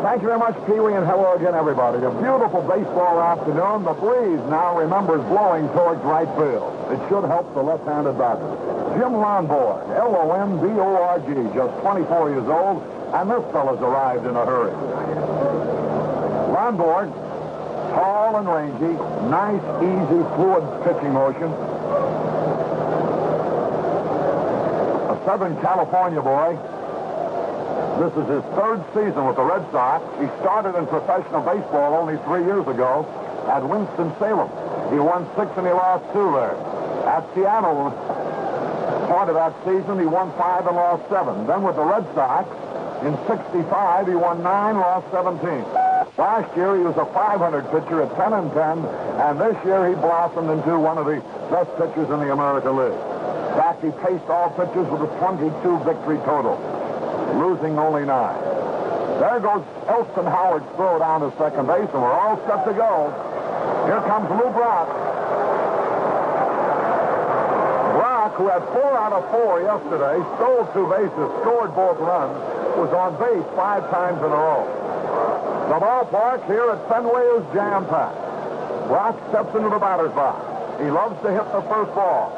Thank you very much, Pee-wee, and hello again, everybody. A beautiful baseball afternoon. The breeze now, remember, is blowing towards right field. It should help the left-handed batter. Jim Lonborg, Lonborg, just 24 years old, and this fella's arrived in a hurry. Lonborg, tall and rangy, nice, easy, fluid pitching motion. A Southern California boy. This is his third season with the Red Sox. He started in professional baseball only 3 years ago at Winston-Salem. He won 6 and he lost 2 there. At Seattle, part of that season, he won 5 and lost 7. Then with the Red Sox, in 65, he won 9, lost 17. Last year, he was a 500 pitcher at 10 and 10, and this year he blossomed into one of the best pitchers in the American League. In fact, he paced all pitchers with a 22 victory total, losing only 9. There goes Elston Howard's throw down to second base, and we're all set to go. Here comes Lou Brock. Brock, who had 4 out of 4 yesterday, stole 2 bases, scored both runs, was on base 5 times in a row. The ballpark here at Fenway is jam-packed. Brock steps into the batter's box. He loves to hit the first ball.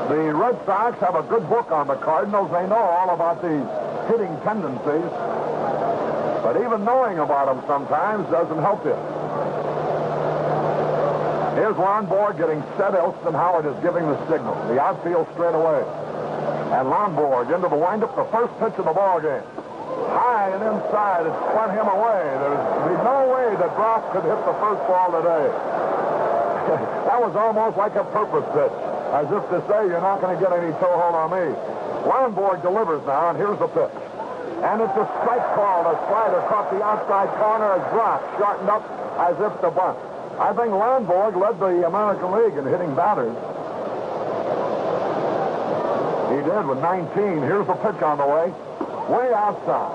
The Red Sox have a good book on the Cardinals. They know all about these hitting tendencies. But even knowing about them sometimes doesn't help you. Here's Lonborg getting set. Elston Howard is giving the signal. The outfield straight away. And Lonborg into the windup, the first pitch of the ball game. High and inside, it spun him away. There's no way that Brock could hit the first ball today. That was almost like a purpose pitch, as if to say, you're not going to get any toe hold on me. Lonborg delivers now, and here's the pitch. And it's a strike call. The slider caught the outside corner as Brock shortened up as if to bunt. I think Lonborg led the American League in hitting batters. He did with 19. Here's the pitch on the way. Way outside.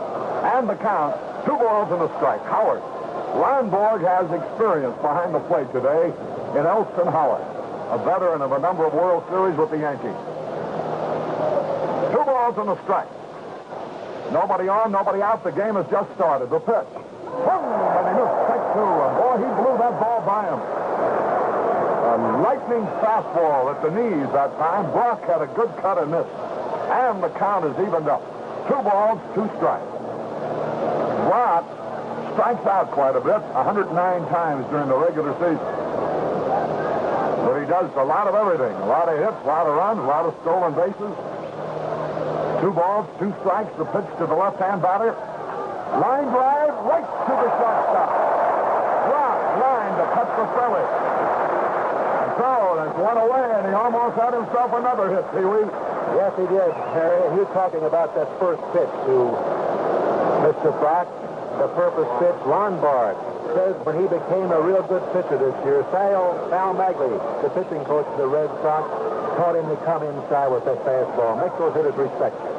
And the count, 2 balls and a strike. Howard. Lonborg has experience behind the plate today in Elston Howard, a veteran of a number of World Series with the Yankees. 2 balls and a strike. Nobody on, nobody out. The game has just started. The pitch. Boom! And he missed strike 2. And boy, he blew that ball by him. A lightning fastball at the knees that time. Brock had a good cut and missed. And the count is evened up. 2 balls, 2 strikes. Brock strikes out quite a bit, 109 times during the regular season. But he does a lot of everything. A lot of hits, a lot of runs, a lot of stolen bases. 2 balls, 2 strikes. The pitch to the left-hand batter. Line drive right to the shortstop. Brock line to cut the Philly. And so that's 1 away, and he almost had himself another hit, Pee-wee. Yes, he did, Harry. And you're talking about that first pitch to Mr. Brock, the purpose pitch. Lonborg says when he became a real good pitcher this year, Dal Maxvill, the pitching coach of the Red Sox, taught him to come inside with that fastball. Make those hitters respect you.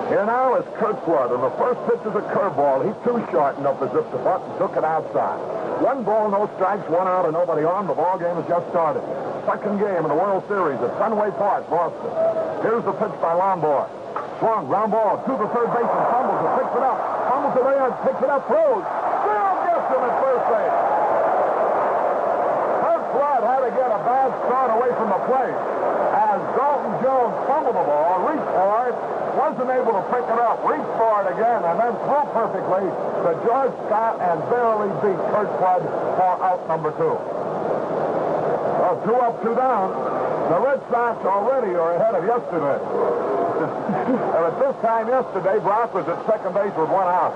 Here now is Curt Flood, and the first pitch is a curveball. He too shortened up as if to bunt and took it outside. 1 ball, no strikes, 1 out, and nobody on. The ball game has just started. Second game in the World Series at Fenway Park, Boston. Here's the pitch by Lonborg. Swung, ground ball to the third baseman, fumbles it, picks it up, fumbles it in, picks it up, throws. Still gets him at first base. Curt Flood had to get a bad start away from the plate as Dalton Jones fumbled the ball, reached for it, wasn't able to pick it up, reached for it again, and then threw perfectly to George Scott and barely beat Curt Flood for out number 2. Well, 2 up, 2 down. The Red Sox already are ahead of yesterday. And at this time yesterday, Brock was at second base with 1 out.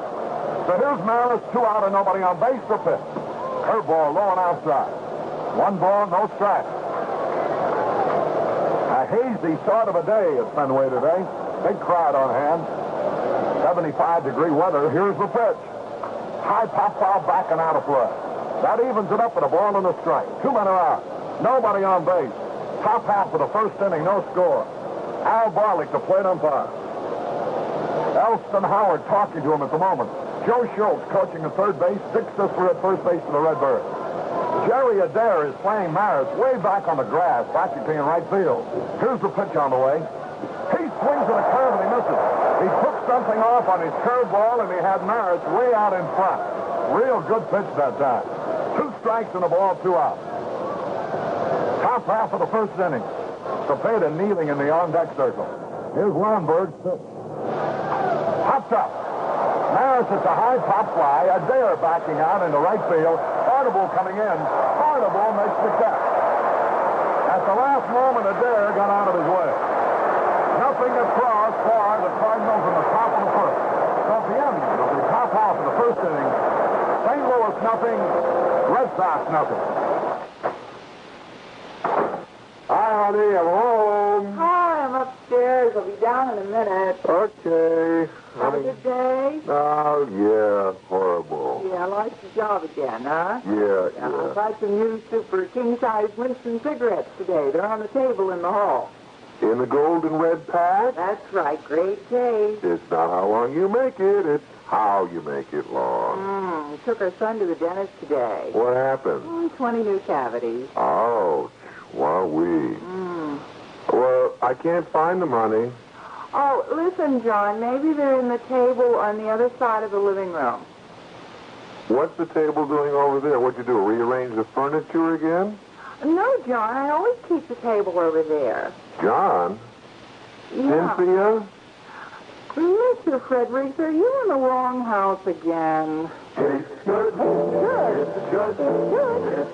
So here's Maris, 2 out and nobody on base. The pitch. Curveball low and outside. 1 ball, no strike. A hazy sort of a day at Fenway today. Big crowd on hand. 75-degree weather. Here's the pitch. High pop foul back and out of play. That evens it up with a ball and a strike. 2 men are out. Nobody on base. Top half of the first inning, no score. Al Barlick, the plate umpire. Elston Howard talking to him at the moment. Joe Schultz coaching at third base. Dick Sisler at first base for the Redbirds. Jerry Adair is playing Maris way back on the grass, practically in right field. Here's the pitch on the way. He swings at a curve and he misses. He took something off on his curveball, and he had Maris way out in front. Real good pitch that time. 2 strikes and a ball, 2 outs. Top half of the first inning. Cepeda kneeling in the on-deck circle. Here's Lonborg's pitch. Pops up. Maris hits a high pop fly. Adair backing out into right field. Audible coming in. Audible makes the catch. At the last moment, Adair got out of his way. Nothing across for the Cardinals in the top of the first. So at the end of the top half of the first inning, St. Louis nothing, Red Sox nothing. Hi, honey, I'm home. Hi, I'm upstairs. I'll be down in a minute. Okay. Have a good day? Oh, yeah, horrible. Yeah, I like the job again, huh? Yeah. I bought some new super king-size Winston cigarettes today. They're on the table in the hall. In the gold and red pack? That's right, great taste. It's not how long you make it, it's how you make it long. We took our son to the dentist today. What happened? 20 new cavities. Ouch. Wowee. Well, I can't find the money. Oh, listen, John, maybe they're in the table on the other side of the living room. What's the table doing over there? What'd you do, rearrange the furniture again? No, John, I always keep the table over there. John? Yeah. Cynthia? Mr. Fredericks, are you in the wrong house again? Tastes good. Good. Just Good.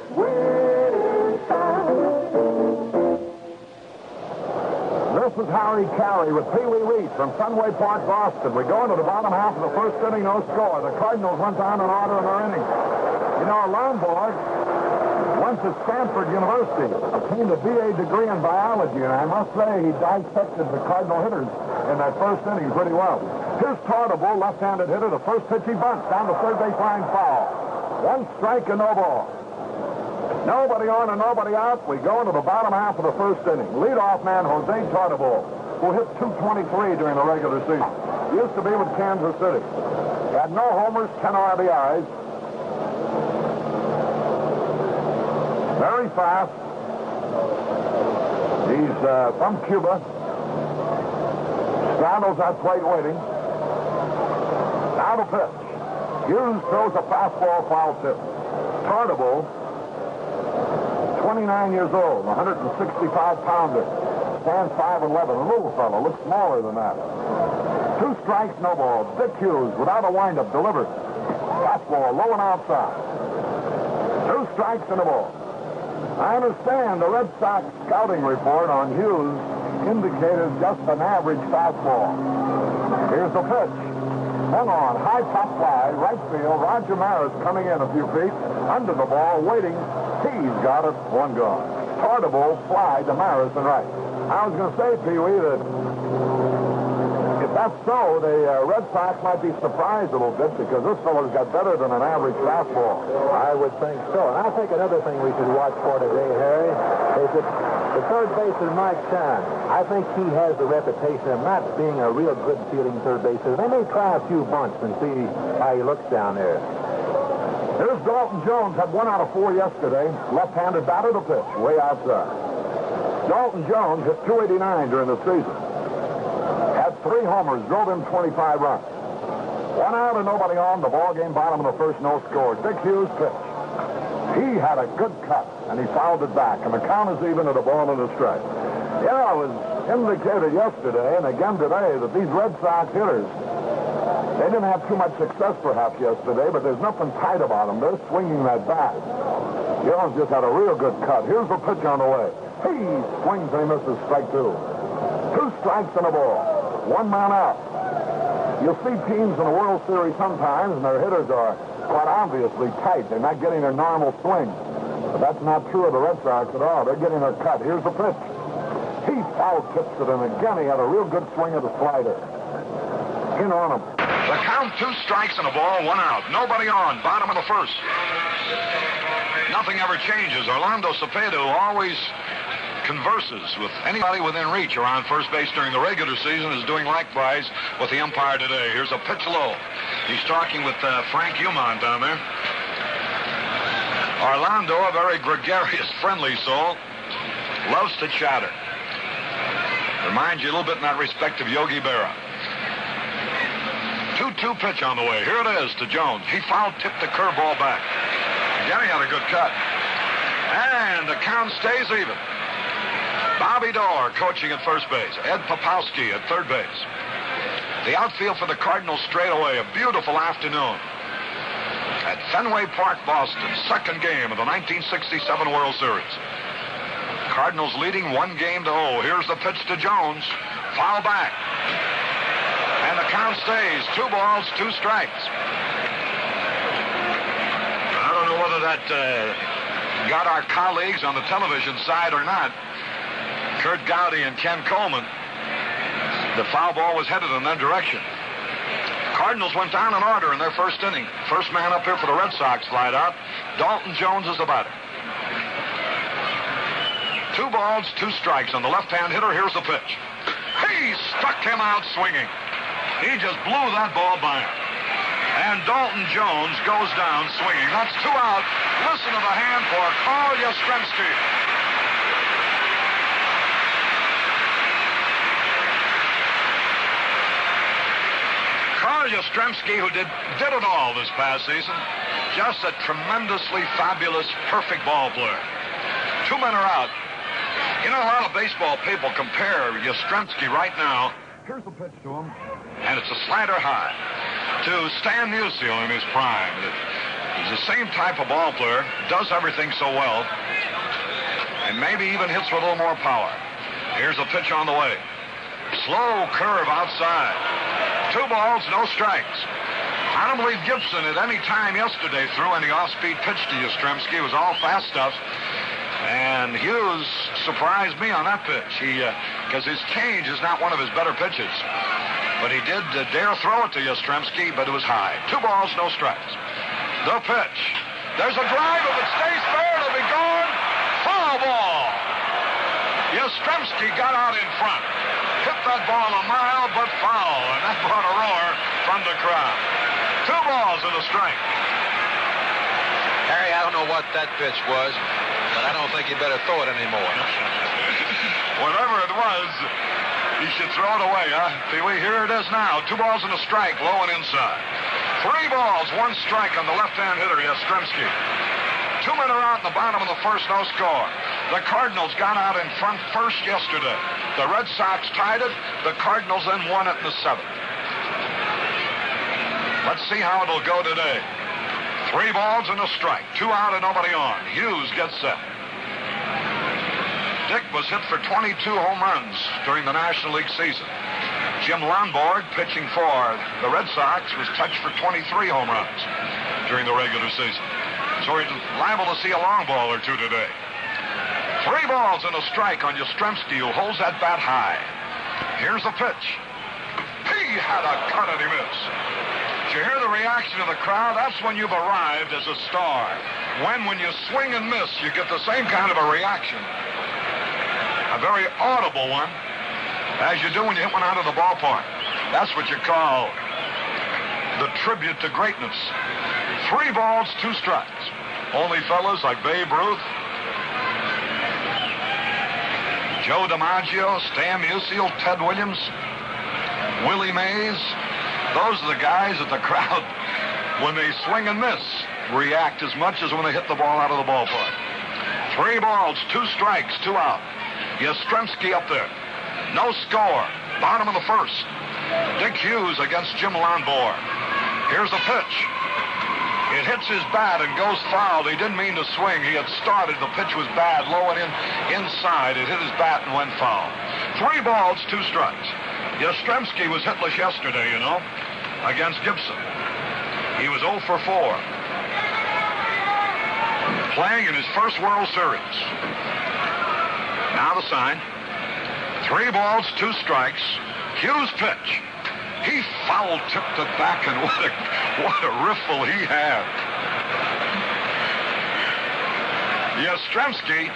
This is Harry Caray with Pee Wee Reese from Fenway Park, Boston. We go into the bottom half of the first inning, no score. The Cardinals went down in order in their innings. You know, Lonborg went to Stanford University, obtained a BA degree in biology, and I must say he dissected the Cardinal hitters in that first inning pretty well. Here's Tartable, left-handed hitter. The first pitch he bunts down the third base line, foul. 1 strike and no ball. Nobody on and nobody out. We go into the bottom half of the first inning. Leadoff man Jose Tartable, who hit .223 during the regular season. He used to be with Kansas City. He had no homers, 10 RBIs. Very fast. He's from Cuba. Straddles that plate waiting. Now the pitch. Hughes throws a fastball foul tip. Tartable, 29 years old, 165-pounder. Stands 5'11", a little fellow, looks smaller than that. 2 strikes, no ball. Dick Hughes, without a windup, delivers. Fastball, low and outside. 2 strikes and a ball. I understand the Red Sox scouting report on Hughes indicated just an average fastball. Here's the pitch. Hung on, high pop fly, right field. Roger Maris coming in a few feet, under the ball, waiting. He's got it, 1 gone. Tartable fly to Maris and right. I was going to say, Pee Wee, that if that's so, the Red Sox might be surprised a little bit because this fellow's got better than an average fastball. I would think so. And I think another thing we should watch for today, Harry, is that the third baseman, Mike Shannon, I think he has the reputation of not being a real good fielding third baseman. They may try a few bunts and see how he looks down there. Here's Dalton Jones, had 1 out of 4 yesterday. Left-handed batter to pitch, way outside. Dalton Jones hit .289 during the season. Had 3 homers, drove in 25 runs. 1 out and nobody on. The ball game, bottom of the first, no score. Dick Hughes pitch. He had a good cut, and he fouled it back, and the count is even at a ball and a strike. You know, it was indicated yesterday and again today that these Red Sox hitters, they didn't have too much success perhaps yesterday, but there's nothing tight about them. They're swinging that bat. Jones just had a real good cut. Here's the pitch on the way. He swings and he misses strike 2. 2 strikes and a ball. 1 man out. You'll see teams in the World Series sometimes, and their hitters are quite obviously tight. They're not getting their normal swing. But that's not true of the Red Sox at all. They're getting their cut. Here's the pitch. He foul tips it, and again he had a real good swing of the slider. In on him. The count, 2 strikes and a ball, 1 out. Nobody on, bottom of the first. Nothing ever changes. Orlando Cepeda always converses with anybody within reach around first base during the regular season, is doing likewise with the umpire today. Here's a pitch low. He's talking with Frank Humon down there. Orlando, a very gregarious, friendly soul, loves to chatter. Reminds you a little bit in that respect of Yogi Berra. 2-2 pitch on the way. Here it is to Jones. He foul-tipped the curveball back. Again, he had a good cut. And the count stays even. Bobby Dorr coaching at first base. Ed Popowski at third base. The outfield for the Cardinals straight away. A beautiful afternoon at Fenway Park, Boston. Second game of the 1967 World Series. Cardinals leading 1-0. Here's the pitch to Jones. Foul back. And the count stays. 2 balls, 2 strikes. I don't know whether that got our colleagues on the television side or not. Kurt Gowdy and Ken Coleman. The foul ball was headed in that direction. Cardinals went down in order in their first inning. First man up here for the Red Sox flied out. Dalton Jones is the batter. 2 balls, 2 strikes on the left-hand hitter. Here's the pitch. He struck him out swinging. He just blew that ball by him. And Dalton Jones goes down swinging. That's 2 out. Listen to the hand for Carl Yastrzemski. Carl Yastrzemski, who did it all this past season. Just a tremendously fabulous, perfect ball player. 2 men are out. You know, a lot of baseball people compare Yastrzemski right now. Here's the pitch to him. And it's a slanter high to Stan Musial in his prime. He's the same type of ball player, does everything so well, and maybe even hits with a little more power. Here's a pitch on the way. Slow curve outside. 2 balls, no strikes. I don't believe Gibson at any time yesterday threw any off-speed pitch to Yastrzemski. It was all fast stuff. And Hughes surprised me on that pitch. Because his change is not one of his better pitches. But he did dare throw it to Yastrzemski, but it was high. 2 balls, no strikes. The pitch. There's a drive. If it stays fair, it'll be gone. Foul ball. Yastrzemski got out in front. Hit that ball a mile, but foul. And that brought a roar from the crowd. 2 balls and a strike. Harry, I don't know what that pitch was, but I don't think you better throw it anymore. Whatever it was, he should throw it away, huh? Pee-wee, here it is now. 2 balls and a strike, low and inside. 3 balls, 1 strike on the left-hand hitter, Yastrzemski. 2 men are out in the bottom of the first, no score. The Cardinals got out in front first yesterday. The Red Sox tied it. The Cardinals then won it in the 7th. Let's see how it'll go today. 3 balls and a strike. 2 out and nobody on. Hughes gets set. Dick was hit for 22 home runs during the National League season. Jim Lonborg, pitching for the Red Sox, was touched for 23 home runs during the regular season. So we're liable to see a long ball or 2 today. 3 balls and a strike on Yastrzemski, who holds that bat high. Here's the pitch. He had a cut and he missed. Did you hear the reaction of the crowd? That's when you've arrived as a star. When you swing and miss, you get the same kind of a reaction. A very audible one, as you do when you hit one out of the ballpark. That's what you call the tribute to greatness. 3 balls, 2 strikes. Only fellas like Babe Ruth, Joe DiMaggio, Stan Musial, Ted Williams, Willie Mays. Those are the guys that the crowd, when they swing and miss, react as much as when they hit the ball out of the ballpark. 3 balls, 2 strikes, 2 out. Yastrzemski up there. No score. Bottom of the first. Dick Hughes against Jim Lonborg. Here's the pitch. It hits his bat and goes foul. He didn't mean to swing. He had started. The pitch was bad, low and inside. It hit his bat and went foul. 3 balls, 2 strikes. Yastrzemski was hitless yesterday, you know, against Gibson. He was 0 for 4. Playing in his first World Series. Now the sign. 3 balls, 2 strikes. Hughes pitch. He foul-tipped it back, and what a riffle he had. Yastrzemski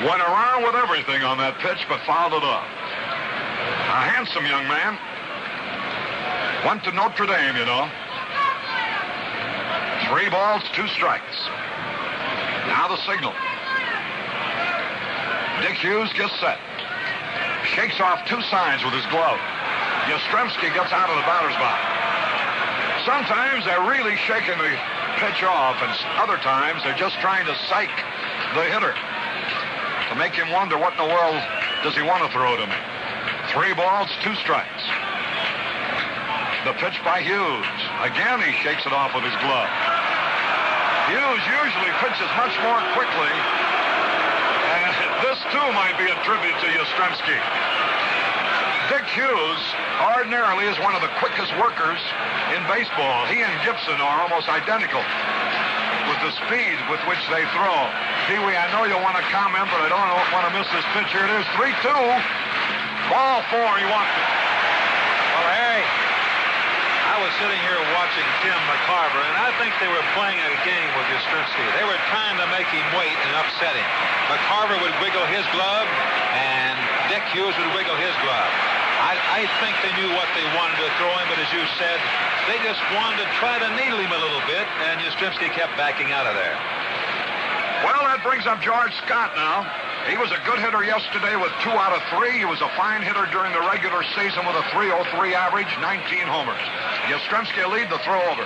went around with everything on that pitch, but fouled it off. A handsome young man. Went to Notre Dame, you know. 3 balls, 2 strikes. Now the signal. Dick Hughes gets set. shakes off 2 signs with his glove. Yastrzemski gets out of the batter's box. Sometimes they're really shaking the pitch off, and other times they're just trying to psych the hitter to make him wonder what in the world does he want to throw to me. 3 balls, 2 strikes. The pitch by Hughes. Again, he shakes it off with his glove. Hughes usually pitches much more quickly, and this too might be a tribute to Yastrzemski. Dick Hughes ordinarily is one of the quickest workers in baseball. He and Gibson are almost identical with the speed with which they throw. Pee-wee, I know you'll want to comment, but I don't want to miss this pitch. Here it is, 3-2. Ball 4, he walked it. Well, Harry, I was sitting here watching Tim McCarver, and I think they were playing a game with Yastrzemski. They were trying to make him wait and upset him. McCarver would wiggle his glove, and Dick Hughes would wiggle his glove. I think they knew what they wanted to throw him, but as you said, they just wanted to try to needle him a little bit, and Yastrzemski kept backing out of there. Well, that brings up George Scott now. He was a good hitter yesterday with 2 out of 3. He was a fine hitter during the regular season with a .303 average, 19 homers. Yastrzemski lead the throw over.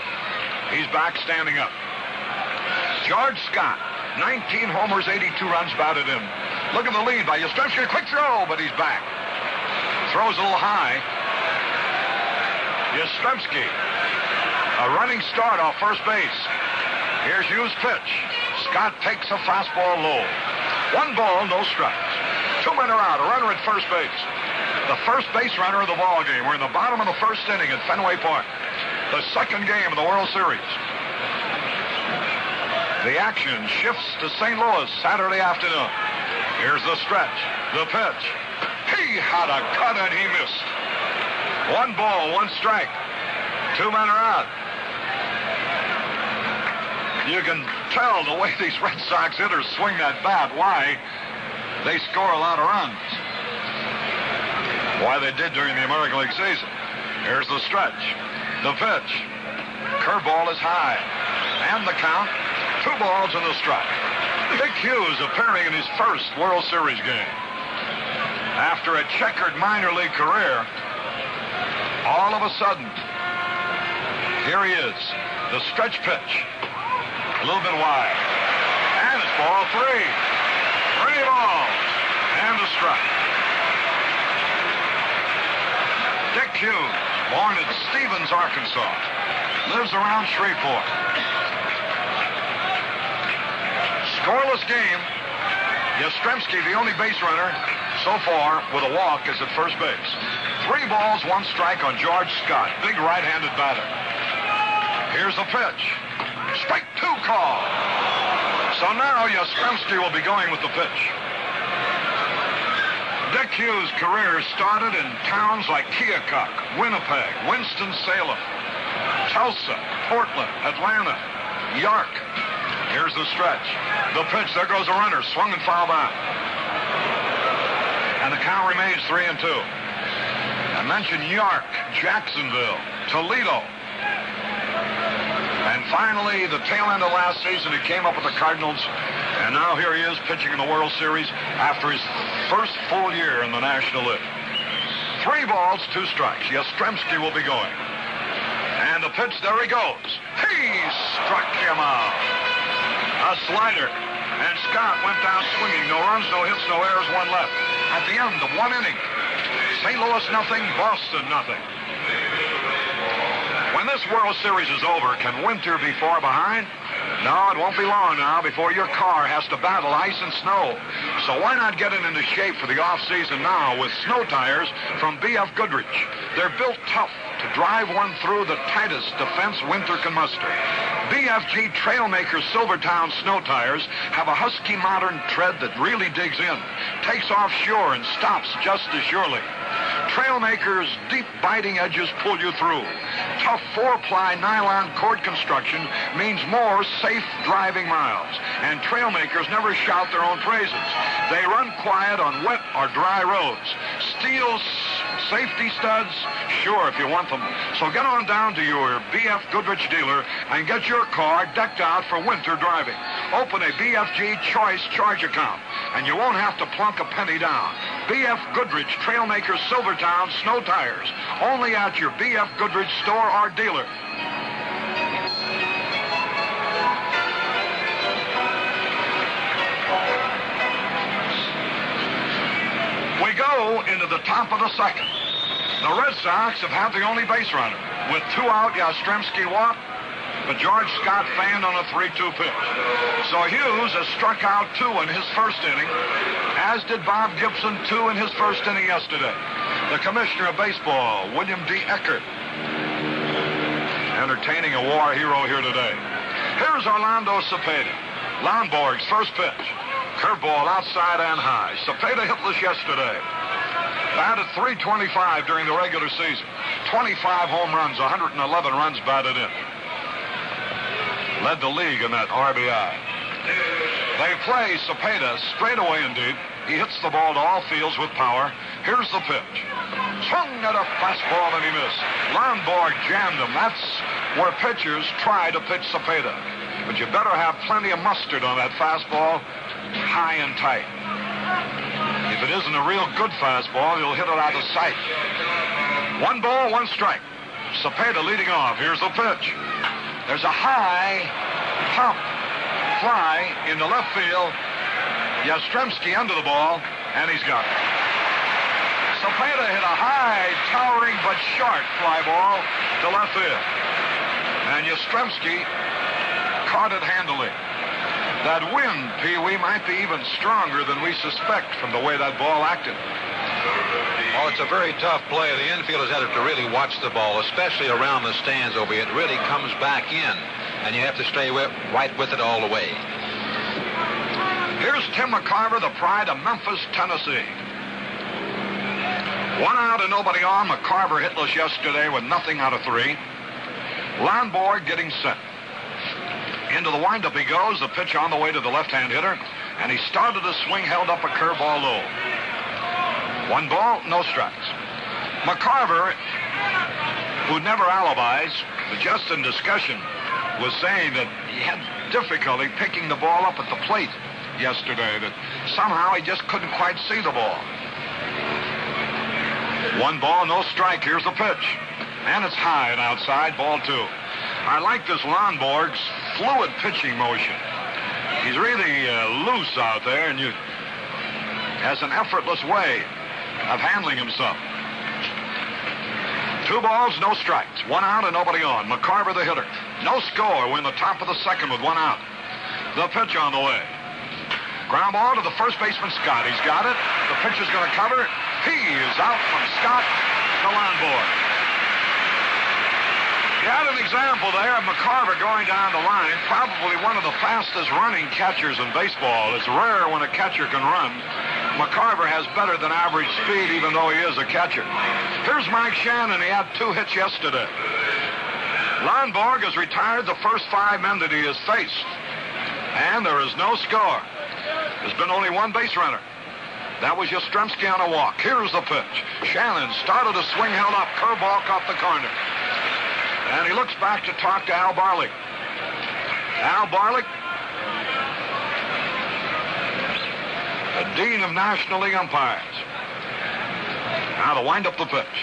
He's back standing up. George Scott, 19 homers, 82 runs batted in. Look at the lead by Yastrzemski. Quick throw, but he's back. Throws a little high. Yastrzemski, a running start off first base. Here's Hughes' pitch. Scott takes a fastball low. 1 ball, no strikes. 2 men are out, a runner at first base. The first base runner of the ball game. We're in the bottom of the first inning at Fenway Park. The second game of the World Series. The action shifts to St. Louis Saturday afternoon. Here's the stretch, the pitch. He had a cut and he missed. 1 ball, 1 strike. 2 men are out. You can tell the way these Red Sox hitters swing that bat why they score a lot of runs. Why they did during the American League season. Here's the stretch. The pitch. Curveball is high. And the count. 2 balls and a strike. Dick Hughes appearing in his first World Series game. After a checkered minor league career, all of a sudden, here he is. The stretch pitch. A little bit wide. And it's ball 3. 3 balls. And a strike. Dick Hughes, born in Stevens, Arkansas, lives around Shreveport. Scoreless game. Yastrzemski, the only base runner so far with a walk, is at first base. 3 balls, 1 strike on George Scott, big right-handed batter. Here's the pitch. Strike 2 call. So now Yastrzemski will be going with the pitch. Dick Hughes' career started in towns like Keokuk, Winnipeg, Winston-Salem, Tulsa, Portland, Atlanta, York. Here's the stretch. The pitch. There goes a runner. Swung and fouled out. And the count remains 3-2. I mentioned York, Jacksonville, Toledo. And finally, the tail end of last season, he came up with the Cardinals. And now here he is pitching in the World Series after his first full year in the National League. 3 balls, 2 strikes. Yastrzemski will be going. And the pitch, there he goes. He struck him out. A slider. And Scott went down swinging. No runs, no hits, no errors, 1 left. At the end of 1 inning. St. Louis nothing, Boston nothing. When this World Series is over, can winter be far behind? No, it won't be long now before your car has to battle ice and snow. So why not get it into shape for the off-season now with snow tires from B.F. Goodrich? They're built tough to drive one through the tightest defense winter can muster. BFG Trailmaker Silvertown snow tires have a husky modern tread that really digs in, takes off sure and stops just as surely. Trailmaker's deep biting edges pull you through. Tough 4-ply nylon cord construction means more safe driving miles. And Trailmakers never shout their own praises. They run quiet on wet or dry roads. Steel safety studs, sure, if you want them. So get on down to your B.F. Goodrich dealer and get your car decked out for winter driving. Open a BFG Choice Charge account. and you won't have to plunk a penny down. B.F. Goodrich Trailmaker Silvertown Snow Tires. Only at your B.F. Goodrich store or dealer. We go into the top of the second. The Red Sox have had the only base runner. With 2 out, Yastrzemski walked, but George Scott fanned on a 3-2 pitch. So Hughes has struck out 2 in his first inning, as did Bob Gibson 2 in his first inning yesterday. The commissioner of baseball, William D. Eckert, entertaining a war hero here today. Here's Orlando Cepeda. Lonborg's first pitch. Curveball outside and high. Cepeda hitless yesterday. Batted .325 during the regular season. 25 home runs, 111 runs batted in. Led the league in that RBI. They play Cepeda straight away indeed. He hits the ball to all fields with power. Here's the pitch. Swung at a fastball and he missed. Lonborg jammed him. That's where pitchers try to pitch Cepeda. But you better have plenty of mustard on that fastball, high and tight. If it isn't a real good fastball, you'll hit it out of sight. 1 ball, 1 strike. Cepeda leading off. Here's the pitch. There's a high pop fly in the left field. Yastrzemski under the ball, and he's got it. Cepeda hit a high, towering but short fly ball to left field. And Yastrzemski caught it handily. That wind, Pee-wee, might be even stronger than we suspect from the way that ball acted. Well, it's a very tough play. The infielders had to really watch the ball, especially around the stands over here. It really comes back in, and you have to stay right with it all the way. Here's Tim McCarver, the pride of Memphis, Tennessee. 1 out and nobody on. McCarver hitless yesterday with nothing out of 3. Lonborg getting set. Into the windup he goes. The pitch on the way to the left-hand hitter. And he started his swing, held up a curveball low. 1 ball, no strikes. McCarver, who never alibis, but just in discussion, was saying that he had difficulty picking the ball up at the plate yesterday, that somehow he just couldn't quite see the ball. 1 ball, no strike. Here's the pitch. And it's high and outside, ball 2. I like this Lonborg's fluid pitching motion. He's really loose out there, and has an effortless way of handling himself. 2 balls, no strikes. 1 out and nobody on. McCarver the hitter. No score. We're in the top of the second with 1 out. The pitch on the way. Ground ball to the first baseman, Scott. He's got it. The pitcher's going to cover. He is out from Scott to Lonborg. You had an example there of McCarver going down the line, probably one of the fastest running catchers in baseball. It's rare when a catcher can run. McCarver has better than average speed, even though he is a catcher. Here's Mike Shannon. He had 2 hits yesterday. Lonborg has retired the first 5 men that he has faced. And there is no score. There's been only 1 base runner. That was Yastrzemski on a walk. Here's the pitch. Shannon started a swing, held up. Curveball caught the corner. And he looks back to talk to Al Barlick. Al Barlick, a dean of National League umpires. Now to wind up the pitch.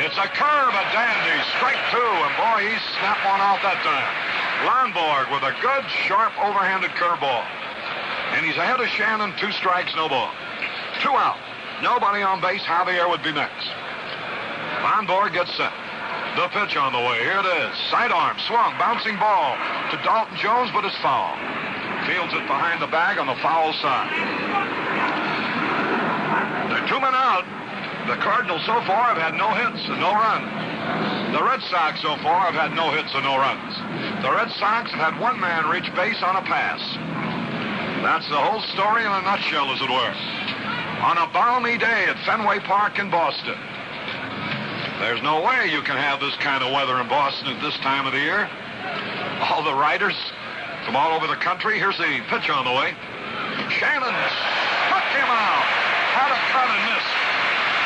It's a curve, a dandy. Strike 2, and boy, he snapped one out that time. Lonborg with a good, sharp, overhanded curveball. And he's ahead of Shannon, 2 strikes, no ball. 2 out. Nobody on base. Javier would be next. Lonborg gets set. The pitch on the way. Here it is. Sidearm, swung, bouncing ball to Dalton Jones, but it's foul. Fields it behind the bag on the foul side. There are 2 men out. The Cardinals so far have had no hits and no runs. The Red Sox so far have had no hits and no runs. The Red Sox have had 1 man reach base on a pass. That's the whole story in a nutshell, as it were. On a balmy day at Fenway Park in Boston. There's no way you can have this kind of weather in Boston at this time of the year. All the writers from all over the country. Here's the pitch on the way. Shannon struck him out. Had a cut and missed.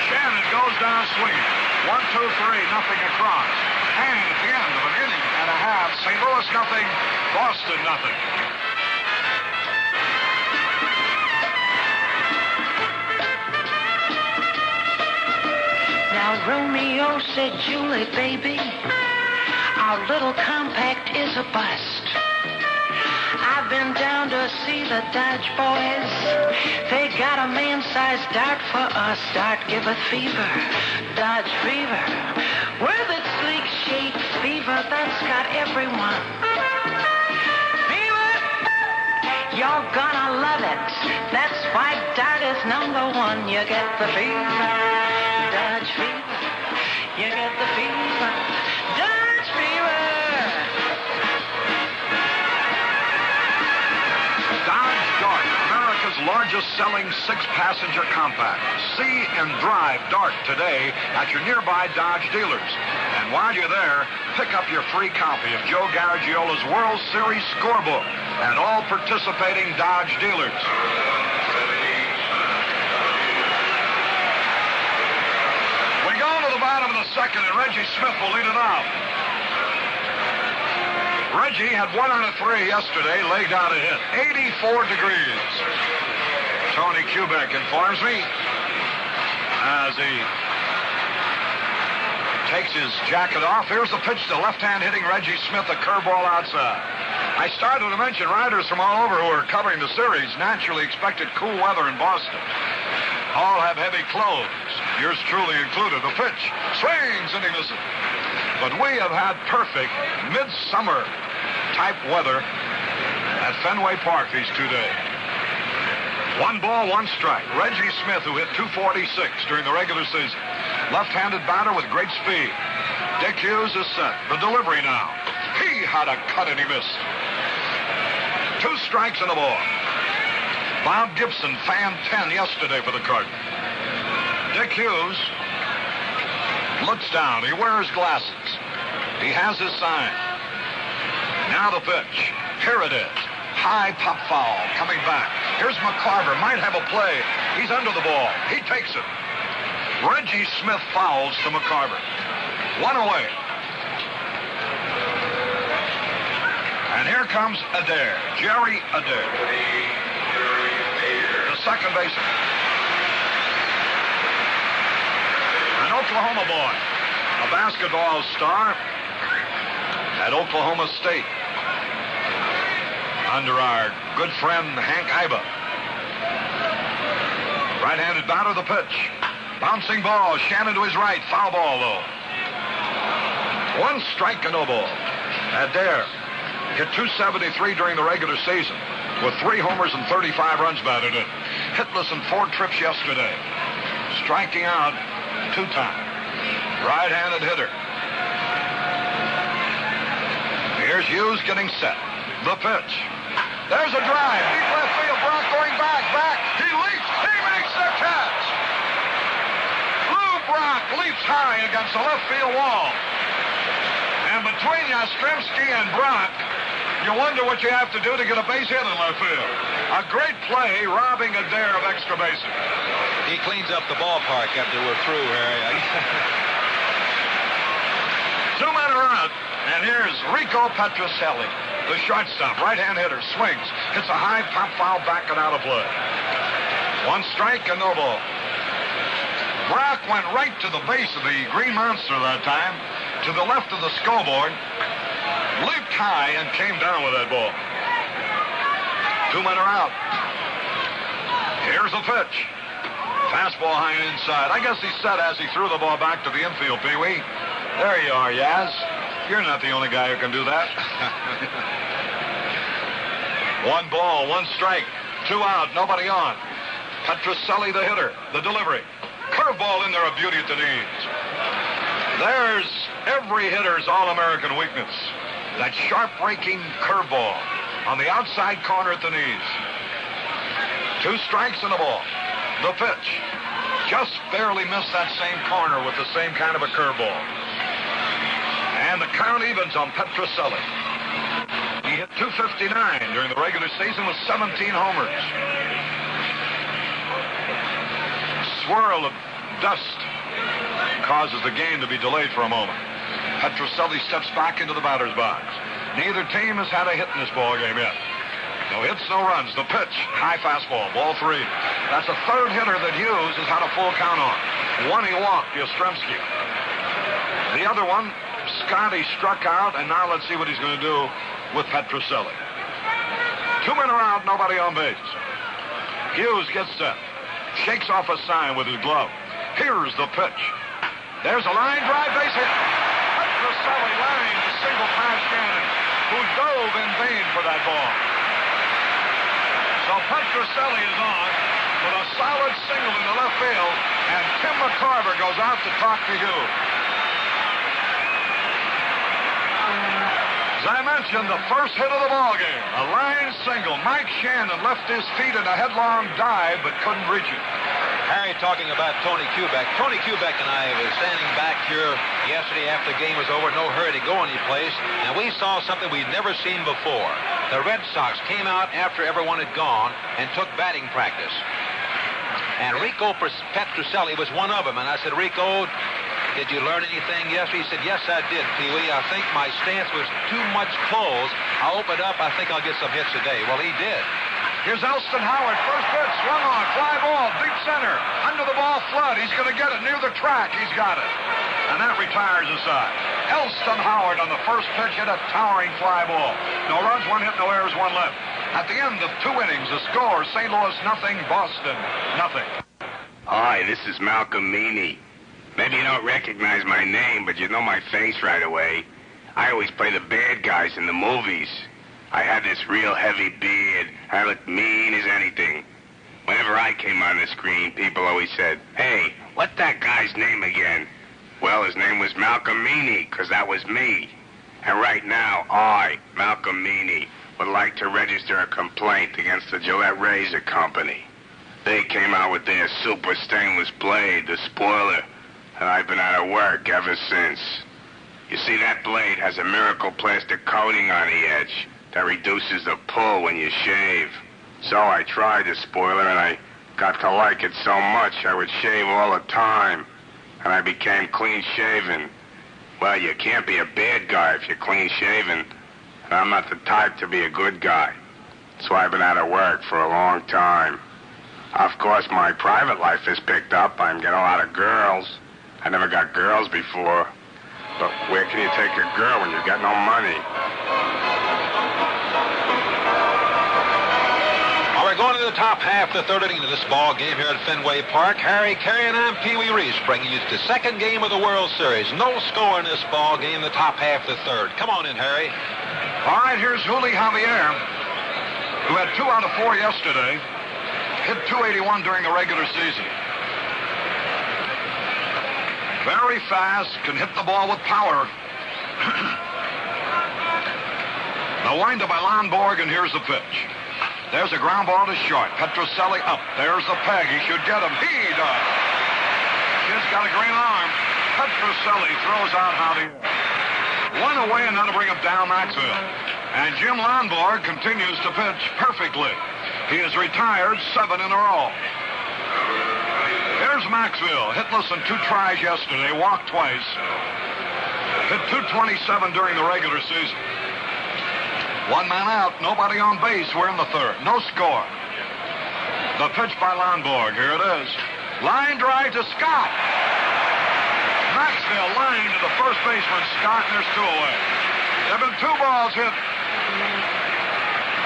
Shannon goes down swinging. 1, 2, 3, nothing across. And at the end of an inning and a half, St. Louis nothing, Boston nothing. Now Romeo said, Julie, baby, our little compact is a bust. I've been down to see the Dodge boys. They got a man-sized dart for us. Dart giveth fever, Dodge fever. We're the sleek shade fever that's got everyone. Fever, you're gonna love it. That's why Dart is #1. You get the fever, Dodge fever. You get the fever, Dodge fever. Dodge Dart, America's largest selling 6-passenger compact. See and drive Dart today at your nearby Dodge dealers. And while you're there, pick up your free copy of Joe Garagiola's World Series scorebook at all participating Dodge dealers. We go to the bottom of the second, and Reggie Smith will lead it off. Reggie had 1 out of 3 yesterday, laid down a hit. 84 degrees. Tony Kubek informs me as he takes his jacket off. Here's the pitch to left-hand hitting Reggie Smith, a curveball outside. I started to mention riders from all over who are covering the series naturally expected cool weather in Boston. All have heavy clothes, yours truly included. The pitch swings and he misses. But we have had perfect midsummer type weather at Fenway Park these 2 days. 1 ball, 1 strike. Reggie Smith, who hit .246 during the regular season. Left-handed batter with great speed. Dick Hughes is set. The delivery now. He had a cut and he missed. 2 strikes and a ball. Bob Gibson fanned 10 yesterday for the Cardinals. Dick Hughes looks down. He wears glasses. He has his sign. Now the pitch. Here it is. High pop foul coming back. Here's McCarver. Might have a play. He's under the ball. He takes it. Reggie Smith fouls to McCarver. 1 away. And here comes Adair. Jerry Adair. The second baseman. An Oklahoma boy. A basketball star at Oklahoma State under our good friend Hank Iba. Right-handed batter, the pitch. Bouncing ball, Shannon to his right. Foul ball, though. 1 strike and no ball. Adair hit .273 during the regular season with 3 homers and 35 runs batted in. Hitless in 4 trips yesterday. Striking out 2 times. Right-handed hitter. Here's Hughes getting set. The pitch. There's a drive. Deep left field. Brock going back. He leaps. He makes the catch. Lou Brock leaps high against the left field wall. And between Yastrzemski and Brock, you wonder what you have to do to get a base hit in left field. A great play, robbing Adair of extra bases. He cleans up the ballpark after we're through, Harry. 2 men are out. And here's Rico Petrocelli, the shortstop, right-hand hitter, swings, hits a high pop foul back and out of play. 1 strike and no ball. Brock went right to the base of the Green Monster that time, to the left of the scoreboard, leaped high and came down with that ball. 2 men are out. Here's the pitch. Fastball high inside. I guess he said as he threw the ball back to the infield, Pee-wee. There you are, Yaz. You're not the only guy who can do that. 1 ball, 1 strike, 2 out, nobody on. Petrocelli, the hitter, the delivery. Curveball in there, a beauty at the knees. There's every hitter's all-American weakness. That sharp-breaking curveball on the outside corner at the knees. 2 strikes and a ball. The pitch. Just barely missed that same corner with the same kind of a curveball. And the count evens on Petrocelli. He hit .259 during the regular season with 17 homers. Swirl of dust causes the game to be delayed for a moment. Petrocelli steps back into the batter's box. Neither team has had a hit in this ball game yet. No hits, no runs. The pitch, high fastball, ball 3. That's the 3rd hitter that Hughes has had a full count on. One he walked, Yastrzemski. The other one, Scotty struck out, and now let's see what he's going to do with Petroselli. 2 men are out, nobody on base. Hughes gets set. Shakes off a sign with his glove. Here's the pitch. There's a line drive base hit. Petroselli lined a single past Shannon, who dove in vain for that ball. So Petroselli is on with a solid single in the left field, and Tim McCarver goes out to talk to Hughes. As I mentioned, the first hit of the ball game, a line single. Mike Shannon left his feet in a headlong dive, but couldn't reach it. Harry talking about Tony Kubek. Tony Kubek and I was standing back here yesterday after the game was over, no hurry to go anyplace, and we saw something we'd never seen before. The Red Sox came out after everyone had gone and took batting practice. And Rico Petroselli was one of them, and I said, Rico, did you learn anything yesterday? He said, yes, I did, Pee-wee. I think my stance was too much closed. I'll open up. I think I'll get some hits today. Well, he did. Here's Elston Howard. First pitch, swung on, fly ball, deep center. Under the ball, Flood. He's going to get it near the track. He's got it. And that retires the side. Elston Howard on the first pitch hit a towering fly ball. No runs, one hit, no errors, one left. At the end of 2 innings, the score, St. Louis nothing, Boston nothing. Hi, this is Malcolm Meany. Maybe you don't recognize my name, but you know my face right away. I always play the bad guys in the movies. I had this real heavy beard. I looked mean as anything. Whenever I came on the screen, people always said, hey, what's that guy's name again? Well, his name was Malcolm Meany, because that was me. And right now, I, Malcolm Meany, would like to register a complaint against the Gillette Razor Company. They came out with their super stainless blade, the spoiler, and I've been out of work ever since. You see, that blade has a miracle plastic coating on the edge that reduces the pull when you shave. So I tried the spoiler, and I got to like it so much I would shave all the time, and I became clean-shaven. Well, you can't be a bad guy if you're clean-shaven, and I'm not the type to be a good guy. So I've been out of work for a long time. Of course, my private life has picked up. I'm getting a lot of girls. I never got girls before. But where can you take a girl when you've got no money? Well, we're going to the top half of the third inning of this ball game here at Fenway Park. Harry Caray and I'm Pee-wee Reese bringing you the second game of the World Series. No score in this ball game, the top half of the third. Come on in, Harry. All right, here's Julián Javier, who had 2 out of 4 yesterday. Hit .281 during the regular season. Very fast, can hit the ball with power. The windup by Lonborg, and here's the pitch. There's a ground ball to short. Petroselli up. There's the peg. He should get him. He does. Kid's got a green arm. Petroselli throws out Javier. 1 away, and that'll bring up Dal Maxvill. And Jim Lonborg continues to pitch perfectly. He has retired 7 in a row. Here's Maxvill, hitless in 2 tries yesterday, walked twice. Hit .227 during the regular season. 1 man out, nobody on base. We're in the third. No score. The pitch by Lonborg. Here it is. Line drive to Scott. Maxvill line to the first baseman, Scott, and there's 2 away. There have been 2 balls hit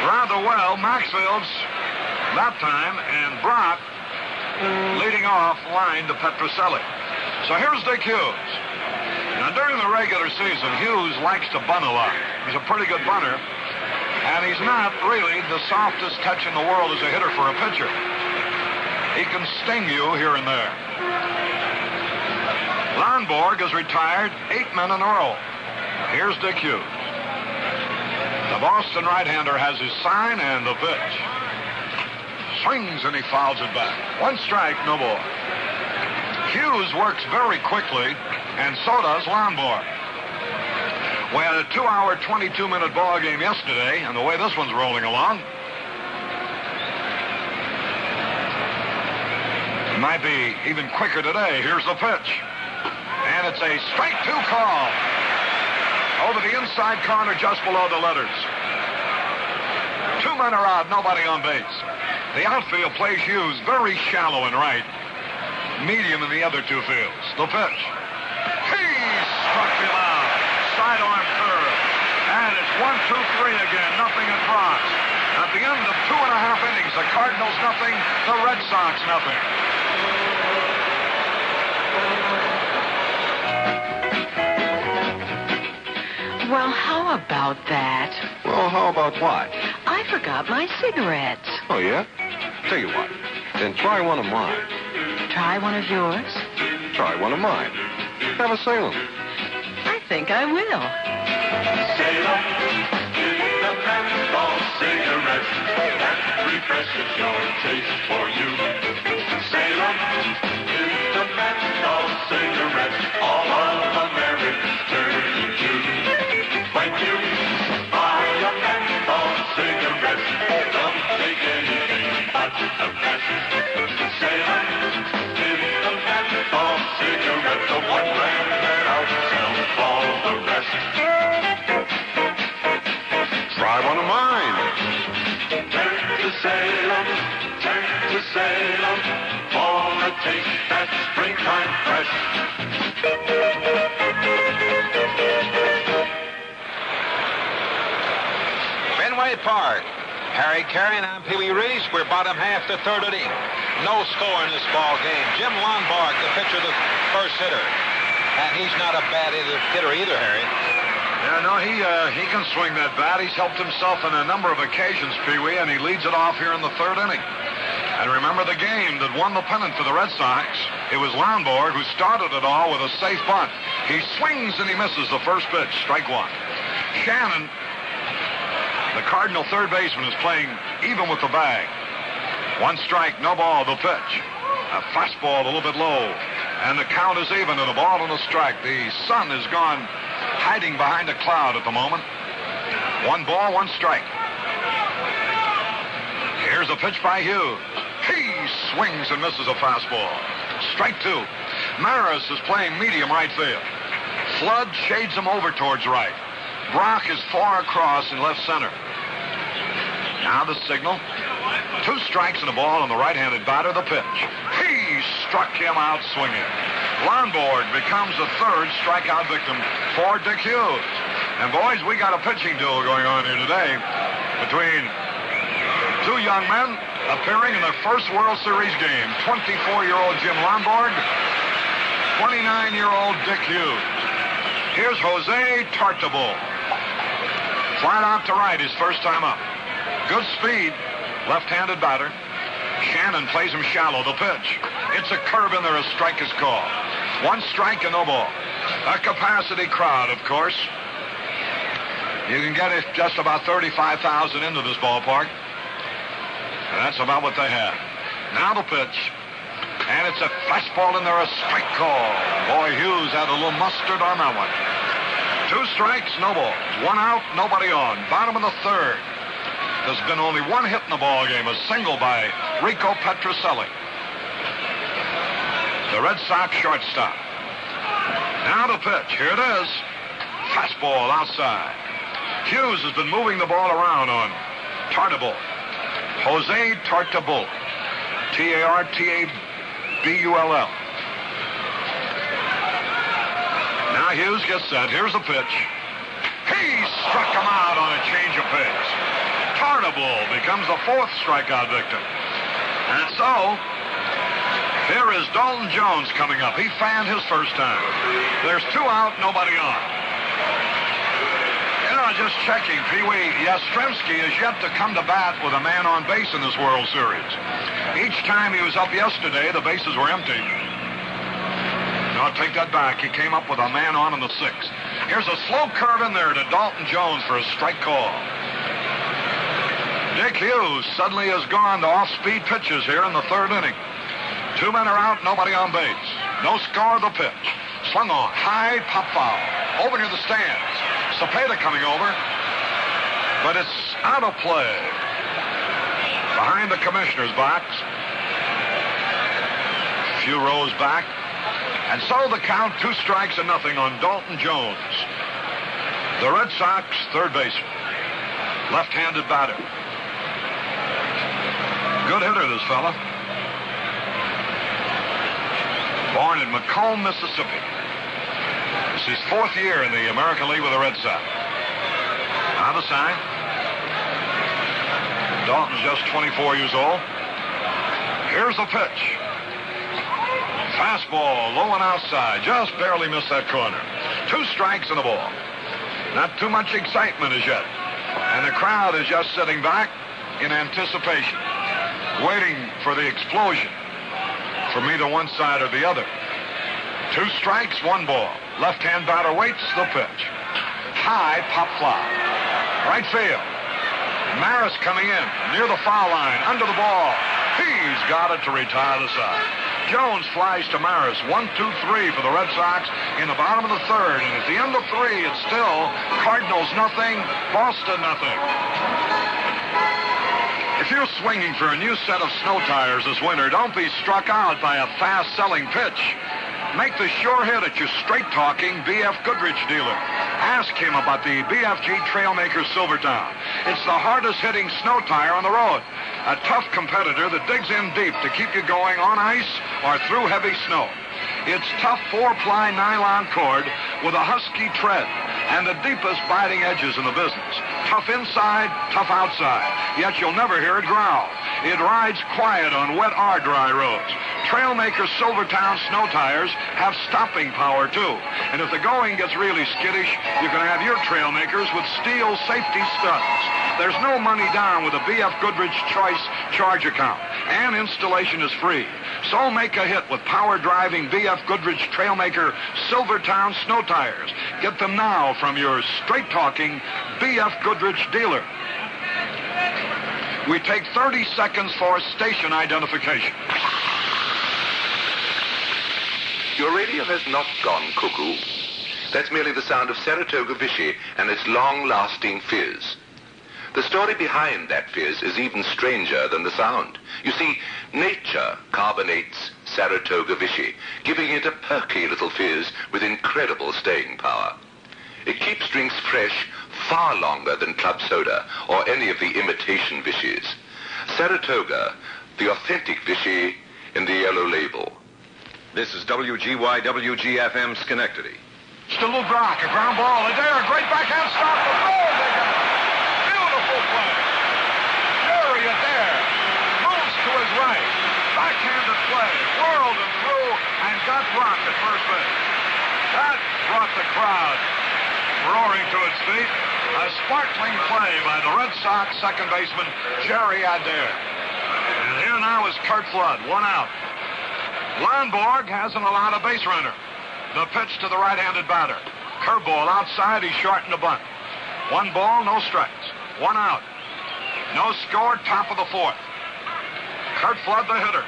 rather well. Maxville's that time, and Brock leading off line to Petroselli. So here's Dick Hughes. Now, during the regular season, Hughes likes to bunt a lot. He's a pretty good bunter, and he's not really the softest touch in the world as a hitter for a pitcher. He can sting you here and there. Lonborg has retired 8 men in a row. Here's Dick Hughes. The Boston right-hander has his sign and the pitch. Swings and he fouls it back. 1 strike, no more. Hughes works very quickly, and so does Lonborg. We had a 2-hour, 22-minute ball game yesterday, and the way this one's rolling along, it might be even quicker today. Here's the pitch. And it's a strike 2 call. Over the inside corner, just below the letters. 2 men are out, nobody on base. The outfield plays Hughes very shallow in right. medium in the other two fields. The pitch. He struck him out. Sidearm third. And it's 1-2-3 again. Nothing across. At the end of 2.5 innings, the Cardinals nothing, the Red Sox nothing. Well, how about that? Well, how about what? I forgot my cigarettes. Oh, yeah? Tell you what. Then try one of mine. Try one of yours? Try one of mine. Have a Salem. I think I will. Salem, the menthol cigarette that refreshes your taste for you. Salem, the menthol cigarette all of Americans turn to. When you buy a menthol cigarette, don't take anything but the best. Salem, the menthol cigarette, the one brand that outsells all the rest. Try one of mine. Turn to Salem, for a taste that's springtime fresh. Fenway Park. Harry carrying on Pee Wee Reese. We're bottom half the third inning. No score in this ball game. Jim Lonborg, the pitcher, the first hitter. And he's not a bad hitter either, Harry. Yeah, no, he can swing that bat. He's helped himself on a number of occasions, Pee Wee, and he leads it off here in the third inning. And remember the game that won the pennant for the Red Sox? It was Lonborg who started it all with a safe bunt. He swings and he misses the first pitch, strike one. Shannon, the Cardinal third baseman, is playing even with the bag. One strike, no ball, the pitch. A fastball a little bit low. And the count is even at a ball and a strike. The sun is gone hiding behind a cloud at the moment. One ball, one strike. Here's a pitch by Hughes. He swings and misses a fastball. Strike two. Maris is playing medium right field. Flood shades him over towards right. Brock is far across in left center. Now the signal. Two strikes and a ball on the right-handed batter, the pitch. He struck him out swinging. Lonborg becomes the third strikeout victim for Dick Hughes. And boys, we got a pitching duel going on here today between two young men appearing in their first World Series game. 24-year-old Jim Lonborg, 29-year-old Dick Hughes. Here's Jose Tartabull. Flat out to right his first time up. Good speed, left-handed batter. Shannon plays him shallow, the pitch. It's a curve in there, a strike is called. One strike and no ball. A capacity crowd, of course. You can get it just about 35,000 into this ballpark. And that's about what they have. Now the pitch. And it's a fastball in there, a strike call. Boy, Hughes had a little mustard on that one. Two strikes, no ball. One out, nobody on. Bottom of the third. There's been only one hit in the ball game, a single by Rico Petrocelli, the Red Sox shortstop. Now the pitch. Here it is. Fastball outside. Hughes has been moving the ball around on Tartabull. Jose Tartabull. Tartabull. Now Hughes gets set. Here's the pitch. He struck him out on a change of pace. Tartabull becomes the fourth strikeout victim. And so, here is Dalton Jones coming up. He fanned his first time. There's two out, nobody on. You know, just checking, Pee Wee, Yastrzemski is yet to come to bat with a man on base in this World Series. Each time he was up yesterday, the bases were empty. No, take that back. He came up with a man on in the sixth. Here's a slow curve in there to Dalton Jones for a strike call. Dick Hughes suddenly has gone to off-speed pitches here in the third inning. Two men are out, nobody on base. No score, the pitch. Swung on, high, pop foul. Over near the stands. Cepeda coming over. But it's out of play. Behind the commissioner's box. A few rows back. And so the count, 2 strikes and nothing on Dalton Jones. The Red Sox third baseman. Left-handed batter. Good hitter, this fella. born in Macomb, Mississippi. This is his 4th year in the American League with the Red Sox. Now the sign. Dalton's just 24 years old. Here's the pitch. Fastball, low and outside. Just barely missed that corner. 2 strikes and a ball. Not too much excitement as yet. And the crowd is just sitting back in anticipation, waiting for the explosion from either one side or the other. 2 strikes, 1 ball. Left-hand batter waits the pitch. High pop fly. Right field. Maris coming in near the foul line, under the ball. He's got it to retire the side. Jones flies to Maris. 1, 2, 3 for the Red Sox in the bottom of the 3rd. And at the end of 3, it's still Cardinals nothing, Boston nothing. If you're swinging for a new set of snow tires this winter, don't be struck out by a fast-selling pitch. Make the sure hit at your straight-talking B.F. Goodrich dealer. Ask him about the BFG Trailmaker Silvertown. It's the hardest-hitting snow tire on the road. A tough competitor that digs in deep to keep you going on ice or through heavy snow. It's tough 4-ply nylon cord with a husky tread and the deepest biting edges in the business. Tough inside, tough outside, yet you'll never hear it growl. It rides quiet on wet or dry roads. Trailmaker Silvertown snow tires have stopping power, too. And if the going gets really skittish, you can have your Trailmakers with steel safety studs. There's no money down with a B.F. Goodrich Choice charge account, and installation is free. So make a hit with power-driving B.F. Goodrich Trailmaker Silvertown snow tires. Get them now from your straight-talking B.F. Goodrich dealer. We take 30 seconds for station identification. Your radio has not gone cuckoo. That's merely the sound of Saratoga Vichy and its long-lasting fizz. The story behind that fizz is even stranger than the sound. You see, nature carbonates Saratoga Vichy, giving it a perky little fizz with incredible staying power. It keeps drinks fresh far longer than club soda or any of the imitation Vichy's. Saratoga, the authentic Vichy in the yellow label. This is WGYWG-FM Schenectady. Still a Brock, a ground ball, a dare, a great backhand stop. The goal, they got it. Beautiful play. Jerry Adair moves to his right. Backhanded play, whirled him through and got Brock at first base. That brought the crowd roaring to its feet. A sparkling play by the Red Sox second baseman, Jerry Adair. And here now is Curt Flood, 1 out. Lonborg hasn't allowed a base runner. The pitch to the right-handed batter. Curveball outside, he's shortened a bunt. 1 ball, no strikes. 1 out. No score, top of the 4th. Curt Flood, the hitter.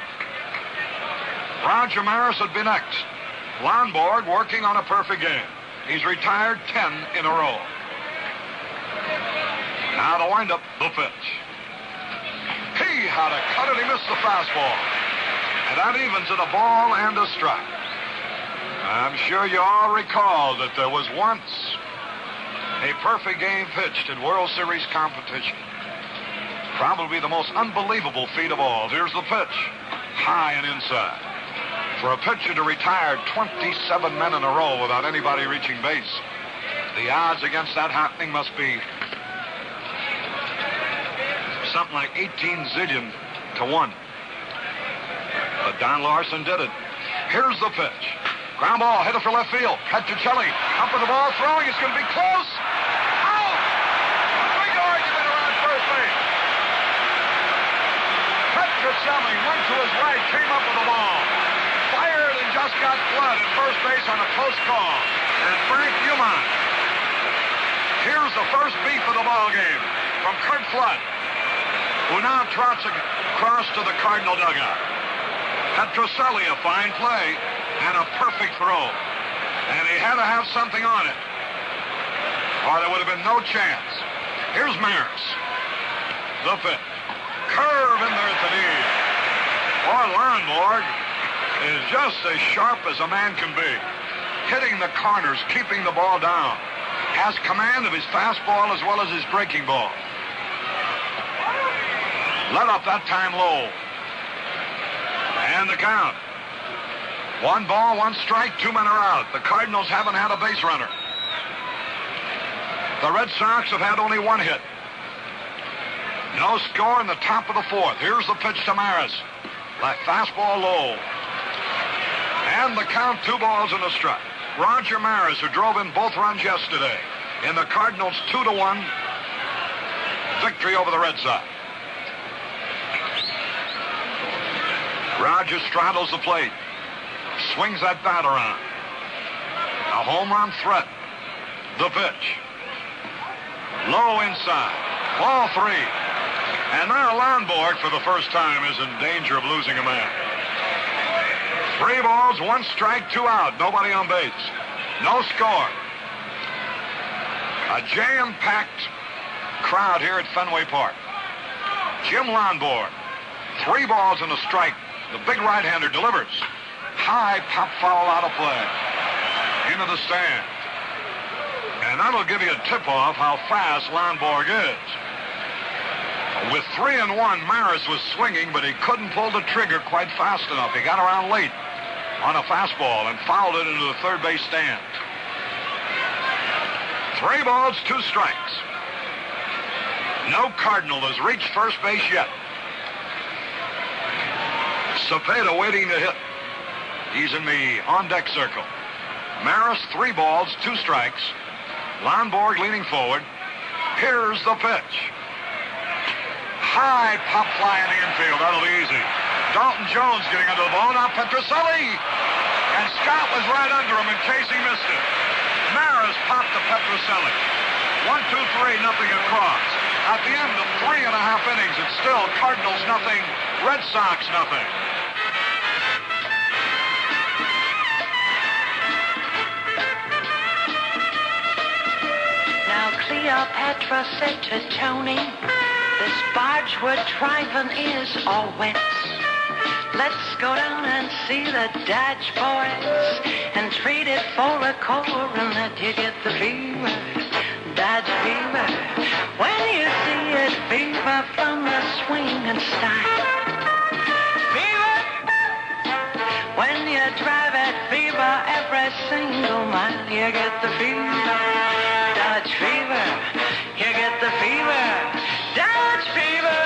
Roger Maris would be next. Lonborg working on a perfect game. He's retired 10 in a row. Now the windup, the pitch. He had a cut it, he missed the fastball. And that evens it, a ball and a strike. I'm sure you all recall that there was once a perfect game pitched in World Series competition. Probably the most unbelievable feat of all. Here's the pitch, high and inside. For a pitcher to retire 27 men in a row without anybody reaching base, the odds against that happening must be something like 18 zillion to 1. But Don Larson did it. Here's the pitch. Ground ball, hit it for left field. Petrocelli up with the ball, throwing. It's going to be close. Out! Big argument around first base. Petrocelli went to his right, came up with the ball. Fired and just got Flood at first base on a close call. And Frank Beaumont. Here's the first beef of the ball game from Curt Flood, who now trots across to the Cardinal dugout. Petrocelli, a fine play and a perfect throw. And he had to have something on it, or there would have been no chance. Here's Maris. The pitch. Curve in there at the knee. Boy, Lonborg is just as sharp as a man can be. Hitting the corners, keeping the ball down. Has command of his fastball as well as his breaking ball. Let up that time low. And the count. 1 ball, 1 strike, 2 men are out. The Cardinals haven't had a base runner. The Red Sox have had only 1 hit. No score in the top of the 4th. Here's the pitch to Maris. That fastball low. And the count, 2 balls and a strike. Roger Maris, who drove in both runs yesterday in the Cardinals' 2-1 victory over the Red Sox. Roger straddles the plate. Swings that bat around. A home run threat. The pitch. Low inside. Ball 3. And now Lonborg, for the first time, is in danger of losing a man. 3 balls, 1 strike, 2 out. Nobody on base. No score. A jam-packed crowd here at Fenway Park. Jim Lonborg. 3 balls and a strike. The big right-hander delivers. High pop foul out of play. Into the stand. And that'll give you a tip-off how fast Lonborg is. With 3-1, Maris was swinging, but he couldn't pull the trigger quite fast enough. He got around late on a fastball and fouled it into the third base stand. 3 balls, 2 strikes. No Cardinal has reached first base yet. Cepeda waiting to hit. He's in the on-deck circle. Maris, 3 balls, 2 strikes. Lonborg leaning forward. Here's the pitch. High pop fly in the infield. That'll be easy. Dalton Jones getting under the ball. Now Petrocelli. And Scott was right under him in case he missed it. Maris popped to Petrocelli. 1-2-3, nothing across. At the end of 3.5 innings, it's still Cardinals nothing, Red Sox nothing. Now Cleopatra said to Tony, this barge we're driving is all wet. Let's go down and see the Dodge boys and trade it for a core and let you get the fever. Dodge fever. When you see it, fever from the swing and style. Fever. When you drive it, fever every single mile. You get the fever. Dodge fever. You get the fever. Dodge fever.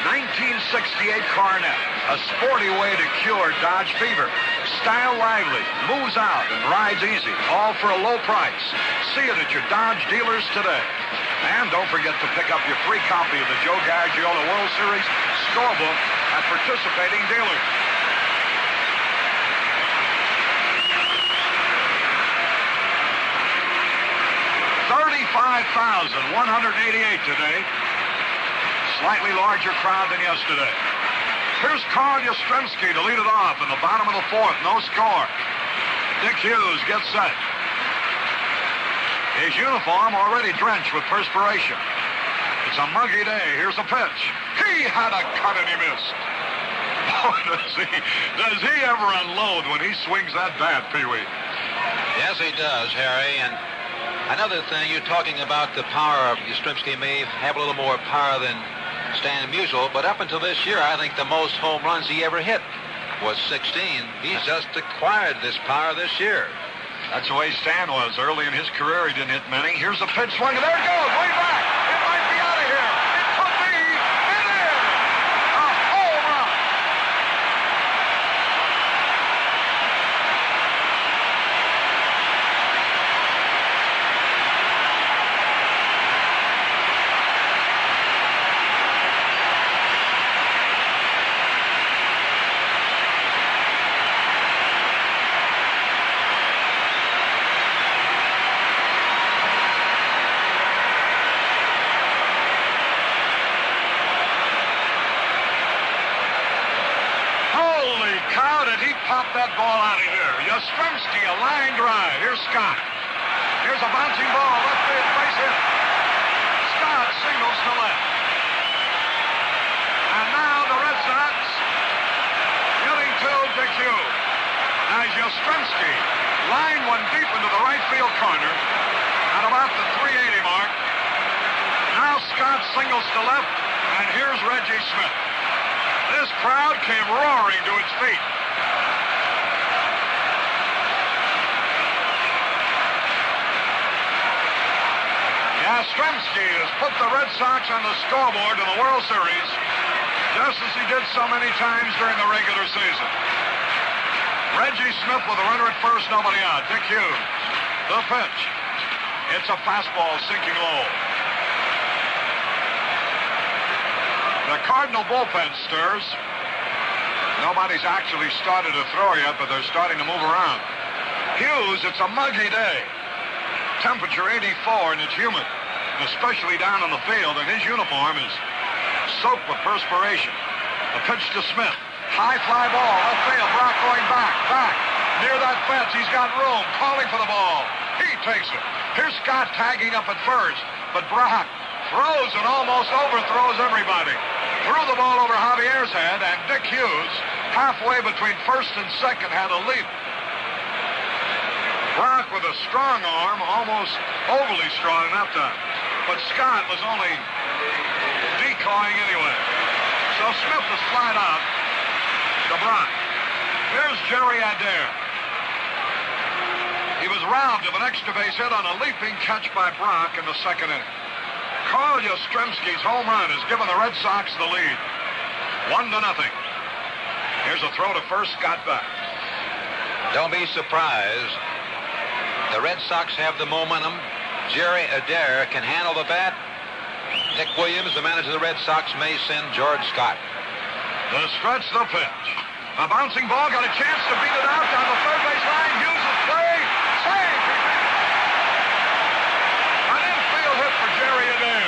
1968 Coronet, a sporty way to cure Dodge fever. Style lively, moves out, and rides easy, all for a low price. See it at your Dodge dealers today. And don't forget to pick up your free copy of the Joe Garagiola World Series scorebook at participating dealers. $35,188 today. Slightly larger crowd than yesterday. Here's Carl Yastrzemski to lead it off in the bottom of the 4th. No score. Dick Hughes gets set. His uniform already drenched with perspiration. It's a muggy day. Here's a pitch. He had a cut and he missed. Oh, does he ever unload when he swings that bat, Pee-wee? Yes, he does, Harry. And another thing, you're talking about the power of Yastrzemski may have a little more power than Stan Musial, but up until this year, I think the most home runs he ever hit was 16. He's just acquired this power this year. That's the way Stan was. Early in his career, he didn't hit many. Here's a pitch swing, and there it goes, way back. It might be out of here. It could be. It is. A home run. Pop that ball out of here. Yastrzemski, a line drive. Here's Scott. Here's a bouncing ball. Left field, base hit. Scott singles to left. And now the Red Sox getting to Dick Hughes. As Yastrzemski line one deep into the right field corner at about the 380 mark. Now Scott singles to left, and here's Reggie Smith. This crowd came roaring to its feet. Yastrzemski has put the Red Sox on the scoreboard in the World Series, just as he did so many times during the regular season. Reggie Smith with a runner at first, nobody out. Dick Hughes, the pitch. It's a fastball sinking low. The Cardinal bullpen stirs. Nobody's actually started to throw yet, but they're starting to move around. Hughes, it's a muggy day. Temperature 84 and it's humid, especially down on the field, and his uniform is soaked with perspiration. The pitch to Smith. High fly ball, left field. Brock going back. Near that fence, he's got room, calling for the ball. He takes it. Here's Scott tagging up at first, but Brock throws and almost overthrows everybody. Threw the ball over Javier's head, and Dick Hughes, halfway between first and second, had a leap. Brock with a strong arm, almost overly strong that time. But Scott was only decoying anyway. So Smith is flat out to Brock. Here's Jerry Adair. He was robbed of an extra base hit on a leaping catch by Brock in the second inning. Carl Yastrzemski's home run has given the Red Sox the lead. 1-0. Here's a throw to first, Scott back. Don't be surprised. The Red Sox have the momentum. Jerry Adair can handle the bat. Nick Williams, the manager of the Red Sox, may send George Scott. The stretch, the pitch. A bouncing ball, got a chance to beat it out down the third base line. Hughes is play. Save! An infield hit for Jerry Adair.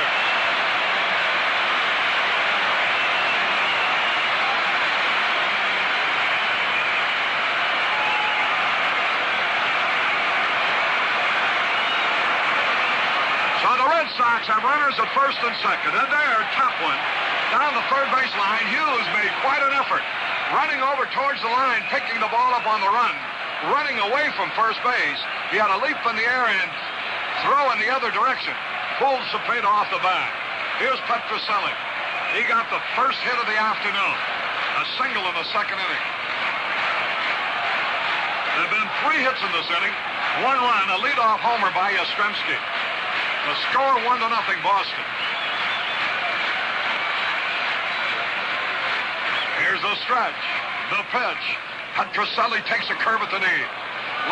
So the Red Sox have runners at first and second. Adair, top one. Down the third base line, Hughes made quite an effort. Running over towards the line, picking the ball up on the run. Running away from first base. He had a leap in the air and throw in the other direction. Pulls Cepeda off the bat. Here's Petroselli. He got the first hit of the afternoon. A single in the second inning. There have been 3 hits in this inning. 1 run, a leadoff homer by Yastrzemski. The score 1-0 Boston. Here's the stretch. The pitch. Petroselli takes a curve at the knee.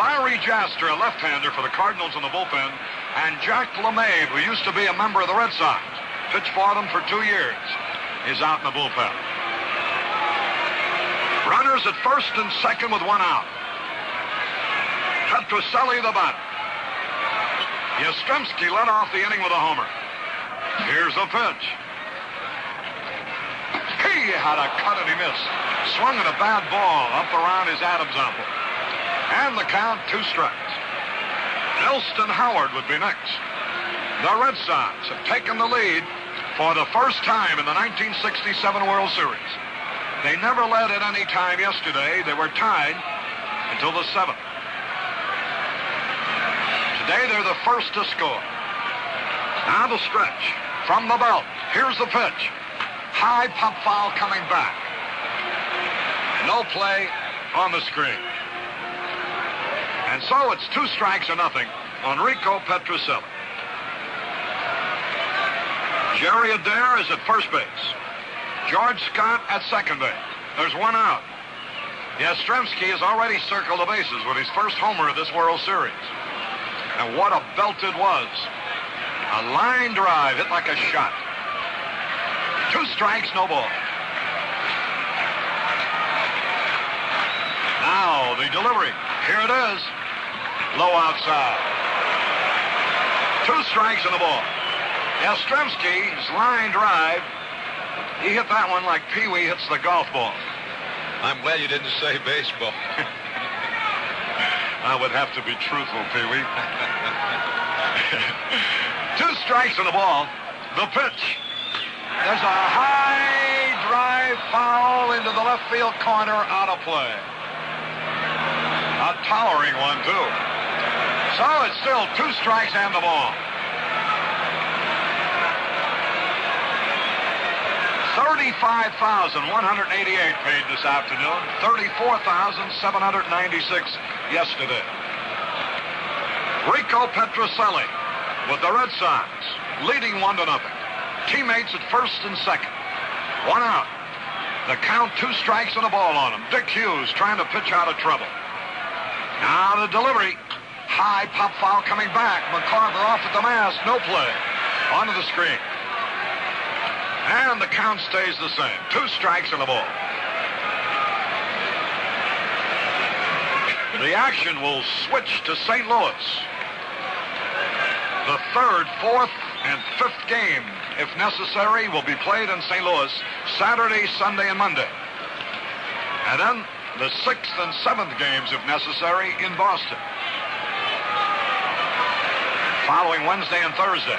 Larry Jaster, a left-hander for the Cardinals in the bullpen, and Jack LeMahieu, who used to be a member of the Red Sox, pitched for them for 2 years, is out in the bullpen. Runners at first and second with 1 out. Petroselli the batter. Yastrzemski led off the inning with a homer. Here's the pitch. He had a cut and he missed. Swung at a bad ball up around his Adam's apple. And the count, 2 strikes. Elston Howard would be next. The Red Sox have taken the lead for the first time in the 1967 World Series. They never led at any time yesterday. They were tied until the 7th. Today they're the first to score. Now the stretch from the belt. Here's the pitch. High pop foul coming back. No play on the screen. And so it's 2 strikes or nothing on Rico Petroselli. Jerry Adair is at first base. George Scott at second base. There's 1 out. Yastrzemski has already circled the bases with his first homer of this World Series. And what a belt it was. A line drive hit like a shot. 2 strikes, no ball. Now the delivery. Here it is. Low outside. 2 strikes and a ball. Yastrzemski's line drive, he hit that one like Pee Wee hits the golf ball. I'm glad you didn't say baseball. I would have to be truthful, Pee Wee. 2 strikes and a ball. The pitch. There's a high drive foul into the left field corner, out of play. A towering one, too. So it's still 2 strikes and the ball. $35,188 paid this afternoon. $34,796 yesterday. Rico Petrocelli with the Red Sox, leading 1-0. Teammates at first and second. 1 out. The count, 2 strikes and a ball on him. Dick Hughes trying to pitch out of trouble. Now the delivery. High pop foul coming back. McCarver off at the mask. No play. Onto the screen. And the count stays the same. 2 strikes and a ball. The action will switch to St. Louis. The 3rd, 4th, and 5th game, if necessary, will be played in St. Louis Saturday, Sunday, and Monday. And then the 6th and 7th games, if necessary, in Boston. Following Wednesday and Thursday.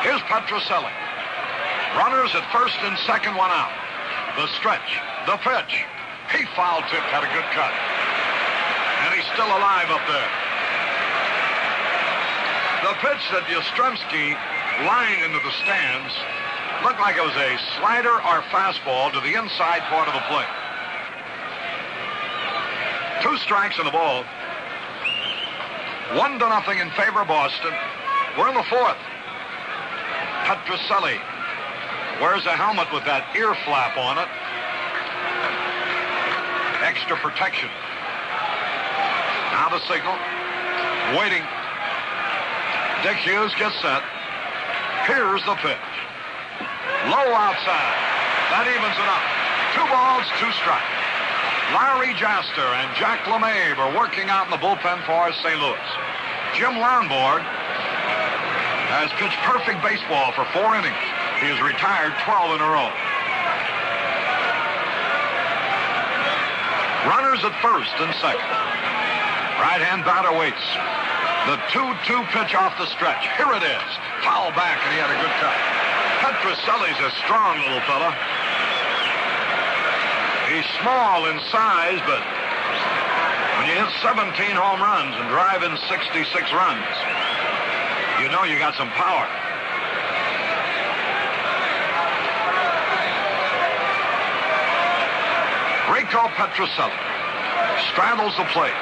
Here's Petrocelli. Runners at first and second, 1 out. The stretch, the pitch. He foul tipped, had a good cut. And he's still alive up there. The pitch that Yastrzemski lined into the stands looked like it was a slider or fastball to the inside part of the plate. 2 strikes and a ball. 1-0 in favor of Boston. We're in the 4th. Petrocelli wears a helmet with that ear flap on it. Extra protection. Now the signal. Waiting. Dick Hughes gets set. Here's the pitch. Low outside. That evens it up. 2 balls, 2 strikes. Larry Jaster and Jack LeMahieu are working out in the bullpen for St. Louis. Jim Lonborg has pitched perfect baseball for 4 innings. He has retired 12 in a row. Runners at first and second. Right-hand batter waits. The 2-2 pitch off the stretch. Here it is. Foul back, and he had a good cut. Petrocelli's a strong little fella. He's small in size, but when you hit 17 home runs and drive in 66 runs, you know you got some power. Rico Petrocelli straddles the plate.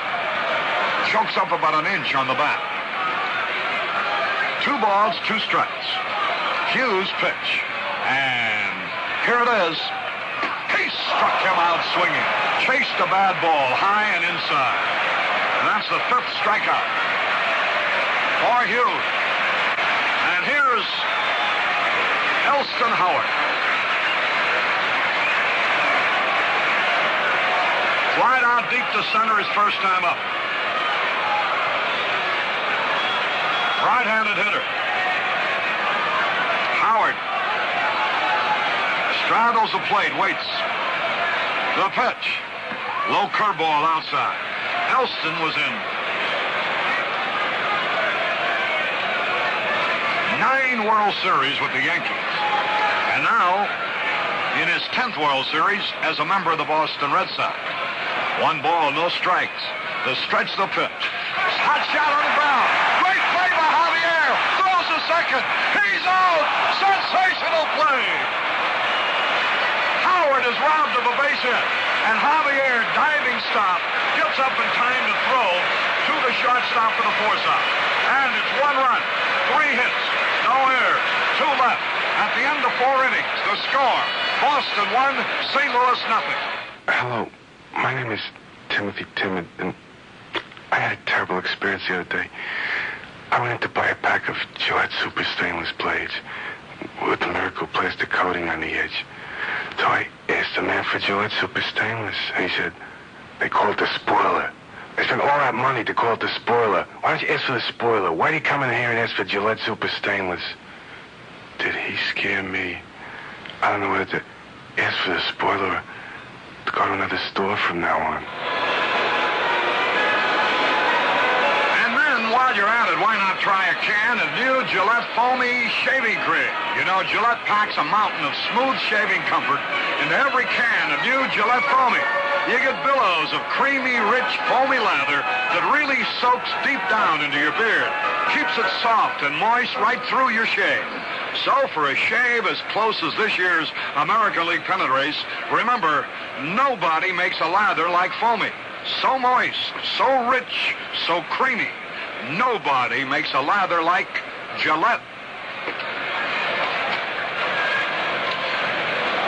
Chokes up about an inch on the bat. 2 balls, 2 strikes. Hughes pitch. And here it is. He struck him out swinging. Chased a bad ball high and inside. And that's the 5th strikeout for Hughes. And here's Elston Howard. Flied out deep to center his first time up. Right-handed hitter. Howard straddles the plate, waits. The pitch. Low curveball outside. Elston was in. 9 World Series with the Yankees. And now in his 10th World Series as a member of the Boston Red Sox. 1 ball, no strikes. The stretch, the pitch. Hot shot on the ground. Great play by Javier. Throws to second. He's out. Sensational play. Howard is robbed of a base hit. And Javier, diving stop, gets up in time to throw to the shortstop for the force out. And it's 1 run, 3 hits, no errors, 2 left. At the end of 4 innings, the score, Boston 1, St. Louis nothing. Hello, my name is Timothy Timmon, and I had a terrible experience the other day. I went in to buy a pack of Gillette Super Stainless blades with the miracle plastic coating on the edge. So I asked the man for Gillette Super Stainless, and he said, they call it the spoiler. I spent all that money to call it the spoiler. Why don't you ask for the spoiler? Why do you come in here and ask for Gillette Super Stainless? Did he scare me? I don't know whether to ask for the spoiler or to go to another store from now on. And then, while you're at it, why not try a can of new Gillette Foamy Shaving Cream? You know, Gillette packs a mountain of smooth shaving comfort into every can of new Gillette Foamy. You get billows of creamy, rich, foamy lather that really soaks deep down into your beard. Keeps it soft and moist right through your shave. So for a shave as close as this year's American League pennant race, remember, nobody makes a lather like foamy. So moist, so rich, so creamy. Nobody makes a lather like Gillette.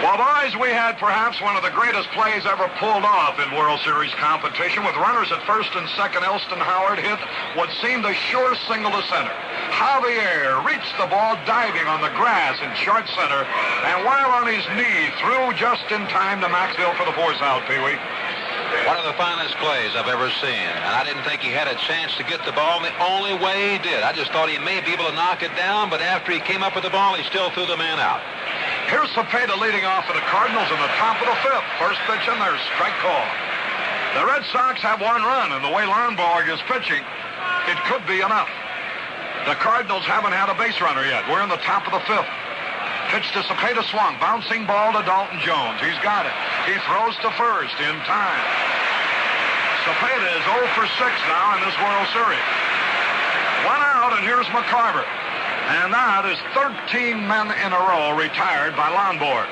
Well, boys, we had perhaps one of the greatest plays ever pulled off in World Series competition. With runners at first and second, Elston Howard hit what seemed a sure single to center. Javier reached the ball diving on the grass in short center, and while on his knee, threw just in time to Maxvill for the force out, Pee-wee. One of the finest plays I've ever seen, and I didn't think he had a chance to get the ball in the only way he did. I just thought he may be able to knock it down, but after he came up with the ball, he still threw the man out. Here's Cepeda leading off for the Cardinals in the top of the fifth. First pitch in there, strike call. The Red Sox have one run, and the way Lonborg is pitching, it could be enough. The Cardinals haven't had a base runner yet. We're in the top of the fifth. Pitch to Cepeda, swung. Bouncing ball to Dalton Jones. He's got it. He throws to first in time. Cepeda is 0 for 6 now in this World Series. One out, and here's McCarver. And that is 13 men in a row retired by Lonborg.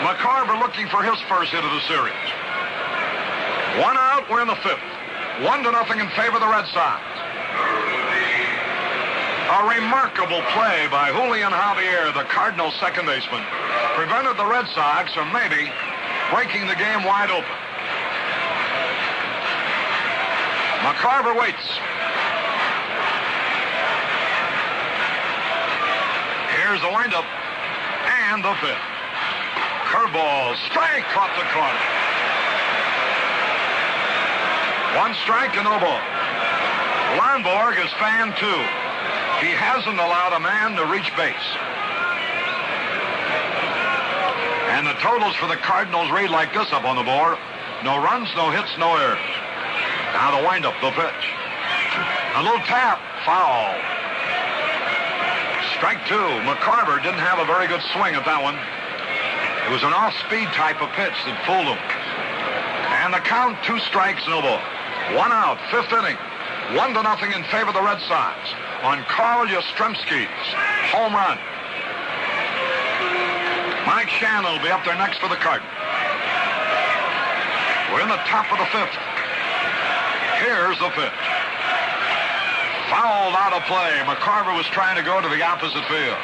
McCarver looking for his first hit of the series. One out, we're in the fifth. 1-0 in favor of the Red Sox. A remarkable play by Julián Javier, the Cardinals second baseman, prevented the Red Sox from maybe breaking the game wide open. McCarver waits. Here's the windup and the fifth. Curveball, strike, caught the corner. One strike and no ball. Lonborg is fan 2. He hasn't allowed a man to reach base. And the totals for the Cardinals read like this up on the board. No runs, no hits, no errors. Now the windup, the pitch. A little tap, foul. Strike 2. McCarver didn't have a very good swing at that one. It was an off-speed type of pitch that fooled him. And the count, 2 strikes, no ball. One out, fifth inning. 1-0 in favor of the Red Sox on Carl Yastrzemski's home run. Mike Shannon will be up there next for the Cardinals. We're in the top of the fifth. Here's the pitch. Fouled out of play. McCarver was trying to go to the opposite field.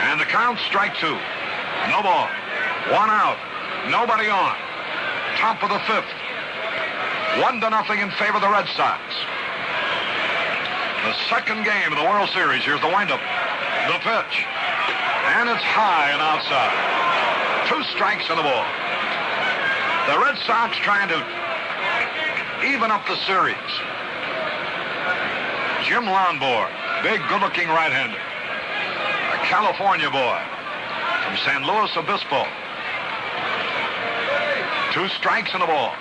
And the count, strike 2. No ball. One out. Nobody on. Top of the fifth. 1-0 in favor of the Red Sox. The second game of the World Series. Here's the windup. The pitch. And it's high and outside. 2 strikes and a ball. The Red Sox trying to even up the series. Jim Lonborg, big, good-looking right-hander. A California boy from San Luis Obispo. 2 strikes and a ball.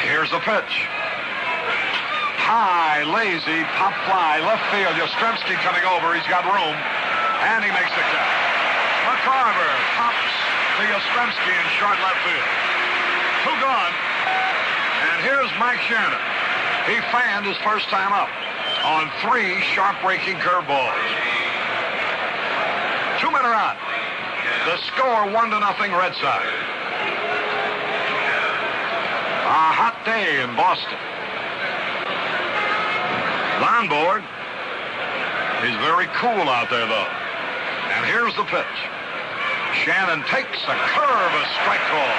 Here's the pitch. High, lazy, pop fly, left field. Yastrzemski coming over. He's got room, and he makes the catch. McCarver pops to Yastrzemski in short left field. 2 gone. And here's Mike Shannon. He fanned his first time up on 3 sharp-breaking curveballs. 2 men are out. The score 1-0 Red Sox. A hot day in Boston. Lonborg is very cool out there, though. And here's the pitch. Shannon takes a curve, a strike call.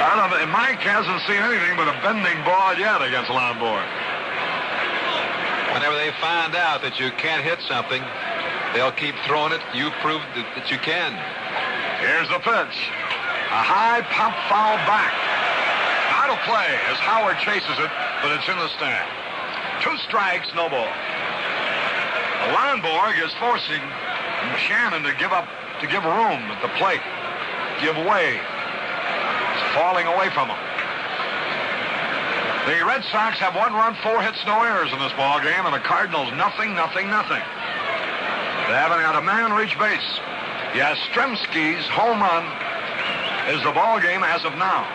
I don't know, Mike hasn't seen anything but a bending ball yet against Lonborg. Whenever they find out that you can't hit something, they'll keep throwing it. You've proved that you can. Here's the pitch. A high pop foul back. Out of play as Howard chases it, but it's in the stand. 2 strikes, no ball. Lonborg is forcing Shannon to give up, to give room at the plate. Give way. It's falling away from him. The Red Sox have 1 run, 4 hits, no errors in this ball game, and the Cardinals nothing. They haven't had a man reach base. Yastrzemski's home run is the ball game as of now.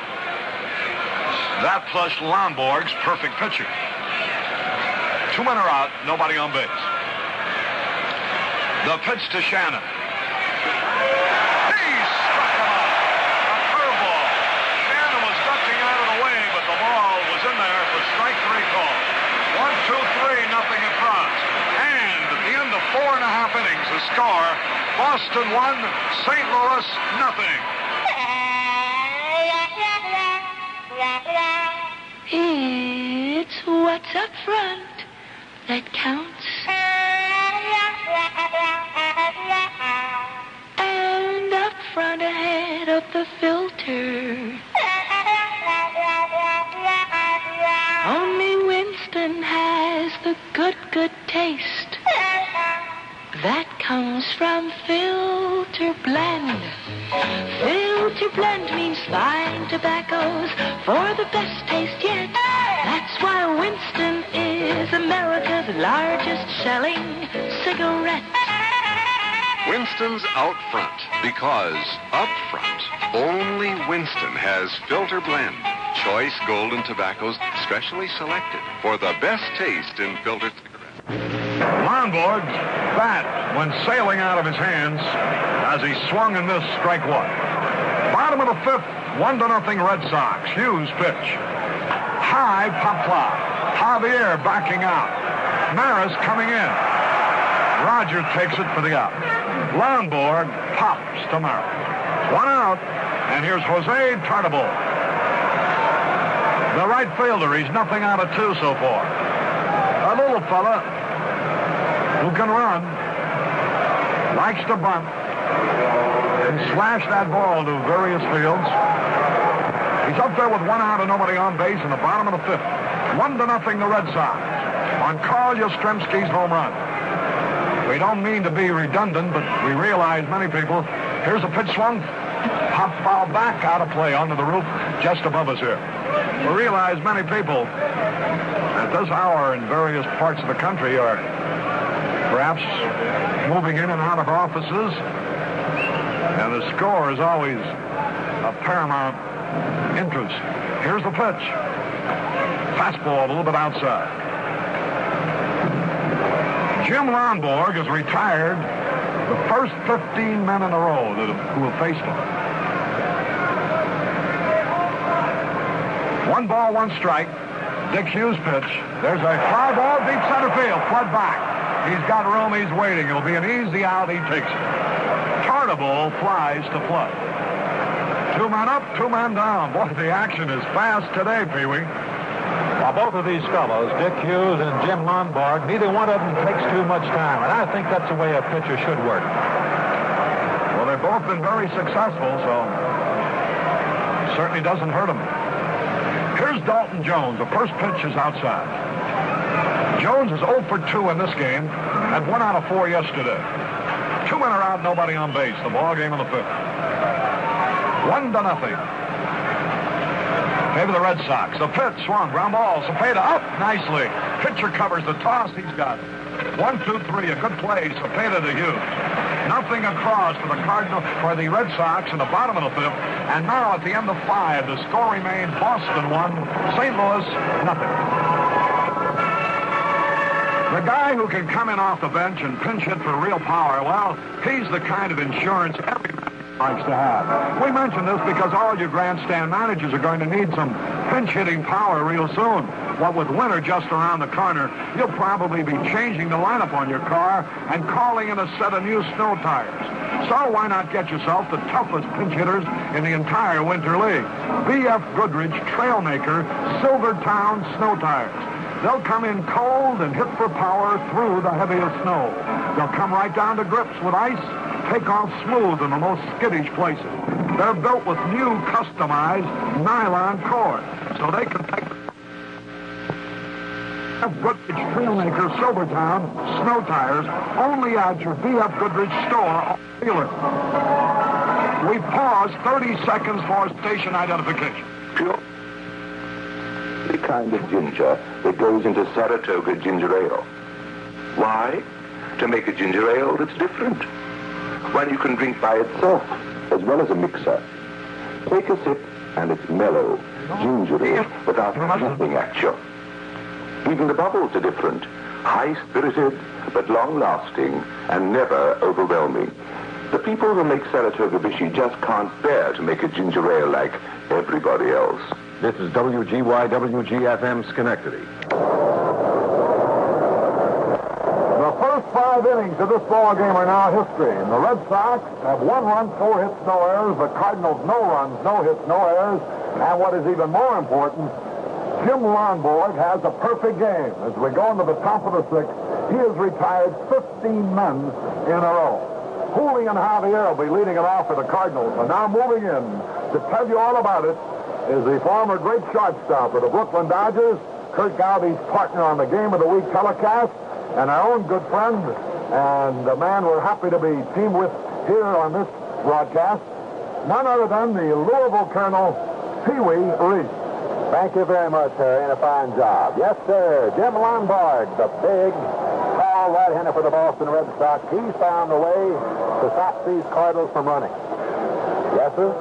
That plus Lonborg's perfect pitcher. 2 men are out, nobody on base. The pitch to Shannon. He struck him out. A curveball. Shannon was ducking out of the way, but the ball was in there for strike 3 call. 1, 2, 3, nothing across. And at the end of 4.5 innings, the score, Boston 1, St. Louis nothing. It's what's up front that counts. And up front ahead of the filter. Only Winston has the good taste. That comes from Filter Blend. Filter Blend means fine tobaccos for the best taste yet. That's why Winston is America's largest selling cigarette. Winston's out front, because up front, only Winston has Filter Blend. Choice golden tobaccos specially selected for the best taste in filtered cigarettes. Lonborg's bat went sailing out of his hands as he swung and missed strike 1. Bottom of the 5th, 1-0 Red Sox. Hughes pitch. High pop fly. Javier backing out. Maris coming in. Roger takes it for the out. Lonborg pops to Maris. 1 out, and here's Jose Tartabull. The right fielder, he's nothing out of 2 so far. A little fella who can run, likes to bunt, and slash that ball to various fields. He's up there with 1 out and nobody on base in the bottom of the 5th. 1-0 the Red Sox on Carl Yastrzemski's home run. We don't mean to be redundant, but we realize many people. Here's a pitch swung. Pop foul back out of play onto the roof just above us here. We realize many people at this hour in various parts of the country are perhaps moving in and out of offices, and the score is always of paramount interest. Here's the pitch. Fastball a little bit outside. Jim Lonborg has retired the first 15 men in a row who have faced him. 1 ball, 1 strike. Dick Hughes pitch. There's a fly ball, deep center field. Flood back. He's got room, he's waiting. It'll be an easy out, he takes it. Tartabull flies to Flood. 2 men up, 2 men down. Boy, the action is fast today, Pee-wee. Well, both of these fellows, Dick Hughes and Jim Lonborg, neither one of them takes too much time, and I think that's the way a pitcher should work. Well, they've both been very successful, so it certainly doesn't hurt them. Here's Dalton Jones. The first pitch is outside. Jones is 0 for 2 in this game, had 1 out of 4 yesterday. 2 men are out, nobody on base. The ball game in the 5th. 1-0. Maybe the Red Sox. The pitch swung, ground ball. Cepeda up nicely. Pitcher covers the toss. He's got it. 1, 2, 3. A good play. Cepeda to Hughes. Nothing across for the Cardinals, for the Red Sox in the bottom of the 5th. And now at the end of 5, the score remains Boston 1, St. Louis nothing. The guy who can come in off the bench and pinch hit for real power, well, he's the kind of insurance every likes to have. We mention this because all you grandstand managers are going to need some pinch-hitting power real soon. What with winter just around the corner, you'll probably be changing the lineup on your car and calling in a set of new snow tires. So why not get yourself the toughest pinch hitters in the entire Winter League? B.F. Goodrich Trailmaker Silvertown Snow Tires. They'll come in cold and hit for power through the heaviest snow. They'll come right down to grips with ice, take off smooth in the most skittish places. They're built with new customized nylon cord, so they can take B.F. Goodrich Trailmaker Silvertown Snow Tires only at your B.F. Goodrich store or dealer. We pause 30 seconds for station identification. The kind of ginger that goes into Saratoga ginger ale. Why? To make a ginger ale that's different. One you can drink by itself, as well as a mixer. Take a sip, and it's mellow, gingery, without nothing at you. Even the bubbles are different. high-spirited, but long-lasting, and never overwhelming. The people who make Saratoga Vichy just can't bear to make a ginger ale like everybody else. This is WGYWG-FM Schenectady. The first 5 innings of this ball game are now history. And the Red Sox have 1 run, 4 hits, no errors. The Cardinals, no runs, no hits, no errors. And what is even more important, Jim Lonborg has a perfect game. As we go into the top of the 6th, he has retired 15 men in a row. Julián Javier will be leading it off for the Cardinals. And now moving in to tell you all about it is the former great shortstop of the Brooklyn Dodgers, Curt Gowdy's partner on the Game of the Week telecast, and our own good friend, and the man we're happy to be teamed with here on this broadcast, none other than the Louisville Colonel, Pee Wee Reese. Thank you very much, Harry, and a fine job. Yes, sir, Jim Lonborg, the big, tall right-hander for the Boston Red Sox. He's found a way to stop these Cardinals from running. Yes, sir?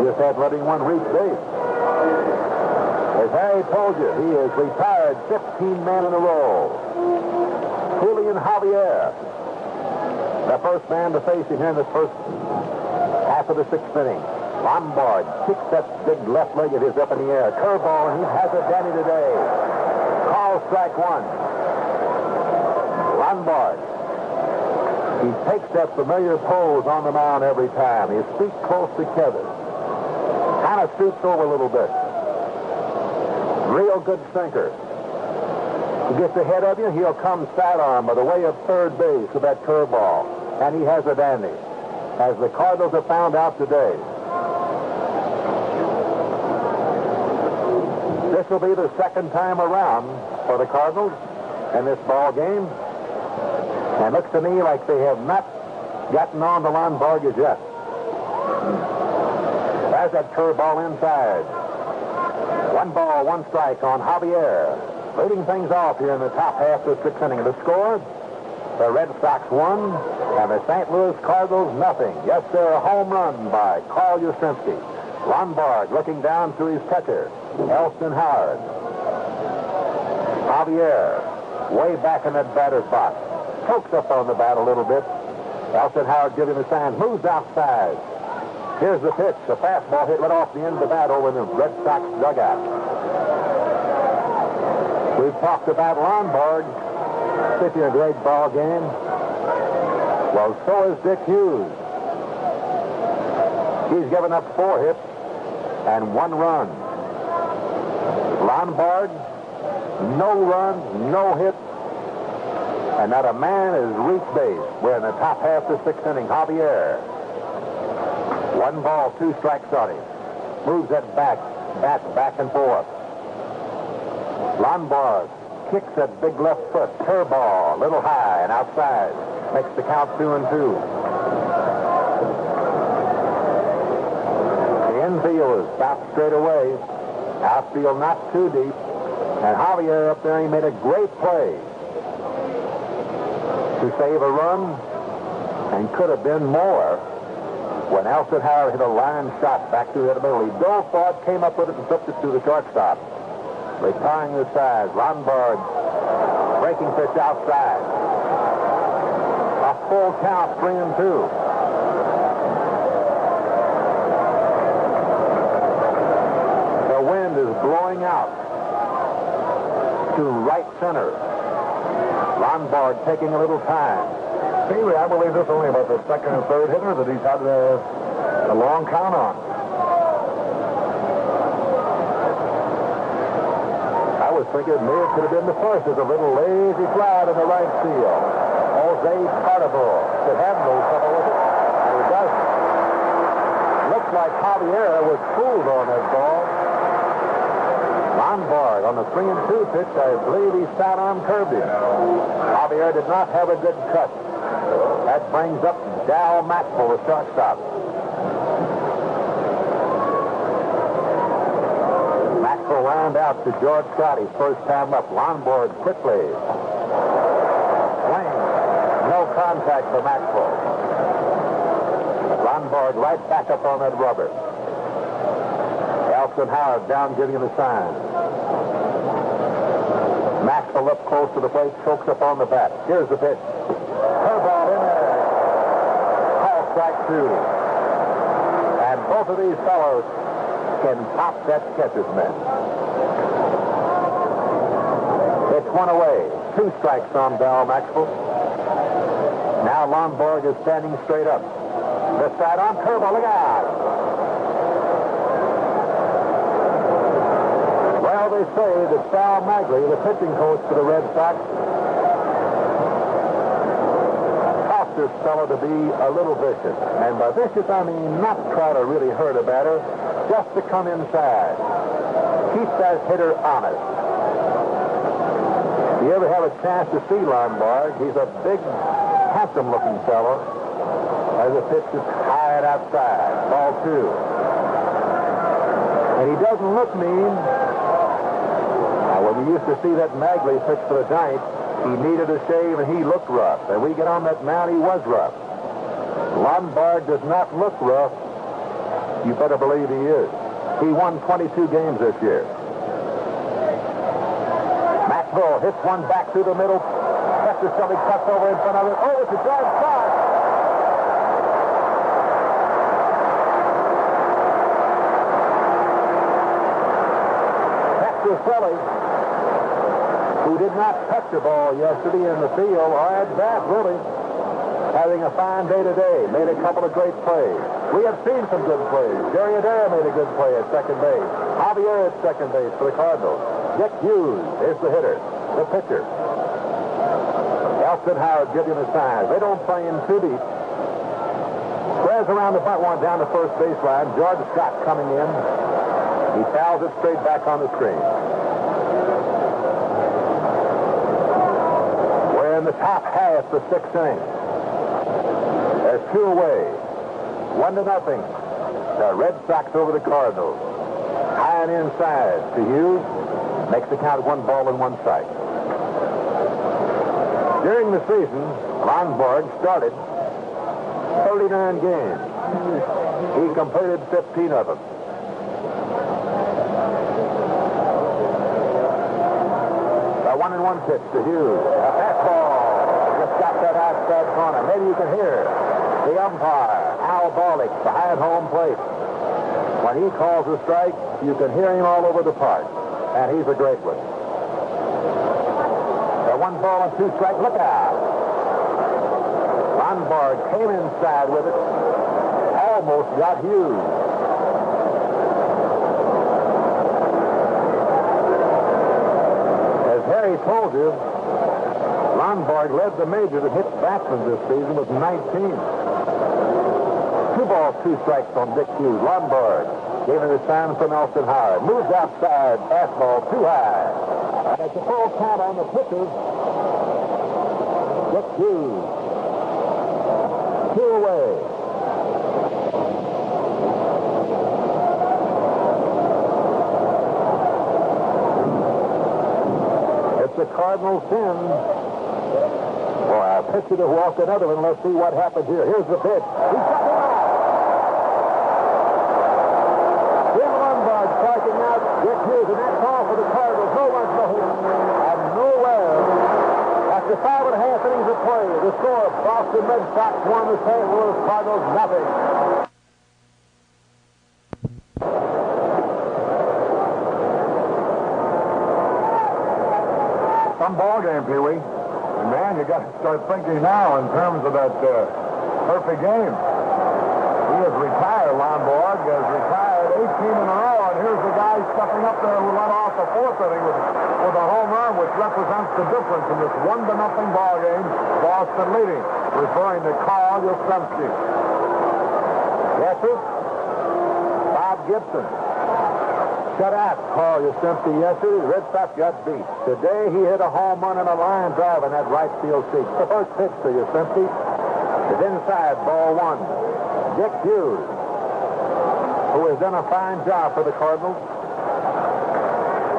Just had letting one reach base. As Harry told you, he has retired 15 men in a row. Julián Javier, the first man to face him here in this first half of the 6th inning. Lonborg kicks that big left leg of his up in the air. Curveball, and he has it dandy today. Call strike 1. Lonborg. He takes that familiar pose on the mound every time. His feet close together. Kind of scoots over a little bit. Real good sinker. He gets ahead of you, he'll come sidearm by the way of third base with that curveball. And he has a dandy, as the Cardinals have found out today. This will be the 2nd time around for the Cardinals in this ball game. And looks to me like they have not gotten on to Lonborg as yet. There's that curveball inside. 1 ball, 1 strike on Javier. Leading things off here in the top half of the 6th inning. The score, the Red Sox 1 and the St. Louis Cardinals nothing. Yes, sir, a home run by Carl Yastrzemski. Lonborg looking down to his catcher, Elston Howard. Javier, way back in that batter's box. Pokes up on the bat a little bit. Elston Howard giving the sign, moves outside. Here's the pitch. A fastball hit right off the end of the bat over in the Red Sox dugout. We've talked about Lonborg. Pitching a great ball game. Well, so is Dick Hughes. He's given up 4 hits and 1 run. Lonborg, no runs, no hits, and not a man has reached base. We're in the top half of the 6th inning. Javier. 1 ball, 2 strikes on him. Moves that bat back and forth. Lonborg kicks that big left foot. Curveball, a little high and outside. Makes the count 2-2. The infield is stopped straight away. Outfield not too deep. And Javier up there, he made a great play to save a run, and could have been more when Elston Howard hit a line shot back through the middle. He dove for it, came up with it, and flipped it to the shortstop. Retiring the side. Lonborg breaking pitch outside. A full count, 3-2. The wind is blowing out to right center. Lonborg taking a little time. Pee-wee, I believe this is only about the 2nd and 3rd hitter that he's had a long count on. I was thinking maybe it could have been the first. There's a little lazy fly in the right field. Jose Cardinal could have no trouble with it, and he doesn't. Looks like Javier was fooled on that ball. Lonborg on the 3-2 pitch, I believe he sidearm curved him. Javier did not have a good cut. That brings up Dal Maxvill, the shortstop. Maxvill wound out to George Scott, his first time up. Lonborg quickly. Swing. No contact for Maxvill. Lonborg right back up on that rubber. Elston Howard down giving him a sign. Maxvill up close to the plate, chokes up on the bat. Here's the pitch. Curveball in there. Call strike 2. And both of these fellows can pop that catcher's mitt. It's one away. 2 strikes on Dal Maxvill. Now Lonborg is standing straight up. This side on curveball. Look out. Well, they say that Dal Maxvill, the pitching coach for the Red Sox, taught this fellow to be a little vicious. And by vicious, I mean not try to really hurt a batter, just to come inside. Keep that hitter honest. If you ever have a chance to see Lonborg, he's a big, handsome-looking fellow. As the pitch is high and outside. Ball 2. And he doesn't look mean. Now, when we used to see that Maxvill pitch for the Giants, he needed a shave and he looked rough. And we get on that mound, he was rough. Lonborg does not look rough. You better believe he is. He won 22 games this year. Maxvill hits one back through the middle. Chester Sully cuts over in front of it. Oh, it's a drive shot. Chester Sully, who did not touch the ball yesterday in the field, or at bat, really, having a fine day today, made a couple of great plays. We have seen some good plays. Jerry Adair made a good play at second base. Javier at second base for the Cardinals. Dick Hughes is the hitter, the pitcher. Elson Howard gives him a sign. They don't play in too deep. Squares around the bunt one down the first baseline. George Scott coming in. He fouls it straight back on the screen. We're in the top half of the 6th inning. There's 2 away. 1-0. The Red Sox over the Cardinals. High and inside to Hughes. Makes the count 1 ball and 1 strike. During the season, Lonborg started 39 games. He completed 15 of them. A 1-1 pitch to Hughes. A fastball. Just got that outside corner. Maybe you can hear the umpire, Al Baldick, behind home plate. When he calls a strike, you can hear him all over the park. And he's a great one. 1 ball and 2 strikes. Look out. Lonborg came inside with it. Almost got Hughes. As Harry told you, Lonborg led the majors in hit batsmen this season with 19. 2 balls, 2 strikes on Dick Hughes. Lonborg gave it a sign from Elson Howard. Moves outside. Fastball too high. And it's a full count on the pitcher. Dick Hughes. 2 away. It's the Cardinals 10. Boy, a pitcher to walk another one. Let's see what happens here. Here's the pitch. He cut him out. Jim Lonborg striking out Dick Hughes, and that's all for the Cardinals. No one's nothing. And nowhere. After 5.5 innings of play, the score of Boston Red Sox 1, the St. Louis Cardinals nothing. Some ball game, Pee Wee. And man, you got to start thinking now in terms of that perfect game. He has retired. Lonborg has retired 18 in a row, and here's the guy stepping up there who led off the 4th inning with a home run, which represents the difference in this 1-0 ball game. Boston leading, referring to Carl Yastrzemski. Yes, sir. Bob Gibson. Shut out Carl Yastrzemski yesterday. The Red Sox got beat. Today he hit a home run and a line drive in that right field seat. The first pitch to Yastrzemski is inside, ball 1. Dick Hughes, who has done a fine job for the Cardinals,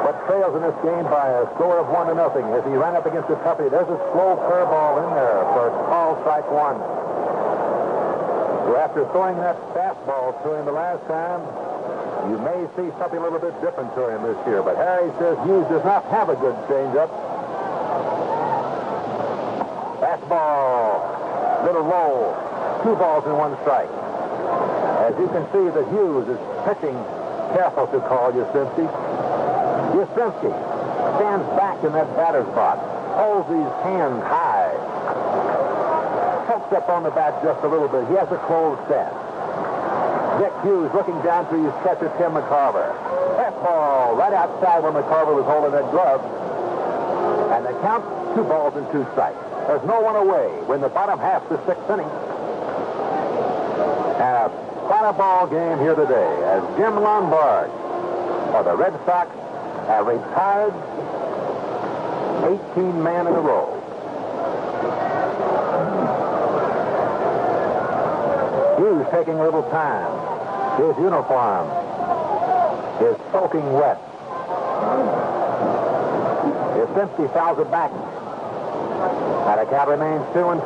but trails in this game by a score of 1-0 as he ran up against the toughie. There's a slow curveball in there for call strike 1. So after throwing that fastball to him the last time, You may see something a little bit different to him this year, but Harry says Hughes does not have a good changeup. Fastball. Little low. 2 balls and 1 strike. As you can see that Hughes is pitching careful to call Yastrzemski. Yastrzemski stands back in that batter's box. Holds his hands high. Pokes up on the bat just a little bit. He has a closed stance. Dick Hughes looking down to his catcher, Tim McCarver. Fastball right outside where McCarver was holding that glove. And the count, 2 balls and 2 strikes. There's no one away. We're in the bottom half of the 6th inning. And quite a ball game here today as Jim Lonborg for the Red Sox have retired 18 men in a row. Hughes taking a little time. His uniform is soaking wet. Yastrzemski fouls it back. And the count remains 2-2.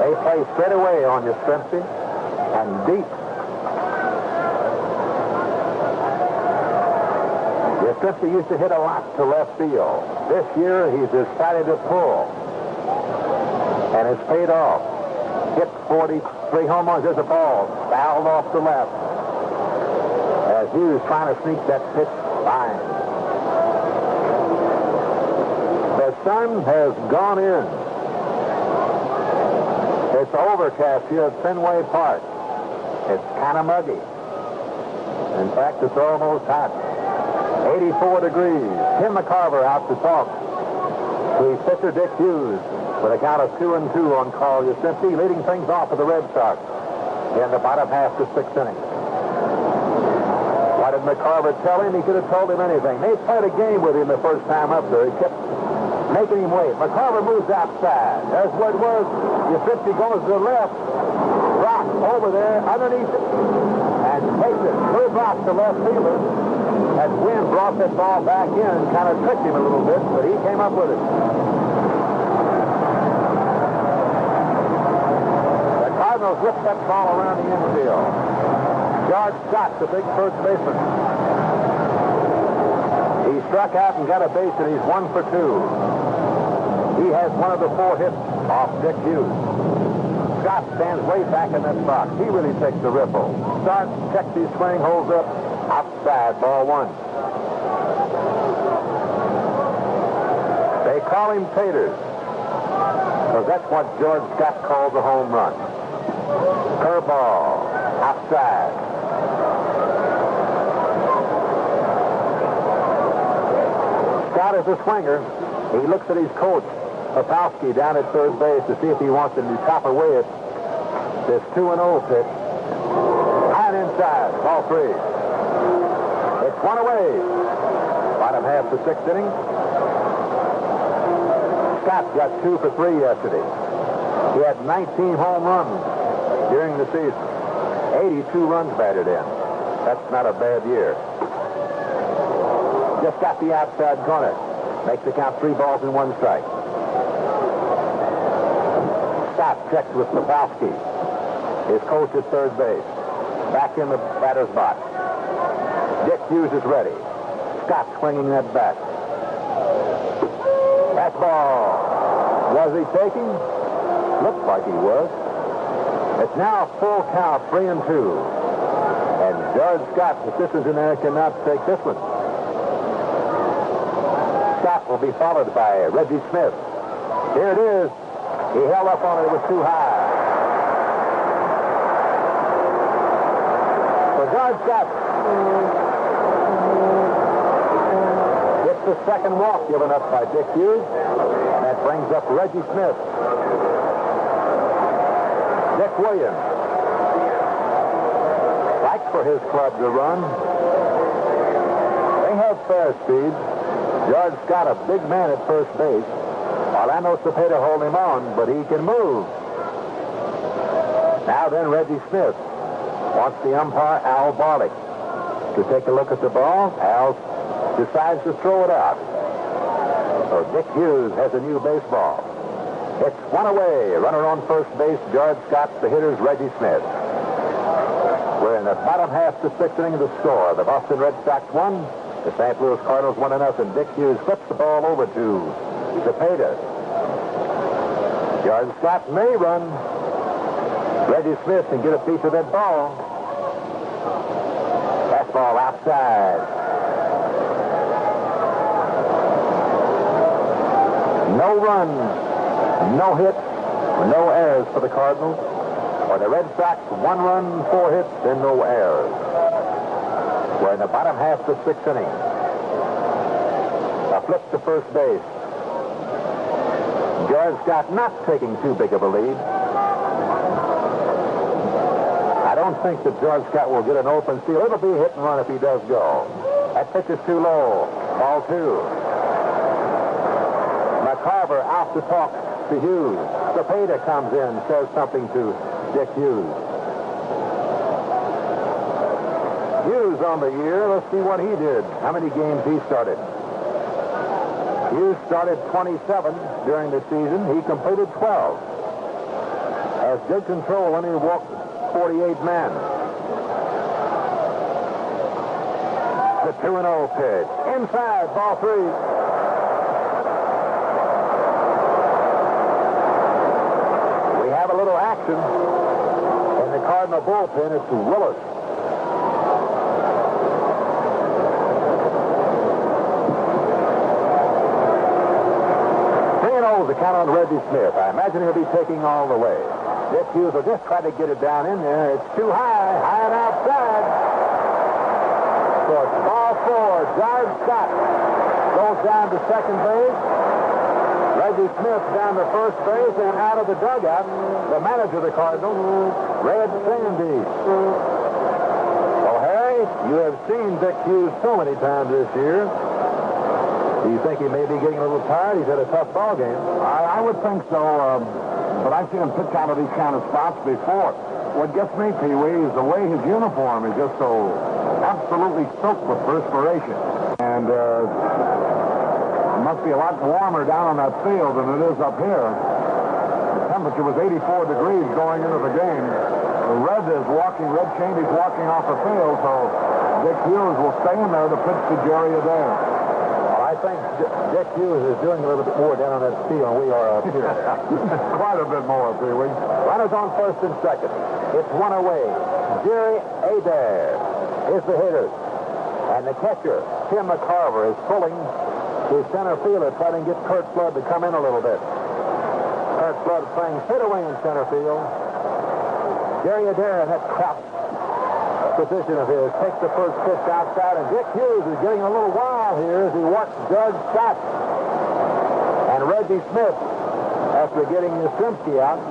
They play straight away on Yastrzemski and deep. Yastrzemski used to hit a lot to left field. This year he's decided to pull. And it's paid off. Hit 43 home runs. There's a ball fouled off to left. As Hughes trying to sneak that pitch by. The sun has gone in. It's overcast here at Fenway Park. It's kind of muggy. In fact, it's almost hot. 84 degrees. Tim McCarver out to talk to his pitcher, Dick Hughes, with a count of 2-2 on Carl Yastrzemski, leading things off for the Red Sox in the bottom half of the 6th inning. What did McCarver tell him? He could have told him anything. They played a game with him the first time up there. He kept making him wait. McCarver moves outside. There's what it was. Yastrzemski goes to the left. Rock over there underneath it and takes it. Third rock to left fielder. As Wynn brought that ball back in, kind of tricked him a little bit, but he came up with it. The Cardinals whipped that ball around the infield. George Scott, the big first baseman. He struck out and got a base, and he's 1 for 2. He has one of the 4 hits off Dick Hughes. Scott stands way back in that box. He really takes the ripple. Starts, checks his swing, holds up. Outside, ball 1. They call him Taters, because that's what George Scott calls a home run. Curveball, outside. Scott is a swinger. He looks at his coach, Popowski, down at third base to see if he wants to chop away at this 2-0 pitch. High and inside, ball 3. It's 1 away. Bottom half the 6th inning. Scott got 2 for 3 yesterday. He had 19 home runs during the season. 82 runs batted in. That's not a bad year. Just got the outside corner. Makes the count 3 balls and 1 strike. Scott checks with Popowski. His coach at third base. Back in the batter's box. Dick Hughes is ready. Scott swinging that bat. Fastball. Was he taking? Looked like he was. It's now a full count, 3-2. And George Scott, assistant in there, cannot take this one. Scott will be followed by Reggie Smith. Here it is. He held up on it. It was too high. So George Scott gets the second walk given up by Dick Hughes. And that brings up Reggie Smith. Dick Williams likes for his club to run. They have fair speed. George Scott, a big man at first base. Orlando Cepeda hold him on, but he can move. Now then, Reggie Smith wants the umpire, Al Barlick, to take a look at the ball. Al decides to throw it out. So Dick Hughes has a new baseball. It's one away. Runner on first base, George Scott. The hitter's Reggie Smith. We're in the bottom half of the sixth inning of the score. The Boston Red Sox won. The St. Louis Cardinals 1-0. Dick Hughes flips the ball over to Cepeda. George Scott may run. Reggie Smith can get a piece of that ball. Fastball outside. No runs, no hits, no errors for the Cardinals. For the Red Sox, 1 run, 4 hits, and no errors. We're in the bottom half of the sixth inning. A flip to first base. George Scott not taking too big of a lead. I don't think that George Scott will get an open field. It'll be a hit and run if he does go. That pitch is too low. Ball 2. McCarver out to talk to Hughes. Cepeda comes in, says something to Dick Hughes. Hughes on the year. Let's see what he did. How many games he started. Hughes started 27 during the season. He completed 12. Has good control when he walked 48 men. The 2-0 pitch. Inside, ball 3. We have a little action in the Cardinal bullpen. It's Willis. The count on Reggie Smith. I imagine he'll be taking all the way. Dick Hughes will just try to get it down in there. It's too high. High and outside. So it's ball 4. George Scott goes down to second base. Reggie Smith down to first base, and out of the dugout, the manager of the Cardinals, Red Sandy. Well, Harry, you have seen Dick Hughes so many times this year. Do you think he may be getting a little tired? He's had a tough ball game. I would think so, but I've seen him pitch out of these kind of spots before. What gets me, Pee-wee, is the way his uniform is just so absolutely soaked with perspiration. And it must be a lot warmer down on that field than it is up here. The temperature was 84 degrees going into the game. Red Chaney's walking off the field, so Dick Hughes will stay in there to pitch to Jerry Adair. I think Dick Hughes is doing a little bit more down on that field than we are up here. Quite a bit more, Pee-wee. Runners on first and second. It's 1 away. Jerry Adair is the hitter. And the catcher, Tim McCarver, is pulling to center fielder, trying to get Curt Flood to come in a little bit. Curt Flood playing fit away in center field. Jerry Adair in that crouch position of his takes the first pitch outside, and Dick Hughes is getting a little wild here as he watches George Scott and Reggie Smith after getting Yastrzemski out.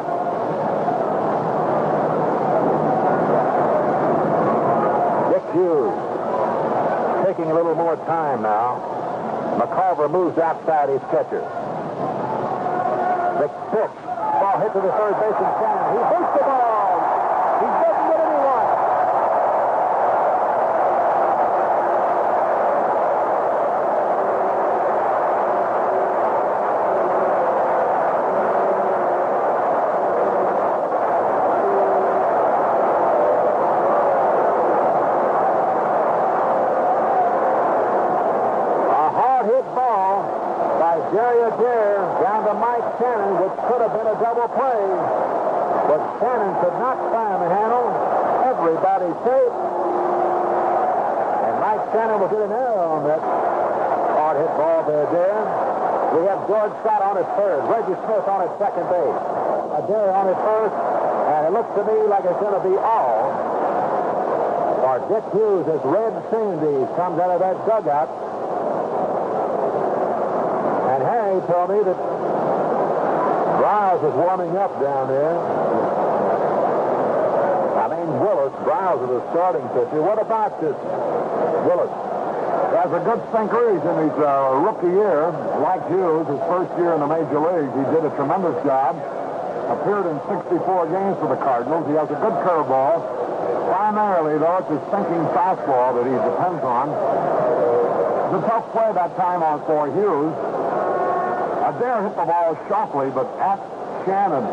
Dick Hughes taking a little more time now. McCarver moves outside his catcher. The pitch. Ball hit to the third baseman, Shannon. He boots the ball. He doesn't get anyone. Jerry Adair down to Mike Shannon, which could have been a double play. But Shannon could not find the handle. Everybody's safe. And Mike Shannon will get an error on that hard hit ball there, Adair. We have George Scott on at third, Reggie Smith on at second base. Adair on at first, and it looks to me like it's going to be all for Dick Hughes as Red Sandy comes out of that dugout. And Harry told me that Browse is warming up down there. Browse is the starting pitcher. What about this Willis? He has a good sinker. He's in his rookie year. Like Hughes, his first year in the major leagues, he did a tremendous job. Appeared in 64 games for the Cardinals. He has a good curveball. Primarily, though, it's his sinking fastball that he depends on. It's a tough play that time on for Hughes. Adair hit the ball sharply, but at Shannon.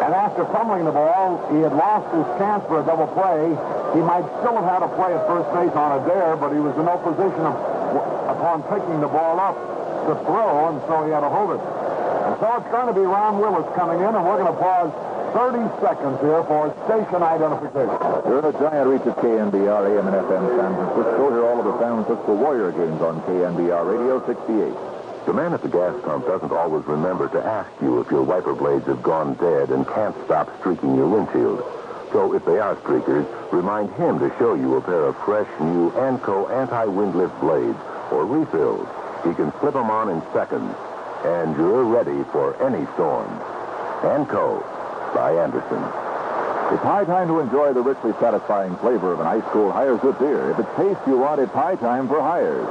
And after fumbling the ball, he had lost his chance for a double play. He might still have had a play at first base on a dare, but he was in no position upon picking the ball up to throw, and so he had to hold it. And so it's going to be Ron Willis coming in, and we're going to pause 30 seconds here for station identification. During a giant reach of KNBR AM and FM San Francisco, hear all of the San Francisco Warrior games on KNBR Radio 68. The man at the gas pump doesn't always remember to ask you if your wiper blades have gone dead and can't stop streaking your windshield. So if they are streakers, remind him to show you a pair of fresh, new Anco anti-wind lift blades or refills. He can slip them on in seconds, and you're ready for any storm. Anco by Anderson. It's high time to enjoy the richly satisfying flavor of an ice-cold Hires root beer. If it's taste you want, it's high time for Hires.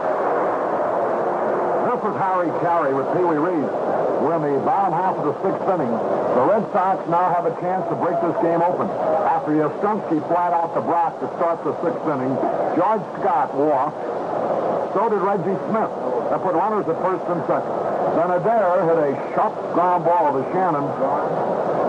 This is Harry Caray with Pee Wee Reese. We're in the bottom half of the sixth inning. The Red Sox now have a chance to break this game open. After Yastrzemski flat out the block to start the sixth inning, George Scott walked. So did Reggie Smith. That put runners at first and second. Then Adair hit a sharp ground ball to Shannon,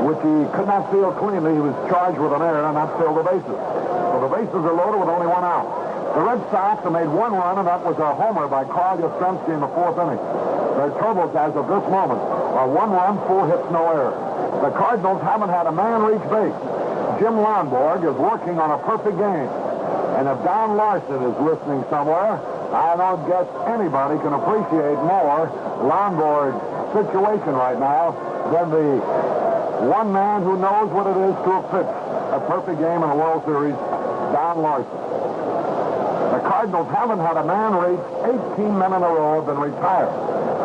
which he could not field cleanly. He was charged with an error and not filled the bases. So the bases are loaded with only one out. The Red Sox have made one run, and that was a homer by Carl Yastrzemski in the fourth inning. Their totals, as of this moment, are 1 run, 4 hits, no error. The Cardinals haven't had a man reach base. Jim Lonborg is working on a perfect game. And if Don Larson is listening somewhere, I don't guess anybody can appreciate more Lonborg's situation right now than the one man who knows what it is to have pitched a perfect game in a World Series, Don Larson. The Cardinals haven't had a man reach 18 men in a row have been retired.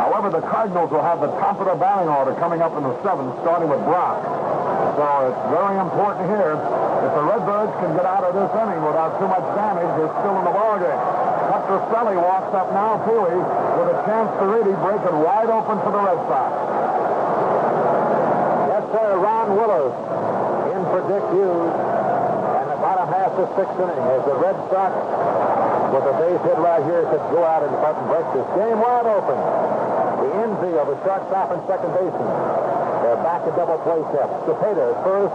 However, the Cardinals will have the top of the batting order coming up in the seventh, starting with Brock. So it's very important here. If the Redbirds can get out of this inning without too much damage, they're still in the ballgame. Petroselli walks up now, Pee-wee, with a chance to really break it wide open for the Red Sox. Yes, sir, Ron Willis in for Dick Hughes. And the bottom half of the sixth inning as the Red Sox, with a base hit right here, could go out in front and break this game wide open. The infield, the shortstop and second baseman. They're back to double play set. Cepeda at first,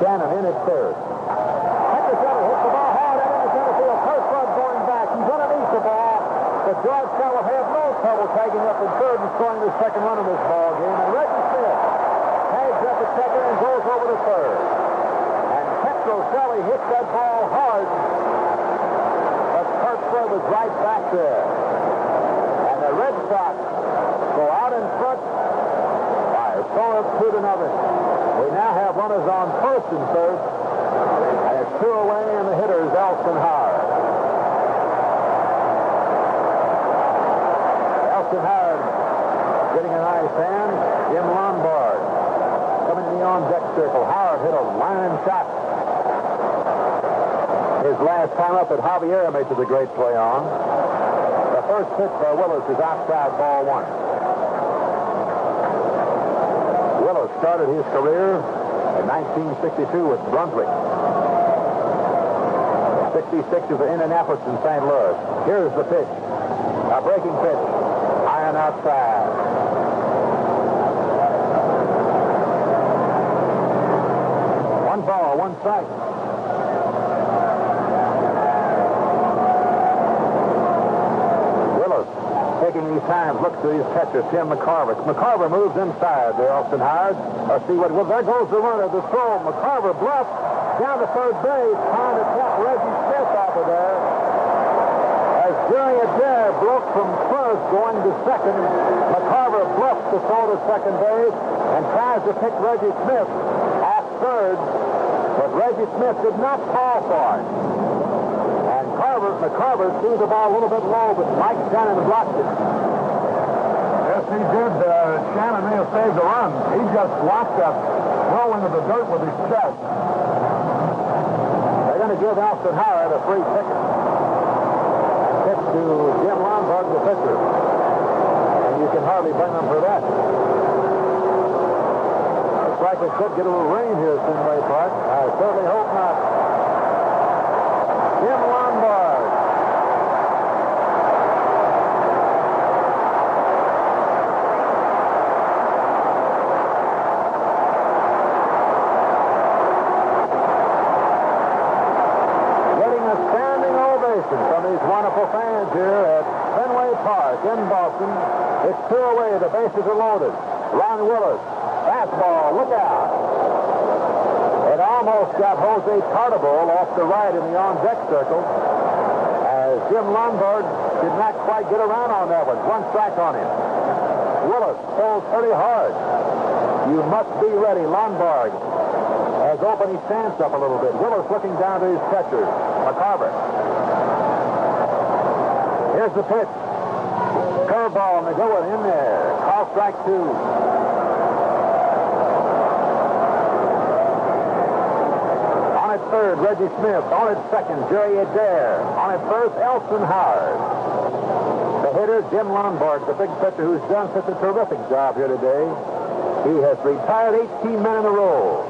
Shannon in at third. Petroselli hits the ball hard out in the center field. Curt Flood going back. He's underneath the ball. But George Scott will have no trouble tagging up in third and scoring the second run of this ball game. And Reggie Smith tags up at second and goes over to third. And Petroselli hits that ball hard. But Curt Flood was right back there. And the Red Sox go out in front by a score of 2-0. We now have runners on first and third. And it's 2 away, and the hitter is Elston Howard. Elston Howard getting a nice hand. Jim Lonborg coming in the on-deck circle. Howard hit a line shot. His last time up at Javier makes it a great play on. The first pitch by Willis is outside, ball 1. Willis started his career in 1962 with Brunswick. 66 is the Indianapolis and St. Louis. Here's the pitch. A breaking pitch. High and outside. One ball, one strike. Willis taking these times, looks to his catcher, Tim McCarver. McCarver moves inside there, Elston Howard. Let's see what, well, there goes the runner, the throw. McCarver bluffs down to third base, trying to tap Reggie Smith off of there. As Julián Javier broke from first going to second, McCarver bluffs the throw to second base and tries to pick Reggie Smith off third, but Reggie Smith did not fall for it. And McCarver threw the ball a little bit low, but Mike Shannon blocked it. Yes, he did. Shannon may have saved the run. He just blocked that throw into the dirt with his chest. They're going to give Elston Howard a free ticket. Pitch to Jim Lonborg, the pitcher. And you can hardly blame him for that. Looks like we could get a little rain here at Fenway Park. I certainly hope not. Jim Lonborg. celebration from these wonderful fans here at Fenway Park in Boston. It's 2 away. The bases are loaded. Ron Willis. Fastball. Look out. It almost got Jose Cardinals off the right in the on-deck circle as Jim Lonborg did not quite get around on that one. 1 strike on him. Willis pulls pretty hard. You must be ready. Lonborg has opened his stance up a little bit. Willis looking down to his catcher, McCarver. Here's the pitch. Curveball, and they go in there. Call strike 2. On at third, Reggie Smith. On at second, Jerry Adair. On at first, Elson Howard. The hitter, Jim Lonborg, the big pitcher who's done such a terrific job here today. He has retired 18 men in a row.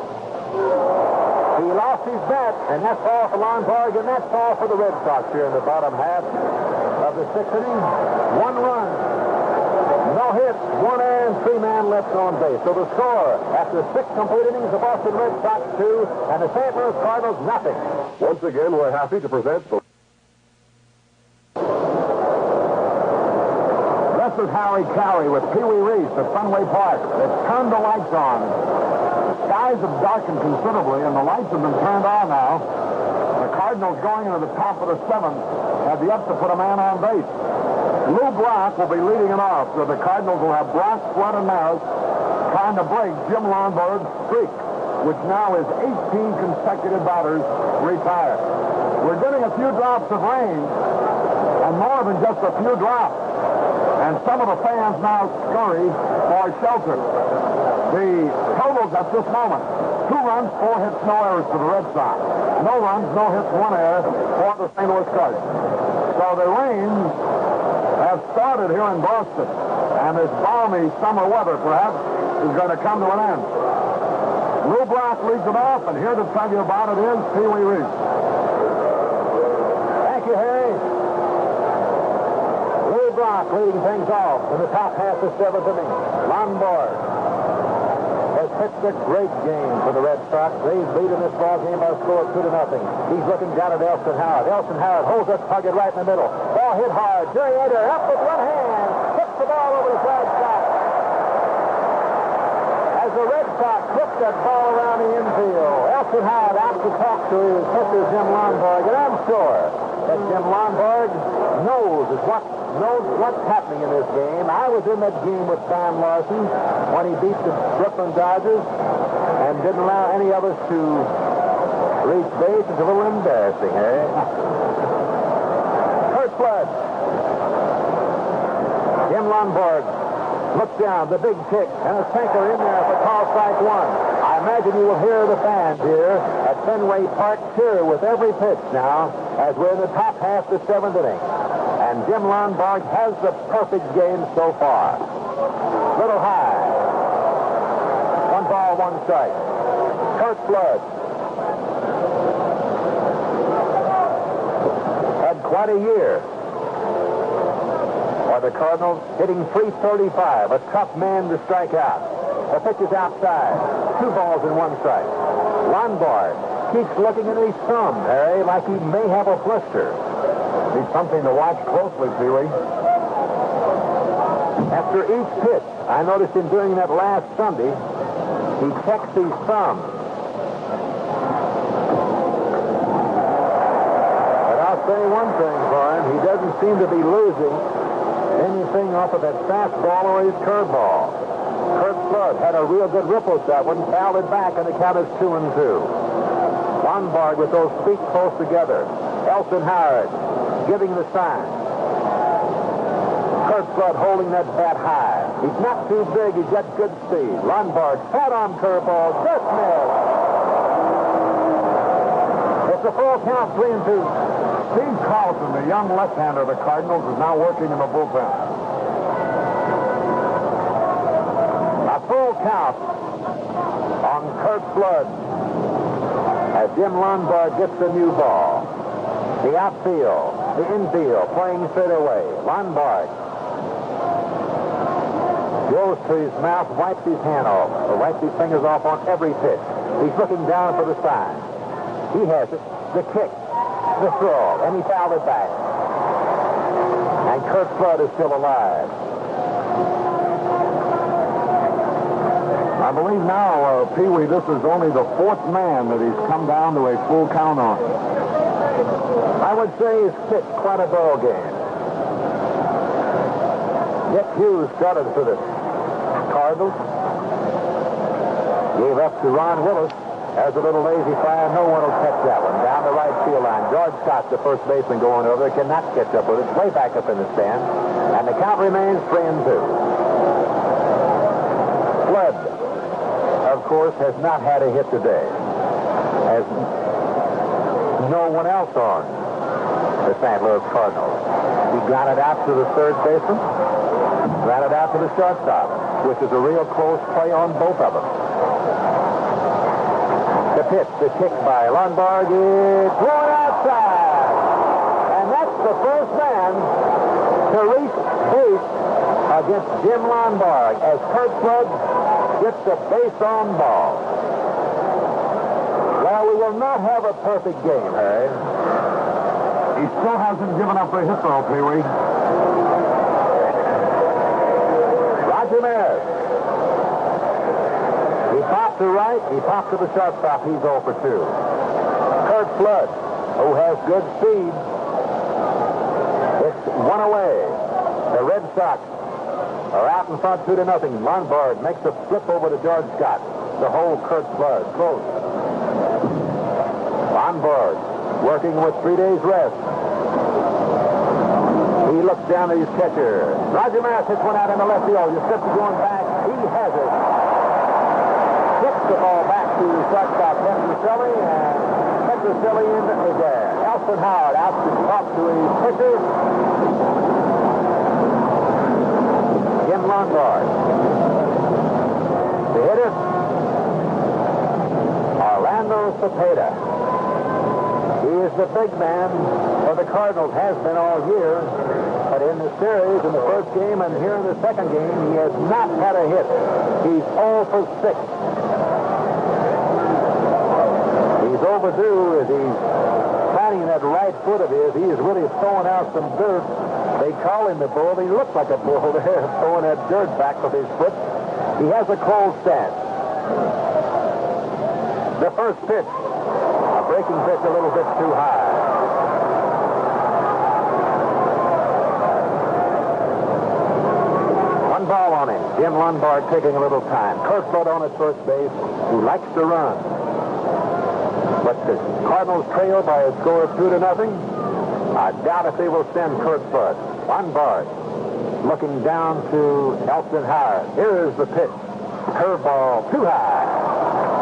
He lost his bat, and that's all for Lonborg, and that's all for the Red Sox here in the bottom half of the 6th inning. 1 run, no hits, 1 error, and 3 men left on base. So the score after 6 complete innings, the Boston Red Sox 2 and the St. Louis Cardinals nothing. Once again, we're happy to present the... This is Harry Caray with Pee Wee Reese at Fenway Park. They've turned the lights on. Skies have darkened considerably, and the lights have been turned on now. The Cardinals going into the top of the 7th have yet to put a man on base. Lou Brock will be leading it off, so the Cardinals will have Brock, Flood, and Maris trying to break Jim Lonborg's streak, which now is 18 consecutive batters retired. We're getting a few drops of rain, and more than just a few drops. And some of the fans now scurry for shelter. The totals at this moment, 2 runs, 4 hits, no errors for the Red Sox. No runs, no hits, 1 error for the St. Louis Cardinals. So the rains have started here in Boston, and this balmy summer weather, perhaps, is going to come to an end. Lou Brock leads it off, and here to tell you about it is Pee Wee Reese. Thank you, Harry. Lou Brock leading things off in the top half of the 7th inning. Lonborg has pitched a great game for the Red Sox. They've leading this ball game by a score of 2-0. He's looking down at Elson Howard. Elson Howard holds that target right in the middle. Ball hit hard. Jerry Adair up with 1 hand. Hits the ball over the side shot. As the Red Sox flip that ball around the infield, Elson Howard out to talk to his pitcher, Jim Lonborg. And I'm sure that Jim Lonborg knows what's happening in this game. I was in that game with Don Larson when he beat the Brooklyn Dodgers and didn't allow any of us to reach base. It's a little embarrassing, eh? Curt Flood. Jim Lonborg looks down, the big kick, and a sinker in there for call strike 1. I imagine you will hear the fans here at Fenway Park cheer with every pitch now as we're in the top half of the 7th inning. And Jim Lonborg has the perfect game so far. Little high. 1 ball, 1 strike. Curt Flood had quite a year. For the Cardinals, hitting .335, a tough man to strike out. The pitch is outside. 2 balls and 1 strike. Lonborg keeps looking at his thumb, Harry, like he may have a blister. It's something to watch closely, Pee Wee. After each pitch, I noticed him doing that last Sunday, he checks his thumb. But I'll say one thing for him, he doesn't seem to be losing anything off of that fastball or his curveball. Curt Flood had a real good ripple shot when fouled it back, and the count is 2-2. Lonborg with those feet close together. Elson Howard giving the sign. Curt Flood holding that bat high. He's not too big. He's got good speed. Lonborg, fat-arm curveball, just missed. It's a full count, 3-2. Steve Carlson, the young left-hander of the Cardinals, is now working in the bullpen. A full count on Curt Flood as Jim Lonborg gets the new ball. The outfield, the infield, playing straight away. Lonborg goes to his mouth, wipes his hand off, or wipes his fingers off on every pitch. He's looking down for the sign. He has it. The kick. the throw, and he fouled it back. And Curt Flood is still alive. I believe now, Pee Wee, this is only the fourth man that he's come down to a full count on. I would say he's pitched quite a ball game. Dick Hughes started for the Cardinals. Gave up to Ron Willis. Has a little lazy fire. No one will catch that one. Down the right field line. George Scott, the first baseman going over, cannot catch up with it. Way back up in the stand. And the count remains 3-2. Flood, of course, has not had a hit today. Has no one else on the St. Louis Cardinals. He grounded out to the third baseman. Grounded out to the shortstop, which is a real close play on both of them. The pitch, the kick by Lonborg is thrown outside. And that's the first man to reach base against Jim Lonborg as Curt Flood gets a base on ball. Well, we will not have a perfect game, Harry. He still hasn't given up a hit, though, Pee Wee. Roger Maris. He popped to right. He popped to the shortstop. He's 0 for 2. Curt Flood, who has good speed. It's one away. The Red Sox are out in front 2-0. Lonborg makes a flip over to George Scott to hold Curt Flood close. Lonborg working with 3 days rest. He looks down at his catcher. Roger Maris hits one out in the left field. Yosefsky going back. He has it. Kicks the ball back to shortstop Petroselli, and Petroselli is there. Elson Howard out to talk to his pitcher. Jim Lonborg. The hitter, Orlando Cepeda. He is the big man for the Cardinals, has been all year. But in the series, in the first game and here in the second game, he has not had a hit. He's 0 for 6. He's overdue as he's planting that right foot of his. He is really throwing out some dirt. They call him the bull. He looks like a bull there, throwing that dirt back with his foot. He has a cold stance. The first pitch, a breaking pitch a little bit too high. One ball on him. Jim Lonborg taking a little time. Curt Flood on at first base, who likes to run. But the Cardinals trail by a score of 2-0. I doubt if they will send Curt Flood. Lonborg looking down to Elson Howard. Here is the pitch. Curveball too high.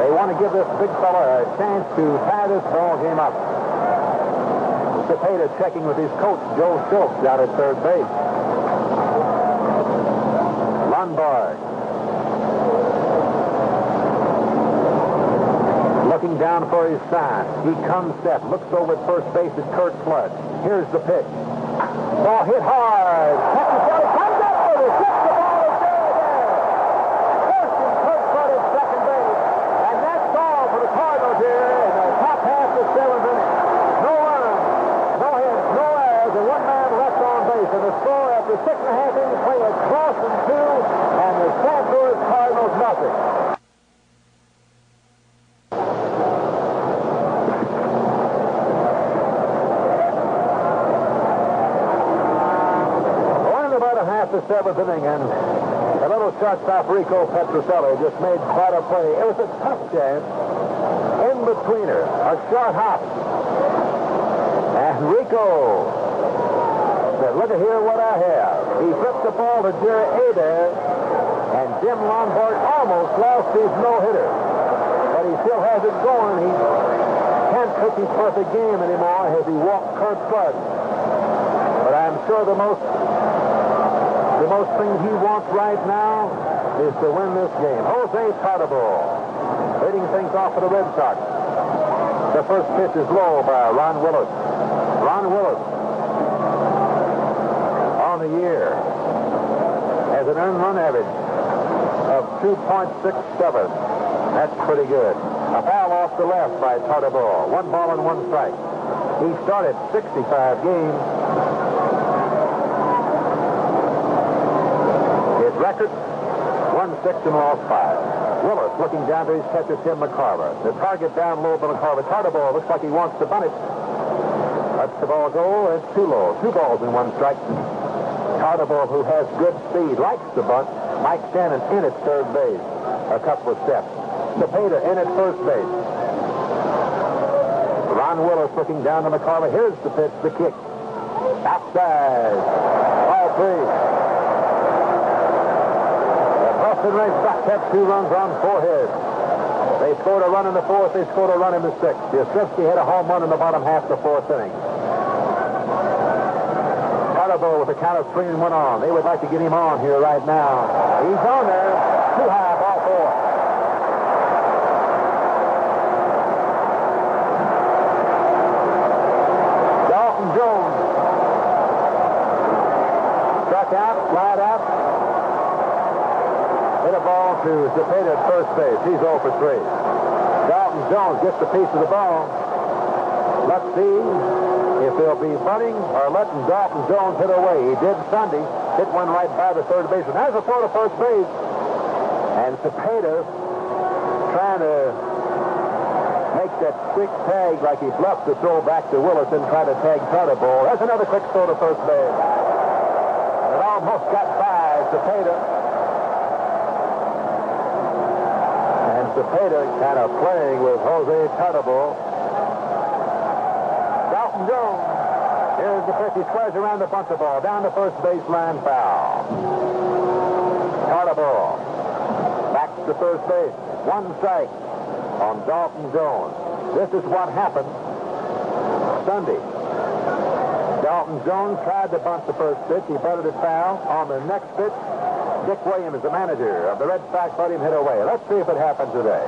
They want to give this big fella a chance to tie this ball game up. Cepeda checking with his coach, Joe Schultz, out at third base. Lonborg looking down for his sign. He comes set, looks over at first base at Curt Flood. Here's the pitch. Ball hit hard. Petroselli comes up with it. Gets the ball is there. First and Curt Flood at second base. And that's all for the Cardinals here in the top half of the seventh inning. No runs, no hits, no errors, and one man left on base. And the score after 6.5 innings play is Boston 2 and the St. Louis Cardinals nothing. The seventh inning, and a little shortstop Rico Petroselli just made quite a play. It was a tough chance in betweener, a short hop, and Rico said, "Look at here what I have." He flipped the ball to Jerry Adair, and Jim Lonborg almost lost his no-hitter, but he still has it going. He can't pitch his perfect game anymore as he walked Curt Flood, but I'm sure the most thing he wants right now is to win this game. Jose Tartabull leading things off for the Red Sox. The first pitch is low by Ron Willis. Ron Willis on the year has an earned run average of 2.67. That's pretty good. A foul off the left by Tartabull. 1 ball and 1 strike. He started 65 games. His record, 1-6 and lost 5. Willis looking down to his catcher, Tim McCarver. The target down low for McCarver. Cardinals looks like he wants to bunt it. That's the ball goal. It's too low. 2 balls and 1 strike. Cardinals, who has good speed, likes to bunt. Mike Shannon in at third base. A couple of steps. Cepeda in at first base. Ron Willis looking down to McCarver. Here's the pitch, the kick. Outside. Ball 3. The Red Sox had 2 runs on 4 hits. They scored a run in the 4th. They scored a run in the 6th. Yastrzemski had a home run in the bottom half of the 4th inning. Cardinals with a count of 3-1 on. They would like to get him on here right now. He's on there. Too high, ball 4. Dalton Jones. Struck out, flied out. Hit a ball to Cepeda at first base. He's 0 for 3. Dalton Jones gets a piece of the ball. Let's see if they'll be bunting or letting Dalton Jones hit away. He did Sunday. Hit one right by the third baseman. There's a throw to first base. And Cepeda trying to make that quick tag like he bluffed the throw back to Willis and try to tag Cardinals. There's another quick throw to first base. It almost got by Cepeda. Cepeda kind of playing with Jose Cardinals. Dalton Jones. Here's the pitch. He squares around to bunt the ball. Down to first baseline, foul. Cardinals. Back to first base. 1 strike on Dalton Jones. This is what happened Sunday. Dalton Jones tried to bunt the first pitch. He butted it foul. On the next pitch, Dick Williams, the manager of the Red Sox, let him hit away. Let's see if it happens today.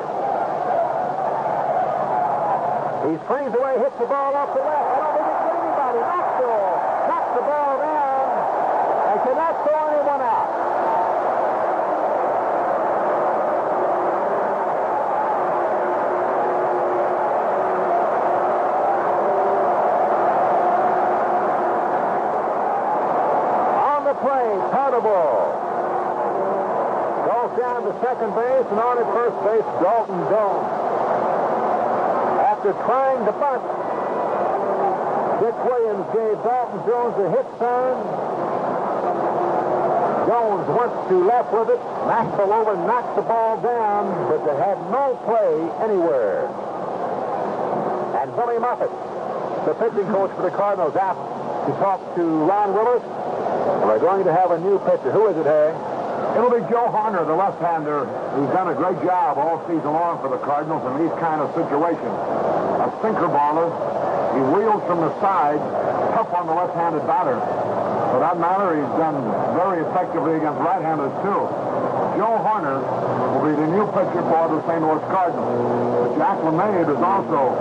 He springs away, hits the ball off the left. I don't think it's anybody. Knocks the ball down and cannot throw anyone out. On the plate, Cardinals. Down to second base and on at first base, Dalton Jones. After trying to bunt, Dick Williams gave Dalton Jones a hit sign. Jones went to left with it, knocked the over, knocked the ball down, but they had no play anywhere. And Billy Moffitt, the pitching coach for the Cardinals, asked to talk to Ron Willis. And we're going to have a new pitcher. Who is it, Harry? It'll be Joe Horner, the left-hander, who's done a great job all season long for the Cardinals in these kind of situations. A sinker baller. He wheels from the side, tough on the left-handed batter. For that matter, he's done very effectively against right-handers, too. Joe Horner will be the new pitcher for the St. Louis Cardinals. Jack LeMahieu is also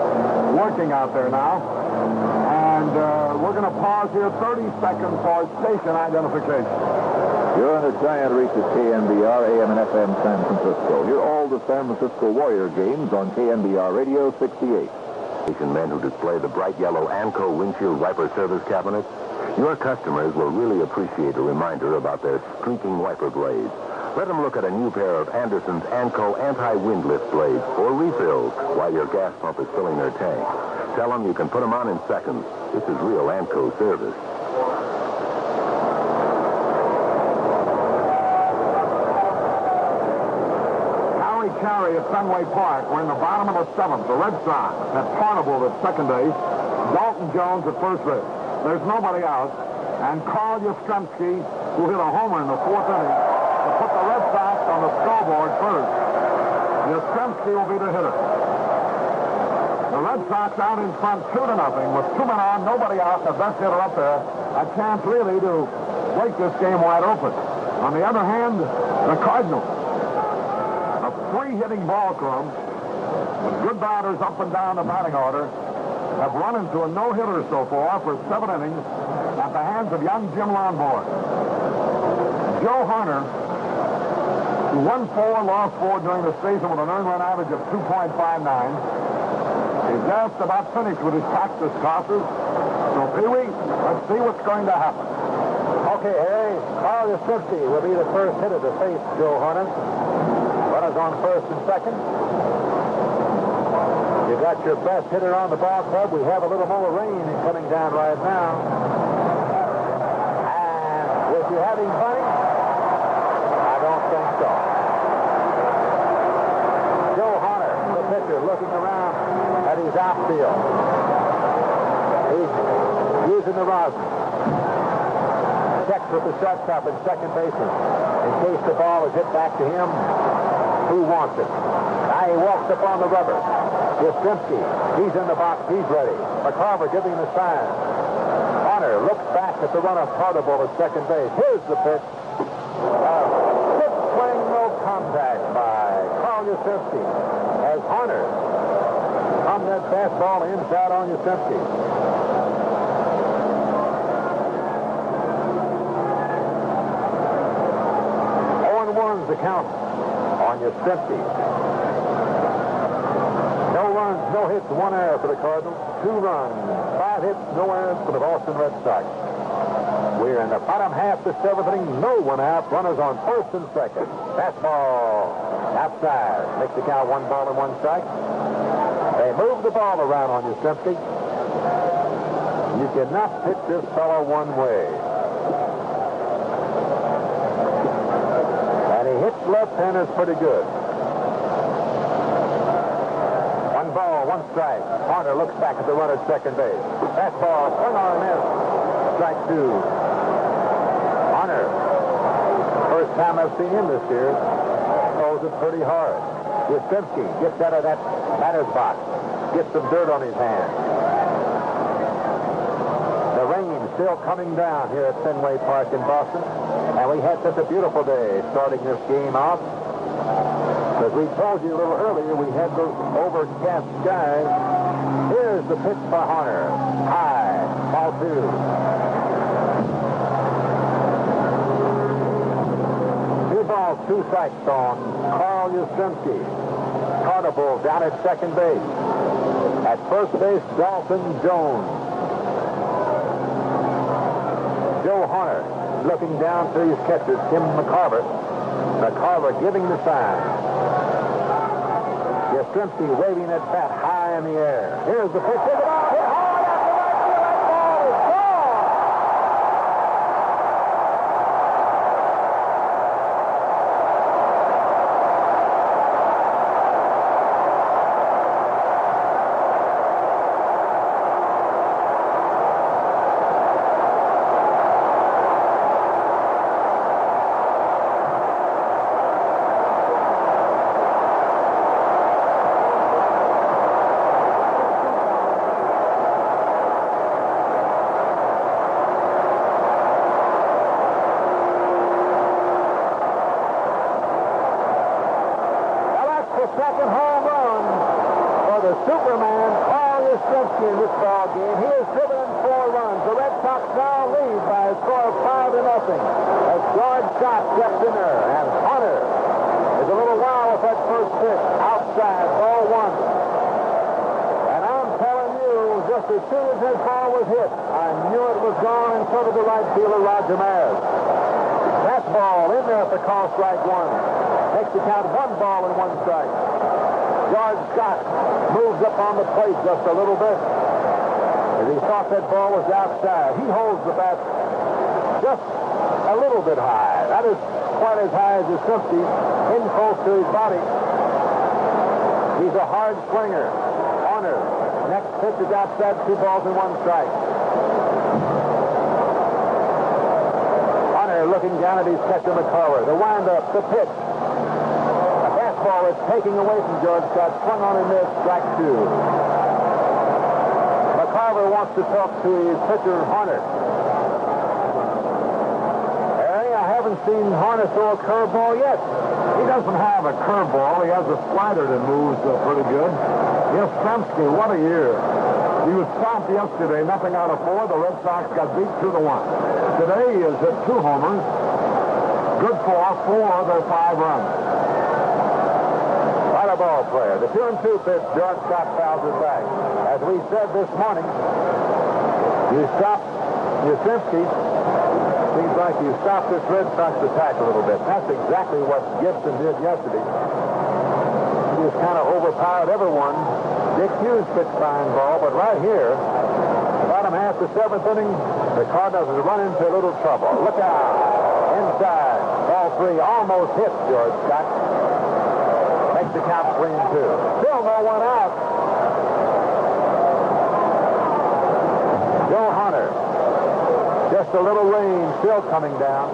working out there now. And we're going to pause here 30 seconds for station identification. You're on a giant reach at KNBR, AM and FM San Francisco. Hear all the San Francisco Warrior games on KNBR Radio 68. Men who display the bright yellow Anco windshield wiper service cabinets, your customers will really appreciate a reminder about their streaking wiper blades. Let them look at a new pair of Anderson's Anco anti-wind lift blades or refills while your gas pump is filling their tank. Tell them you can put them on in seconds. This is real Anco service. Caray at Fenway Park. We're in the bottom of the 7th. The Red Sox have Carnival at second base. Dalton Jones at first base. There's nobody out. And Carl Yastrzemski, who hit a homer in the 4th inning, to put the Red Sox on the scoreboard first. Yastrzemski will be the hitter. The Red Sox out in front 2-0 with 2 men on, nobody out, the best hitter up there. A chance really to break this game wide open. On the other hand, the Cardinals. A 3-hitting ball club with good batters up and down the batting order have run into a no-hitter so far for 7 innings at the hands of young Jim Lonborg. Joe Horner, who won 4, lost 4 during the season with an earned run average of 2.59, He's just about finished with his practice tosses. So, Pee-wee, let's see what's going to happen. Okay, Harry. Carl Yastrzemski will be the first hitter to face Joe Hunter. Runners on first and second. You got your best hitter on the ball club. We have a little more rain coming down right now. And was you having fun? I don't think so. Joe Hunter, the pitcher, looking around at his outfield. He's using the rosin. Checks with the shortstop and second baseman. In case the ball is hit back to him, who wants it? Now he walks up on the rubber. Yastrzemski, he's in the box, he's ready. McCarver giving the sign. Hunter looks back at the runner, Cardible at second base. Here's the pitch. Good swing, no contact by Carl Yastrzemski. As Hunter on that fastball inside on Yastrzemski. 0-1's the count on Yastrzemski. No runs, no hits, 1 error for the Cardinals. 2 runs, 5 hits, no errors for the Boston Red Sox. We're in the bottom half of the 7th inning. No one out. Runners on first and second. Fastball outside. Makes the count 1 ball and 1 strike. They move the ball around on Yastrzemski. You cannot pitch this fellow one way. And he hits left-handers pretty good. 1 ball, 1 strike. Hunter looks back at the runner at second base. Fastball, swing on a miss. Strike 2. Hunter, first time I've seen him this year, throws it pretty hard. Yastrzemski gets out of that batter's box, gets some dirt on his hand. The rain still coming down here at Fenway Park in Boston, and we had such a beautiful day starting this game off. As we told you a little earlier, we had those overcast skies. Here's the pitch for Hunter. High, ball 2. 2 balls, 2 strikes on Carl Yastrzemski. Carnival down at second base. At first base, Dalton Jones. Joe Hunter looking down to his catcher, Tim McCarver. McCarver giving the sign. Yastrzemski waving that bat high in the air. Here's the pitch. Hit it off. Hit hard after right field. That ball is gone. Second home run for the Superman, Carl Yastrzemski, in this ball game. He has driven in 4 runs. The Red Sox now lead by a score of 5-0. As George Scott steps in there, and Hunter is a little wild with that first pitch. Outside, ball 1. And I'm telling you, just as soon as his ball was hit, I knew it was gone, and so did the right fielder, Roger Maris. Fastball in there for call strike 1. Makes the count 1 ball and 1 strike. George Scott moves up on the plate just a little bit. As he thought that ball was outside, he holds the bat just a little bit high. That is quite as high as Yastrzemski, in close to his body. He's a hard swinger. Hunter. Next pitch is outside, 2 balls and 1 strike. Hunter looking down at his catcher, McCarver. The windup, the pitch. Ball is taking away from George Scott. Swung on and missed. Strike 2. McCarver wants to talk to his pitcher, Hunter. Harry, I haven't seen Hunter throw a curveball yet. He doesn't have a curveball. He has a slider that moves pretty good. Yastrzemski, what a year. He was stopped yesterday, nothing out of 4. The Red Sox got beat 2-1. Today he has hit 2 homers. Good for 4 of their 5 runs. ball player. The 2-2 pitch, George Scott fouls it back. As we said this morning, you stop Yastrzemski. Seems like you stopped this Red Sox attack a little bit. That's exactly what Gibson did yesterday. He just kind of overpowered everyone. Dick Hughes pitched fine ball, but right here, bottom half the seventh inning, the Cardinals have run into a little trouble. Look out. Inside. Ball three. Almost hit George Scott. Makes the count 3-2. Still no one out. Joe Hunter. Just a little rain still coming down.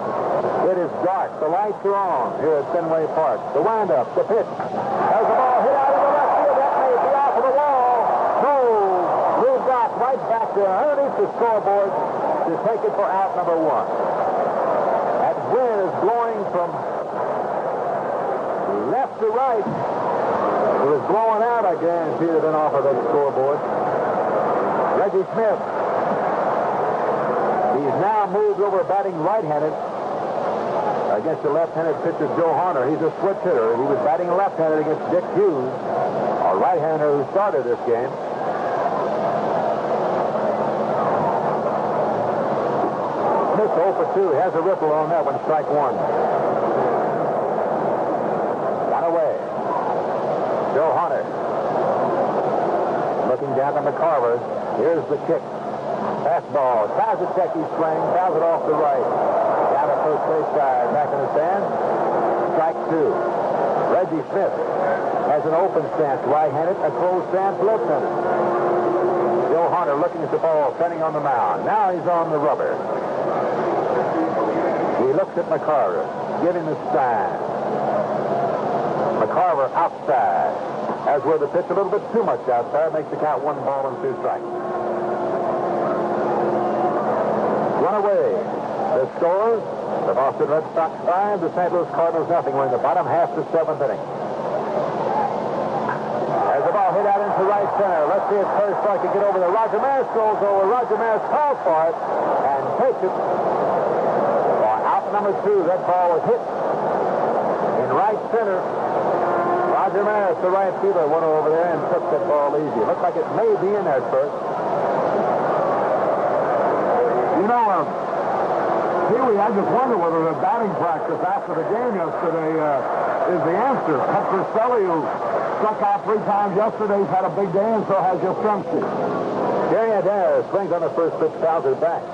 It is dark. The lights are on here at Fenway Park. The windup, the pitch. There's the ball hit out of the left field. That may be off of the wall. No. Lou Doc right back there underneath the scoreboard to take it for out number one. That wind is blowing from left to right. It was blowing out, I guarantee, it been off of that scoreboard. Reggie Smith. He's now moved over batting right-handed against the left-handed pitcher Joe Hunter. He's a switch hitter. He was batting left-handed against Dick Hughes, a right-hander who started this game. Smith 0 for 2. Has a ripple on that one. Strike one. One away. Joe Hunter. Looking down to McCarver. Here's the kick. Fastball. Tries to check his swing. Fouls it off the right. Down the first base side. Back in the stand. Strike two. Reggie Smith has an open stance right-handed, a closed stance left-handed. Joe Hunter looking at the ball, standing on the mound. Now he's on the rubber. He looks at McCarver, giving the sign. McCarver outside. As where the pitch a little bit too much outside, makes the count 1 ball and 2 strikes. Run away. The scores, the Boston Red Sox 5, the St. Louis Cardinals nothing. We're in the bottom half of the 7th inning. As the ball hit out into right center. Let's see if first strike can get over there. Roger Maris goes over. Roger Maris calls for it and takes it. For out number 2, that ball was hit in right center. Roger Maris, the right fielder, went over there and took that ball easy. Looks like it may be in there first. You know, Pee-wee, I just wonder whether the batting practice after the game yesterday is the answer. Petroselli, who struck out 3 times yesterday, has had a big day, and so has Yastrzemski. Gary Adair swings on the first pitch, fouls it back.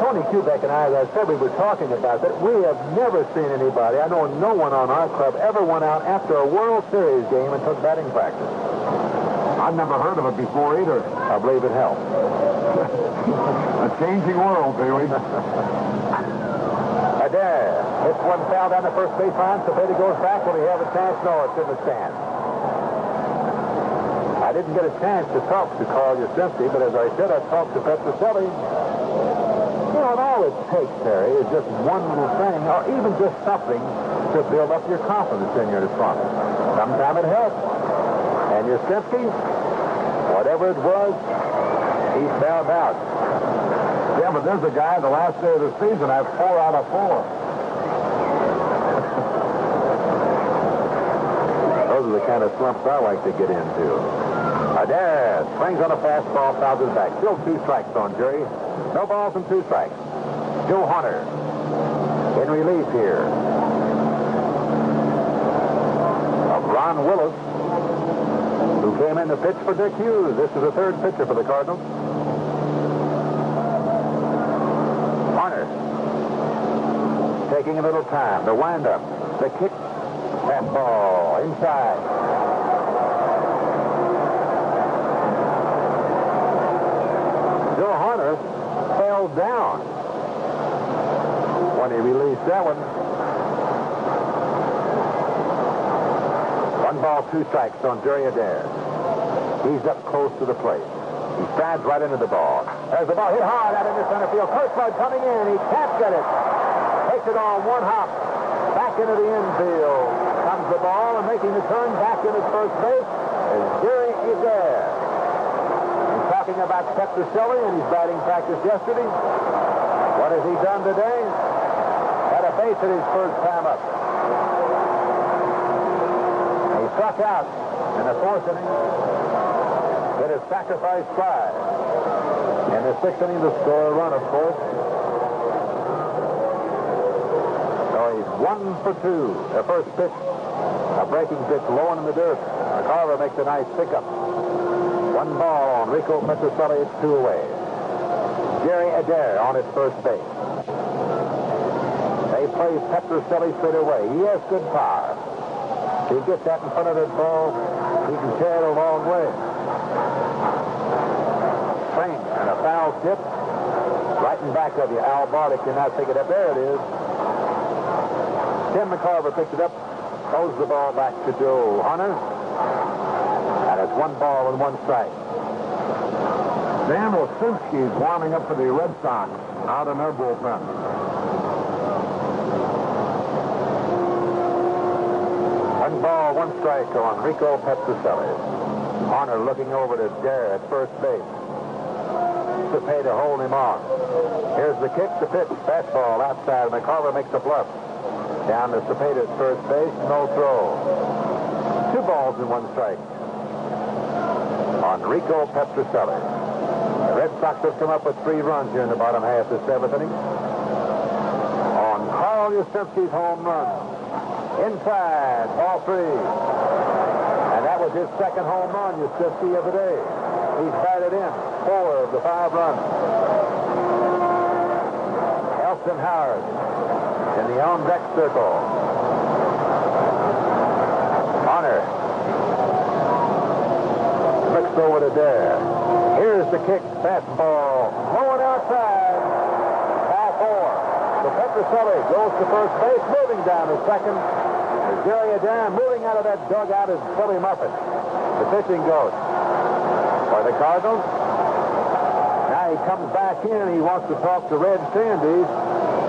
Tony Kubek and I, as I said, we were talking about that. We have never seen anybody, I know no one on our club ever went out after a World Series game and took batting practice. I've never heard of it before either. I believe it helped. A changing world, Pee-wee. Adair hits one foul down the first baseline. Cepeda goes back. Will he have a chance? No, it's in the stand. I didn't get a chance to talk to Carl Yastrzemski, but as I said, I talked to Petroselli. You know, and all it takes, Terry, is just one little thing, or even just something to build up your confidence in your performance. Sometimes it helps. And Yastrzemski, whatever it was, he found out. Yeah, but there's a guy the last day of the season has 4 out of 4. Those are the kind of slumps I like to get into. Adair swings on a fastball, fouls it back. Still 2 strikes on Jerry. No balls and 2 strikes. Joe Hunter in relief here of Ron Willis, who came in to pitch for Dick Hughes. This is the 3rd pitcher for the Cardinals. Hunter taking a little time. The windup, the kick, fastball inside. Joe Hunter fell down when he released that one. 1 ball, 2 strikes on Jerry Adair. He's up close to the plate. He strides right into the ball. There's the ball hit hard out into center field. Curt Flood coming in. He can't get it. Takes it on 1 hop. Back into the infield. Comes the ball, and making the turn back into first base is Jerry Adair. He's talking about Petroselli and his batting practice yesterday. What has he done today? Had a base at his first time up. He struck out in the fourth inning. Hit a sacrifice fly. In the sixth inning, to score a run, of course. So he's 1 for 2. The first pitch, a breaking pitch, low in the dirt. McCarver makes a nice pickup. 1 ball on Rico Petrocelli. It's 2 away. Jerry Adair on at first base. They play Petrocelli straight away. He has good power. If he gets that in front of the ball, he can carry it a long way. Swing and a foul tip. Right in back of you. Al Barty cannot pick it up. There it is. Tim McCarver picked it up. Throws the ball back to Joe Hunter. And it's 1 ball and 1 strike. Dan Wilsinski's warming up for the Red Sox out in their bullpen. 1 ball, 1 strike on Rico Petrocelli. Hunter looking over to Dare at first base. Cepeda holding him on. Here's the kick, the pitch, fastball outside. McCarver makes a bluff. Down to Cepeda at first base, no throw. 2 balls and 1 strike on Rico Petrocelli. The Red Sox have come up with 3 runs here in the bottom half of the 7th inning. On Carl Yastrzemski's home run. Inside, ball 3. And that was his 2nd home run, Yastrzemski, of the day. He's batted in 4 of the 5 runs. Elston Howard in the on-deck circle. Hunter looks over to Dare. Here's the kick, fastball, low and outside. Ball 4. So Petrocelli goes to first base, moving down to second. Jerry Adair moving out of that dugout is Billy Muffet. The pitching coach for the Cardinals. Now he comes back in and he wants to talk to Red Sandys.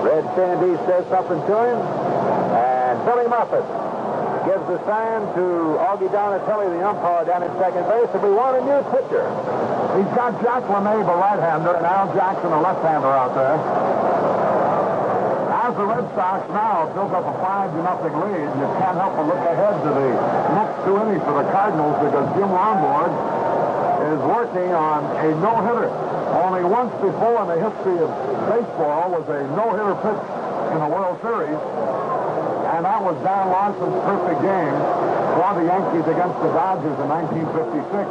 Red Sandys says something to him. And Billy Muffet gives the sign to Augie Donatelli, the umpire down in second base, that we want a new pitcher. He's got Jack LeMay, the right-hander, and Al Jackson, the left-hander, out there. As the Red Sox now build up a 5-0 lead, you can't help but look ahead to the next 2 innings for the Cardinals because Jim Lonborg is working on a no-hitter. Only once before in the history of baseball was a no-hitter pitch in the World Series, and that was Don Larson's perfect game for the Yankees against the Dodgers in 1956.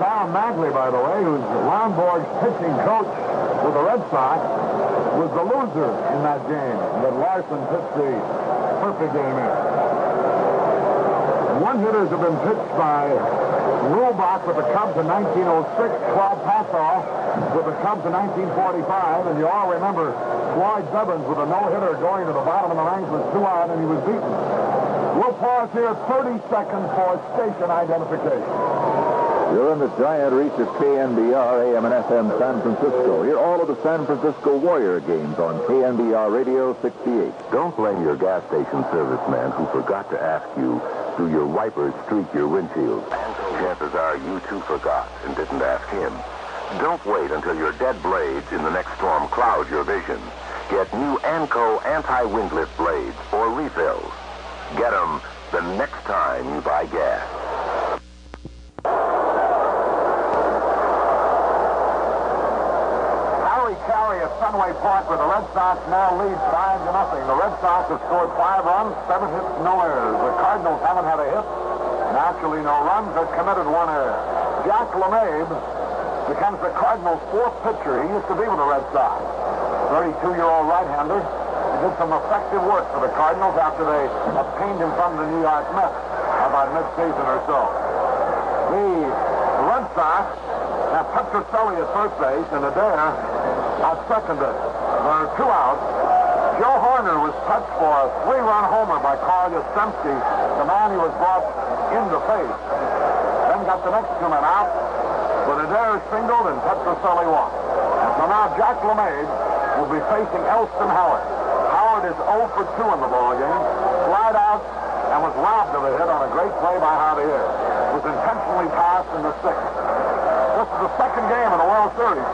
Dal Maxvill, by the way, who's Lonborg's pitching coach with the Red Sox, was the loser in that game that Larson pitched the perfect game in. 1-hitters have been pitched by Rulebach with the Cubs in 1906, Claude Passoff with the Cubs in 1945, and you all remember Floyd Bevins with a no-hitter going to the bottom of the ninth with 2 out, and he was beaten. We'll pause here 30 seconds for station identification. You're in the Giant Reach at KNBR, AM and FM San Francisco. Hear all of the San Francisco Warrior games on KNBR Radio 68. Don't blame your gas station serviceman who forgot to ask you, do your wipers streak your windshield? Chances are you too forgot and didn't ask him. Don't wait until your dead blades in the next storm cloud your vision. Get new ANCO anti-windlift blades or refills. Get them the next time you buy gas. Caray at Fenway Park where the Red Sox now lead 5-0. The Red Sox have scored 5 runs, 7 hits, no errors. The Cardinals haven't had a hit, and actually no runs. They've committed 1 error. Jack LeMay becomes the Cardinals' 4th pitcher. He used to be with the Red Sox. 32-year-old right-hander. He did some effective work for the Cardinals after they obtained him from the New York Mets about mid-season or so. The Red Sox have Petrocelli at first base and Adair at second base. There are 2 outs. Joe Horner was touched for a 3-run homer by Carl Yastrzemski, the man he was brought in to face. Then got the next 2 men out, but Adair singled and Petrocelli walked. And so now Jack LeMay will be facing Elston Howard. Howard is 0 for 2 in the ballgame. Flied out and was robbed of a hit on a great play by Javier. Was intentionally passed in the 6th. This is the 2nd game of the World Series.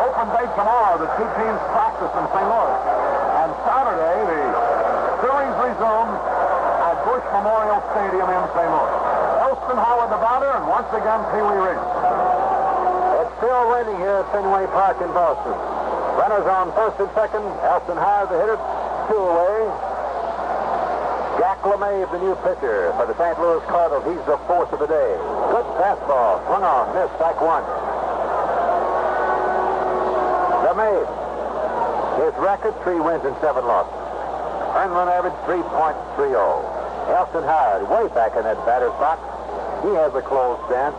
Open date tomorrow. The 2 teams practice in St. Louis. And Saturday, the series resumes Memorial Stadium in St. Louis. Elston Howard, the batter, and once again, Pee Wee Reese. It's still raining here at Fenway Park in Boston. Runners on first and second. Elston Howard, the hitter, 2 away. Jack LeMay, the new pitcher for the St. Louis Cardinals. He's the fourth of the day. Good fastball. Swung on. Missed. Strike 1. LeMay. His record, 3 wins and 7 losses. Earned run average, 3.30. Elston Howard, way back in that batter's box. He has a closed stance.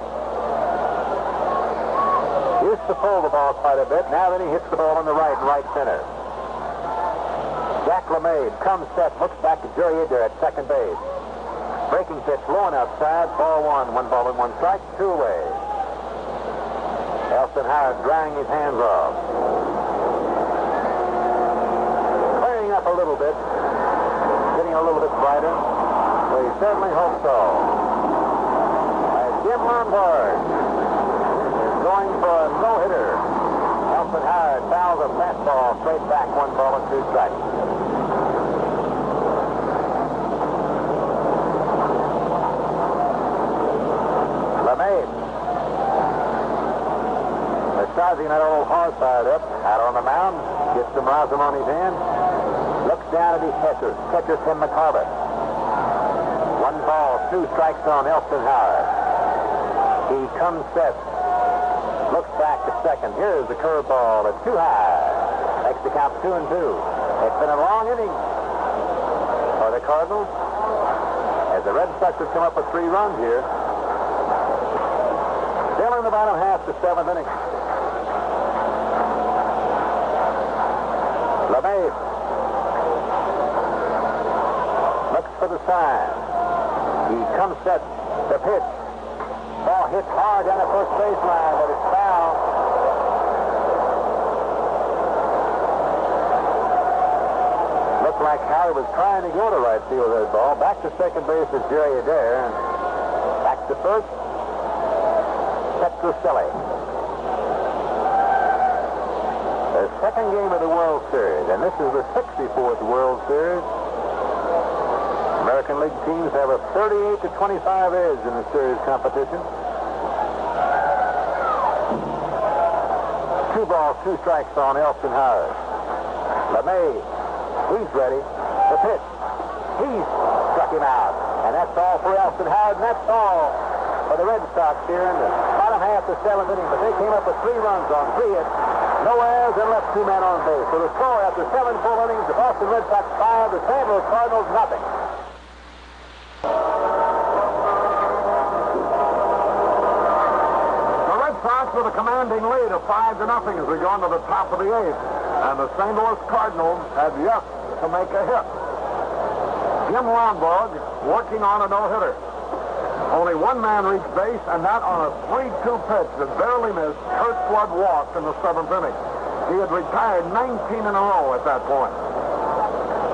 Used to pull the ball quite a bit. Now then he hits the ball on the right and right center. Jack LeMay comes set, looks back to Jerry Adair at second base. Breaking pitch, low and outside, ball 1, 1 ball and 1 strike, 2 away. Elston Howard drying his hands off. Clearing up a little bit, getting a little bit brighter. We certainly hope so. As Jim Lonborg is going for a no-hitter. Elston Howard fouls a fastball straight back, 1 ball and 2 strikes. LeMay. Massaging that old horse fired up, out on the mound, gets some rosin on his hand, looks down at his catcher. Catcher Tim McCarver. 1 ball, 2 strikes on Elston Howard. He comes set. Looks back to second. Here's the curveball. It's too high. Makes the count 2-2. It's been a long inning for the Cardinals, as the Red Sox have come up with 3 runs here. Still in the bottom half, the 7th inning. LeMay looks for the sign. He comes set. The pitch. Ball hit hard down the first baseline, but it's foul. Looked like Harry was trying to go to right field with that ball. Back to second base is Jerry Adair. And back to first, Petroselli. The second game of the World Series, and this is the 64th World Series. American League teams have a 38 to 25 edge in the series competition. 2 balls, 2 strikes on Elston Howard. LeMay, he's ready. The pitch. He's struck him out. And that's all for Elston Howard, and that's all for the Red Sox here in the bottom half of the 7th inning. But they came up with 3 runs on 3 hits. No errors and left 2 men on base. So the score after 7 full innings, the Boston Red Sox 5, the St. Louis Cardinals nothing. With a commanding lead of 5-0 as we go into the top of the 8th. And the St. Louis Cardinals have yet to make a hit. Jim Lonborg working on a no-hitter. Only 1 man reached base, and that on a 3-2 pitch that barely missed. Curt Flood walked in the 7th inning. He had retired 19 in a row at that point.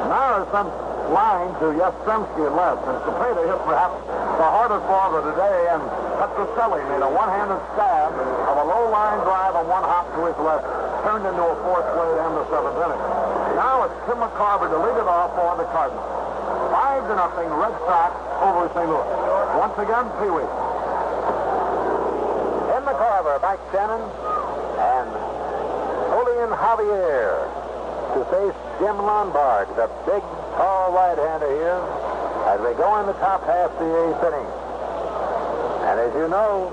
Now there's some line to Yastrzemski and left, and Cepeda hit perhaps the hardest ball of the day, and Petroselli made a one-handed stab of a low line drive on 1 hop to his left, turned into a 4th play to end the 7th inning. Now it's Tim McCarver to lead it off for the Cardinals. 5-0 Red Sox over St. Louis. Once again, Pee Wee. In McCarver, Mike Shannon, and Julián Javier to face Jim Lonborg, the big, tall right-hander here, as they go in the top half of the 8th inning. And as you know,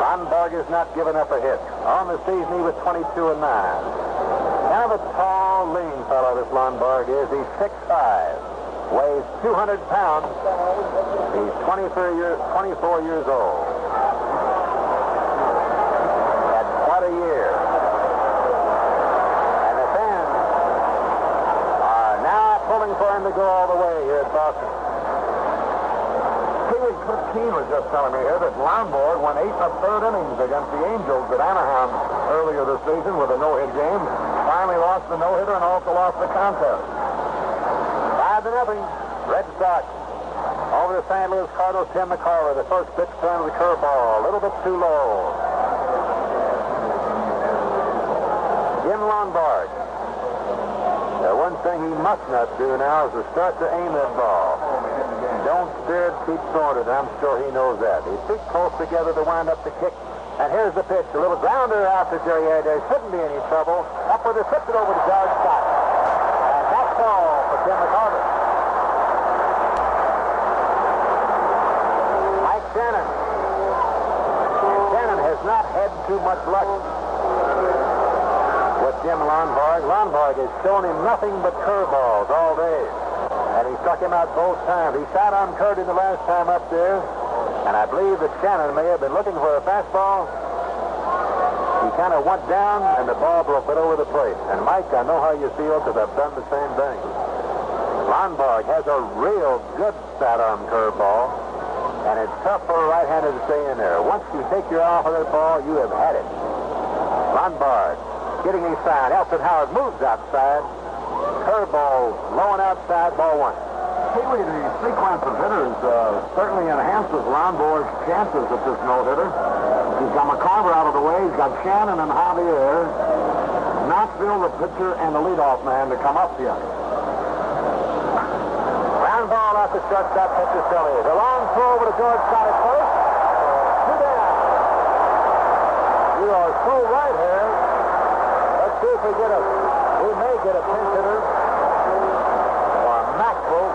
Lonborg has not given up a hit. On the season, he was 22-9. Kind of a tall, lean fellow, this Lonborg is. He's 6'5", weighs 200 pounds. He's 24 years old. Had quite a year. And the fans are now pulling for him to go all the way here at Boston. Curt Flood was just telling me here that Lonborg went 8 1/3 innings against the Angels at Anaheim earlier this season with a no-hit game. Finally lost the no-hitter and also lost the contest. 5-0. Red Sox over the St. Louis Cardinals. Tim McCarver, the first pitch turned the curveball, a little bit too low. Jim Lonborg. The one thing he must not do now is to start to aim that ball. Don't steer it, keep throwing it. I'm sure he knows that. He's too close together to wind up the kick. And here's the pitch. A little grounder out to Jerry. There shouldn't be any trouble. Up with it, flips it over to George Scott. And that's all for Tim McCarver. Mike Shannon. Shannon has not had too much luck with Jim Lonborg. Lonborg has shown him nothing but curveballs all day. And he struck him out both times. He shot on Curt in the last time up there. And I believe that Shannon may have been looking for a fastball. He kind of went down, and the ball broke right over the plate. And, Mike, I know how you feel because I've done the same thing. Lonborg has a real good sidearm curveball, and it's tough for a right-hander to stay in there. Once you take your eye off of that ball, you have had it. Lonborg getting inside. Elson Howard moves outside. Curveball blowing outside, ball one. Pee-wee, the sequence of hitters certainly enhances Lonborg's chances at this no-hitter. He's got McCarver out of the way. He's got Shannon and Javier. Maxvill, the pitcher, and the leadoff man to come up here. Ground ball out to shortstop, pitcher Philly. The long throw over to George Scott at first. Two down. You are through right here. Let's see if we may get a pinch hitter or Maxvill.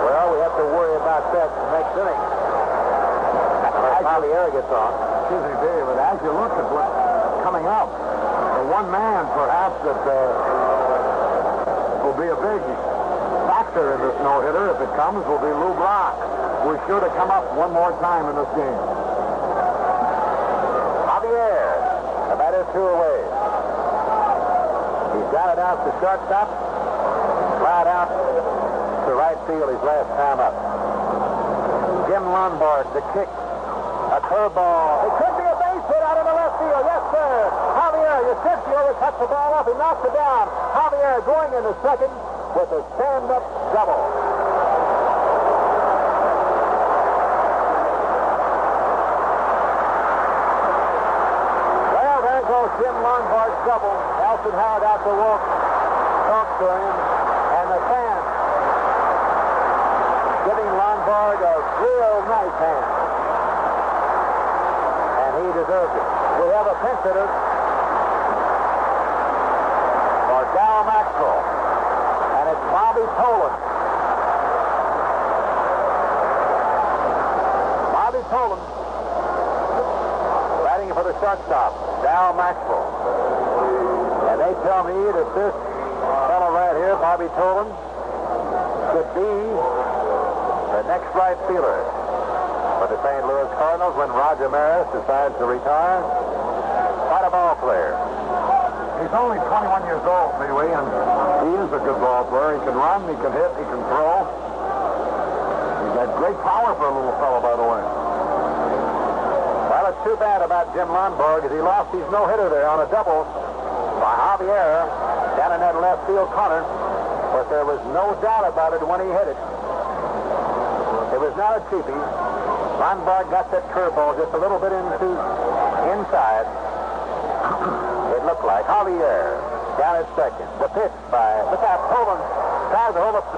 Well, we have to worry about that next inning. Javier gets on. Excuse me, Dave, but as you look at what's coming up, the one man perhaps that will be a big factor in this no-hitter, if it comes, will be Lou Brock, who is sure to come up one more time in this game. Javier, the batter two away. He's got it out to shortstop. Flat out to right field his last time up. Jim Lonborg, the kick. A curveball. It could be a base hit out in the left field. Yes, sir. Javier, your fifth fielder cuts the ball off. He knocks it down. Javier going into second with a stand-up double. Well, there goes Jim Lonborg's double. Elson Howard out to walk. Talk to him. And the fans giving Lonborg a real nice hand. He deserves it. We have a pinch hitter for Dal Maxvill, and it's Bobby Tolan. Bobby Tolan batting for the shortstop, Dal Maxvill. And they tell me that this fellow right here, Bobby Tolan, could be the next right fielder for the St. Louis Cardinals when Roger Maris decides to retire. Quite a ball player. He's only 21 years old, Pee-wee, and he is a good ball player. He can run, he can hit, he can throw. He's got great power for a little fellow, by the way. Well, it's too bad about Jim Lonborg as he lost his no-hitter there on a double by Javier down in that left field corner. But there was no doubt about it when he hit it. It was not a cheapie. Lonborg got that curveball just a little bit inside. It looked like Javier down at second. The pitch by, look out, Tolan tries to hold up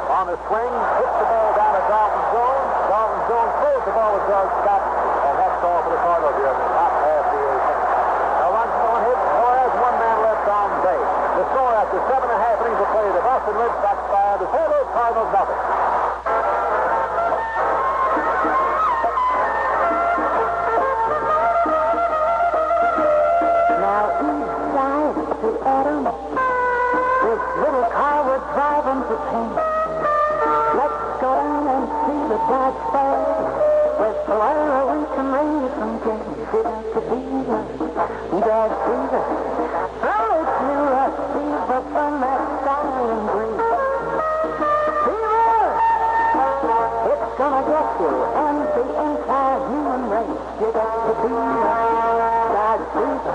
on the swing, hits the ball down to Dalton Jones. Dalton Jones throws the ball to George Scott, and that's all for the Cardinals here in the top half of the eighth inning. No one hit, nor has one man left on base. The score after 7.5 innings of play, the Boston Red Sox 5, the St. Louis Cardinals nothing. This little car would drive him to pain. Let's go down and see the Dodge Fair with Flora, Winston, Reese, and James. It has to be the Dodge Fever. Throw it to us, fever from that silent breeze. Fever! It's gonna get you and the entire human race. You got to be the Dodge Fever.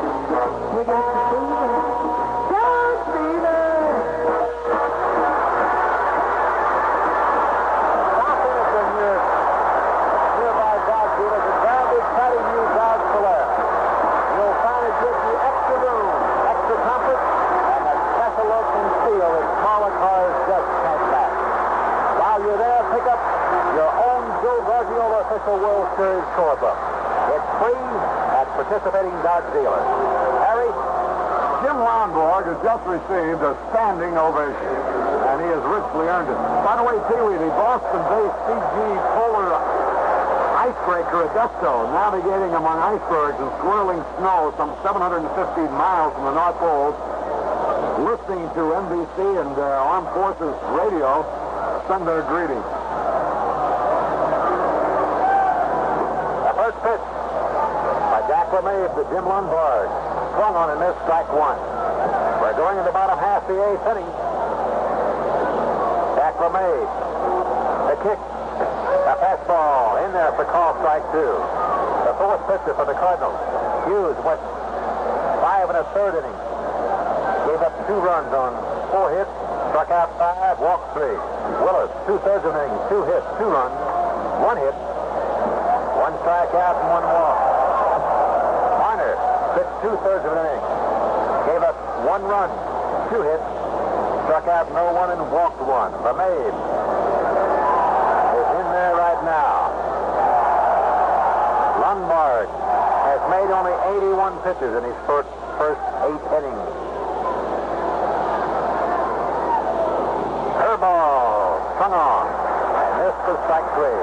You got to be the Dodge Fever. That smaller cars just can't match. While you're there, pick up series scorebook. It's free at participating Dodge dealers. Harry? Jim Lonborg has just received a standing ovation, and he has richly earned it. By the way, Pee-wee, the Boston-based C.G. Fuller icebreaker at Desto, navigating among icebergs and swirling snow some 750 miles from the North Pole, listening to NBC and Armed Forces radio, send their greetings. The first pitch by Jack LeMay to Jim Lonborg. Swung on and missed, strike one. We're going in the bottom half of the eighth inning. Jack LeMay, the kick, a fastball in there for call, strike two. The fourth pitcher for the Cardinals. Hughes went 5 1/3 innings. Gave up 2 runs on 4 hits, struck out 5, walked 3. Willis, 2/3 of an inning, 2 hits, 2 runs, 1 hit, 1 strikeout and 1 walk. Marner pitched 2/3 of an inning. Gave up 1 run, 2 hits, struck out no one and walked 1. LeMay is in there right now. Lonborg has made only 81 pitches in his first 8 innings. Curveball swung on, and this for strike 3.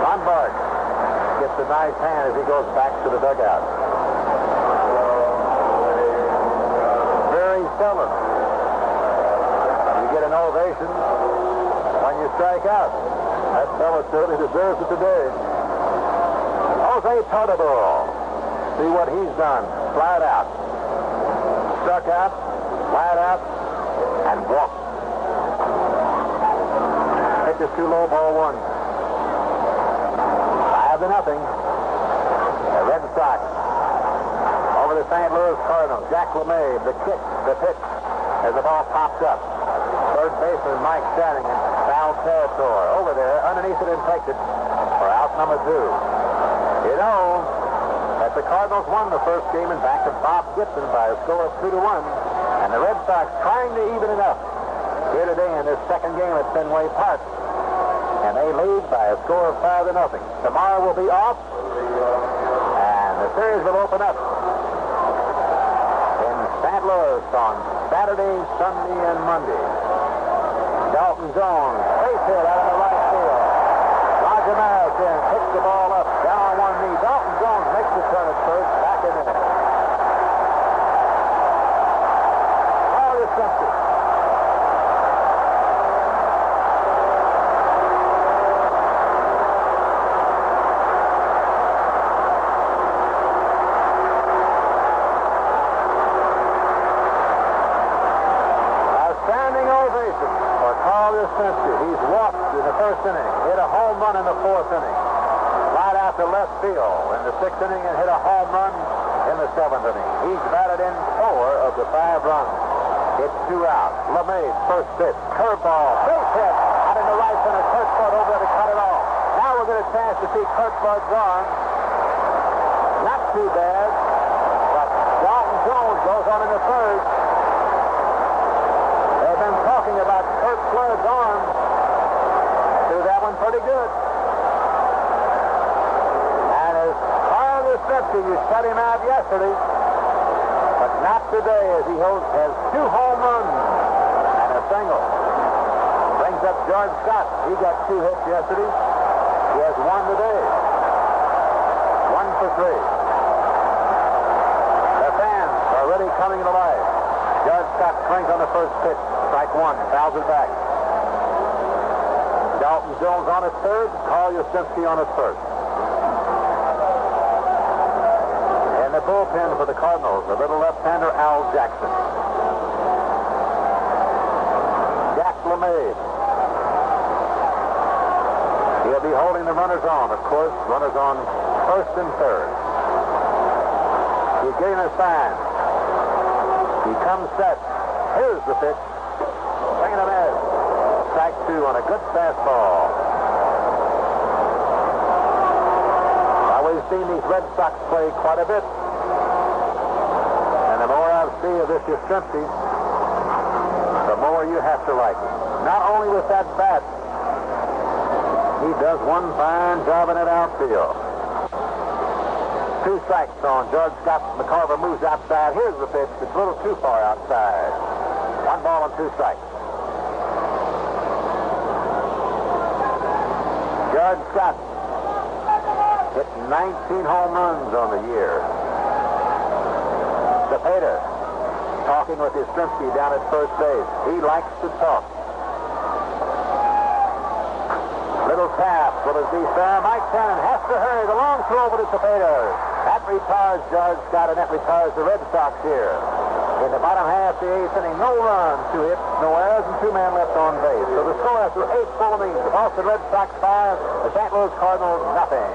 Lonborg gets a nice hand as he goes back to the dugout. Very seldom you get an ovation when you strike out. That fellow certainly deserves it today. Jose Tortobal. See what he's done. Flat out. Struck out, flat out, and walked. Pitch is too low, ball 1. 5-0. The Red Sox over the St. Louis Cardinals. Jack LeMay, the kick, the pitch, as the ball popped up. Third baseman Mike Shannon in foul territory. Over there, underneath it and takes it for out number 2. You know that the Cardinals won the first game in back of Bob Gibson by a score of 2-1, and the Red Sox trying to even it up here today in this second game at Fenway Park, and they lead by a score of 5-0. Tomorrow will be off, and the series will open up in St. Louis on Saturday, Sunday, and Monday. Dalton Jones, base hit out of the right field. Roger Maris in, picks the ball up, down on one knee. Dalton Jones makes the turn at first, back in there. All is empty. He's walked in the first inning, hit a home run in the 4th inning, right out to left field in the 6th inning, and hit a home run in the 7th inning. He's batted in 4 of the 5 runs. It's 2 out. LeMay, first pitch, curveball, base hit out in the right center. Curt Flood over there to cut it off. Now we'll get a chance to see Curt Flood's arm. Not too bad, but Dalton Jones goes on in the 3rd. They've been talking about Curt Flood's arm. Threw that one pretty good. And as far as Simpson, you shut him out yesterday, but not today, as he has 2 home runs and a single. Brings up George Scott. He got 2 hits yesterday. He has 1 today. 1 for 3. The fans are already coming to life. George Scott swings on the first pitch. Strike 1. Fouls it back. Dalton Jones on his 3rd. Carl Yastrzemski on his 1st. In the bullpen for the Cardinals, the little left-hander Al Jackson. Jack LeMay. He'll be holding the runners on, of course. Runners on 1st and 3rd. He's getting a sign. He comes set. Here's the pitch. Swinging a miss. Strike 2 on a good fastball. We've seen these Red Sox play quite a bit. And the more I see of this Yastrzemski, the more fellow you have to like him. Not only with that bat, he does one fine job in that outfield. 2 strikes on George Scott. McCarver moves outside. Here's the pitch. It's a little too far outside. 1 ball and 2 strikes. George Scott hit 19 home runs on the year. Cepeda talking with Yastrzemski down at first base. He likes to talk. Little tap. Will it be fair? Mike Shannon has to hurry. The long throw over to Cepeda. That retires George Scott, and that retires the Red Sox here. In the bottom half of the 8th inning, no runs, 2 hits, no errors, and 2 men left on base. So the score after 8 full innings, the Boston Red Sox 5, the St. Louis Cardinals nothing.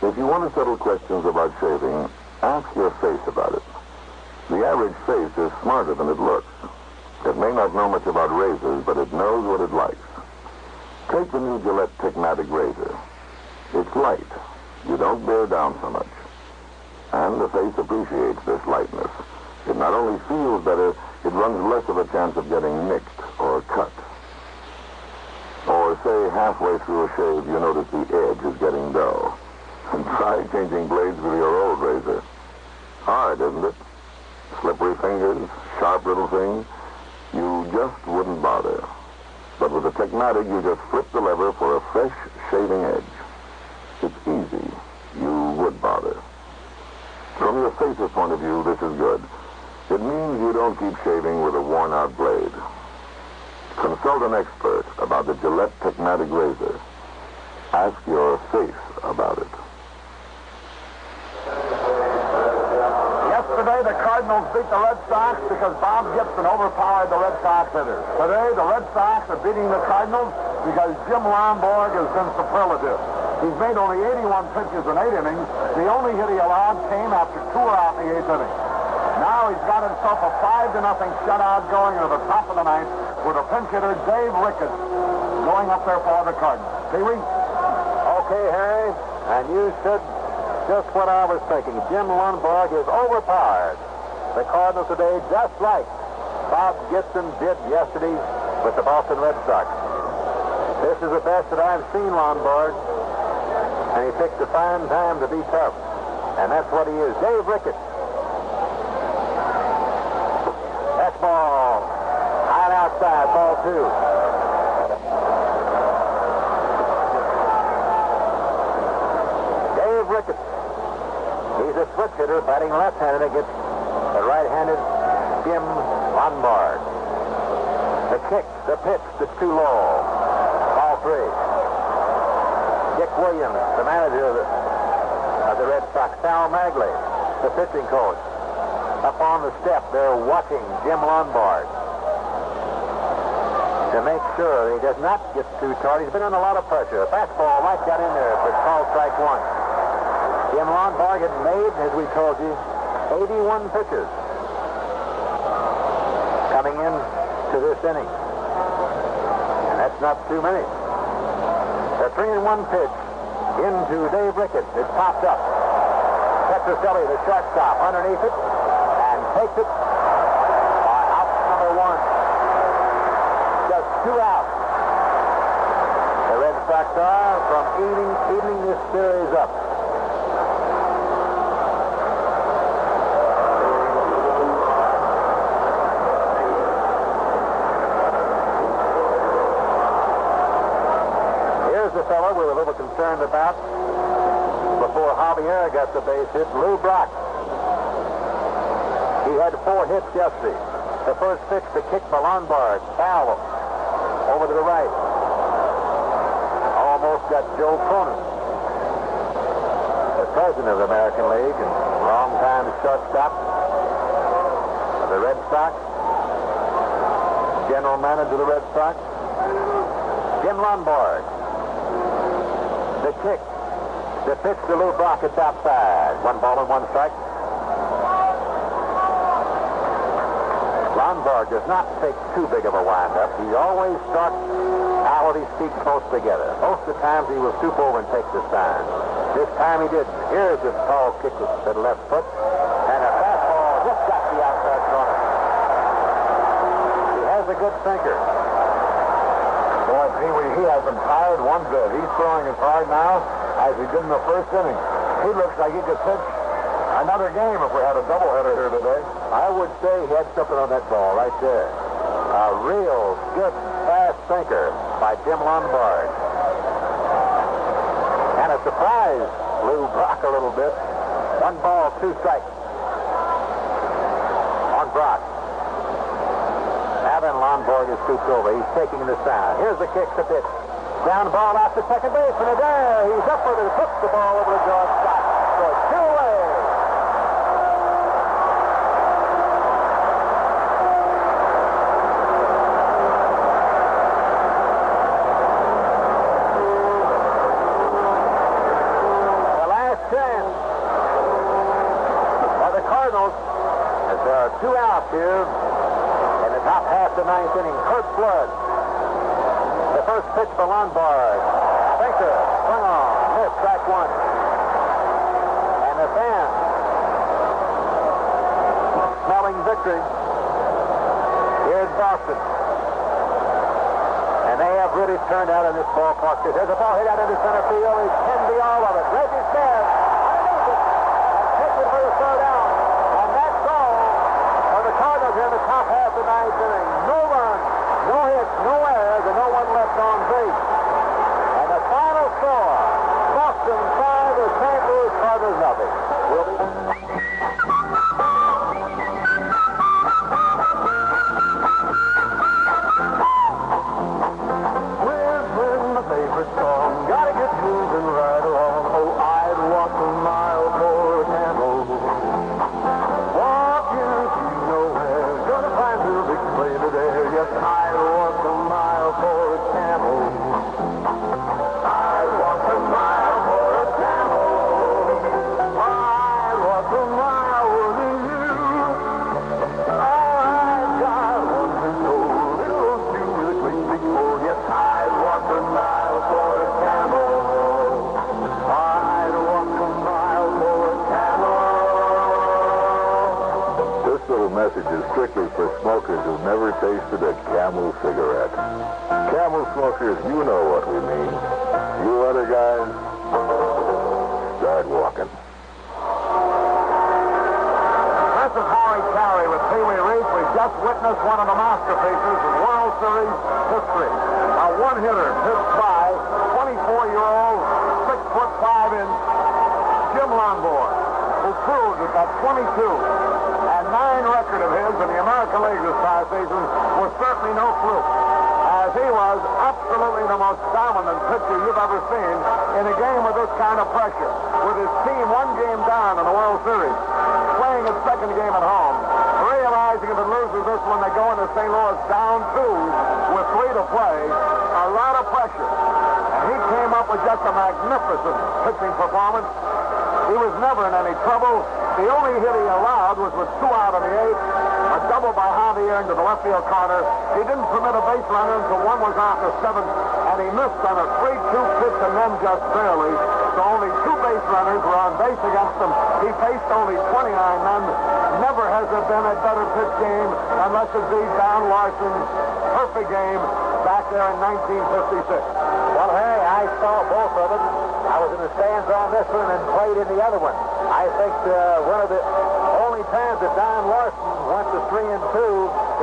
If you want to settle questions about shaving, ask your face about it. The average face is smarter than it looks. It may not know much about razors, but it knows what it likes. Take the new Gillette Techmatic razor. It's light. You don't bear down so much. And the face appreciates this lightness. It not only feels better, it runs less of a chance of getting nicked or cut. Or say halfway through a shave you notice the edge is getting dull. And try changing blades with your old razor. Hard, isn't it? Slippery fingers, sharp little thing. You just wouldn't bother. But with the Techmatic, you just flip the lever for a fresh shaving edge. It's easy. You would bother. From your face's point of view, this is good. It means you don't keep shaving with a worn-out blade. Consult an expert about the Gillette Techmatic razor. Ask your face about it. Yesterday, the Cardinals beat the Red Sox because Bob Gibson overpowered the Red Sox hitters. Today, the Red Sox are beating the Cardinals because Jim Lonborg has been superlative. He's made only 81 pitches in 8 innings. The only hit he allowed came after 2 were out in the 8th inning. Now he's got himself a 5-0 shutout going into the top of the 9th with a pinch hitter, Dave Ricketts, going up there for the Cardinals. Pee-wee? Okay, Harry, and you said just what I was thinking. Jim Lonborg is overpowered the Cardinals today, just like Bob Gibson did yesterday with the Boston Red Sox. This is the best that I've seen Lonborg, and he picked a fine time to be tough. And that's what he is. Dave Ricketts. That's ball. High and outside, ball 2. Ricketts. He's a switch hitter batting left-handed against the right-handed Jim Lonborg. The kick, the pitch, that's too low. Ball 3. Dick Williams, the manager of the Red Sox. Sal Magley, the pitching coach. Up on the step, they're watching Jim Lonborg to make sure he does not get too tired. He's been under a lot of pressure. A fastball right got in there, but called strike 1. Jim Lonborg had made, as we told you, 81 pitches coming in to this inning. And that's not too many. The 3-1 pitch into Dave Ricketts. It popped up. Petroselli, the shortstop, underneath it, and takes it out number 1. Just 2 outs. The Red Sox are from evening this series up. The fellow we were a little concerned about before Javier got the base hit, Lou Brock. He had 4 hits yesterday. The first pitch, the kick by Lonborg, foul over to the right. Almost got Joe Cronin, the president of the American League and longtime shortstop of the Red Sox, general manager of the Red Sox, Jim Lonborg. The kick, the pitch to Lou Brock, it's outside. 1 ball and 1 strike. Lonborg does not take too big of a wind-up. He always starts out with his feet close together. Most of the times he will stoop over and take the sign. This time he didn't. Here's this tall kick to the left foot, and a fastball just got the outside corner. He has the a good sinker. Boy, Pee-wee, he hasn't tired one bit. He's throwing as hard now as he did in the first inning. He looks like he could pitch another game if we had a doubleheader here today. I would say he had something on that ball right there. A real good, fast sinker by Jim Lonborg. And a surprise blew Brock a little bit. 1 ball, 2 strikes on Brock. Now then, Lonborg is scooped over. He's taking the sound. Here's the kick to pitch. Ground ball off to second base, and there he's up with it. Puts the ball over to George Scott. So 2 away. The last chance for the Cardinals, as there are 2 outs here in the top half of the 9th inning. Curt Flood. The first pitch for Lonborg. Sinker, swung on, missed, strike 1. And the fans smelling victory here in Boston. And they have really turned out in this ballpark. There's a ball hit out into center field. It can be all of it. Reggie's there. Underneath it. And pitches for the third out. And that's all for the Cardinals here in the top half of the 9th inning. No runs, no hits, no errors, and no one left on base. And the final score, Boston 5 or St. Louis Cardinals nothing. We'll be... Whistling my favorite song, gotta get moving right along. Oh, I'd walk a mile for a camel. Walking through nowhere, gonna find a big plane there. Yes, I'd walk a mile for a camel. I'd walk a mile for a camel. I'd walk a mile with you. I've got one to know, little shoe with a great big hole. Yes, I'd walk a mile for a camel. I'd walk a mile for a camel. This little message is strictly for smokers who've never tasted a Camel cigarette. Camel smokers, you know what we mean. You other guys, start walking. This is Caray with Pee-wee Reese. We've just witnessed one of the masterpieces of World Series history. A one-hitter pitched by 24-year-old, 6'5" Jim Lonborg, who proved that that 22-9 record of his in the American League this past season was certainly no fluke, as he was absolutely the most dominant pitcher you've ever seen in a game with this kind of pressure, with his team 1 game down in the World Series, playing its second game at home, realizing if it loses this one, they go into St. Louis down 2 with 3 to play. A lot of pressure. And he came up with just a magnificent pitching performance. He was never in any trouble. The only hit he allowed was with 2 out in the 8th, a double by Javier into the left field corner. He didn't permit a base runner until 1 was out in the 7th, and he missed on a 3-2 pitch and then just barely. So only 2 base runners were on base against him. He faced only 29 men. Never has there been a better pitch game unless it be Don Larson's perfect game back there in 1956. Well, hey, I saw both of them. I was in the stands on this one and played in the other one. I think one of the only times that Don Larson went to 3-2,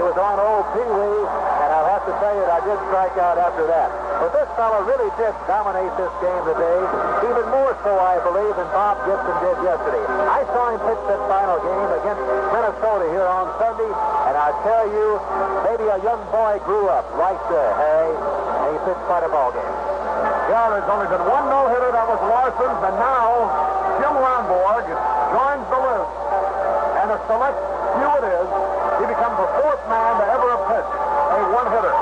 it was on old Pee-wee, and I'll have to tell you that I did strike out after that. But this fellow really did dominate this game today, even more so, I believe, than Bob Gibson did yesterday. I saw him pitch that final game against Minnesota here on Sunday, and I tell you, maybe a young boy grew up right there, Harry, and he pitched quite a ball game. Yeah, there's only been 1 no-hitter, that was Larson's, and now Jim Lonborg joins the list. And a select few it is. He becomes the 4th man to ever have pitched a one-hitter,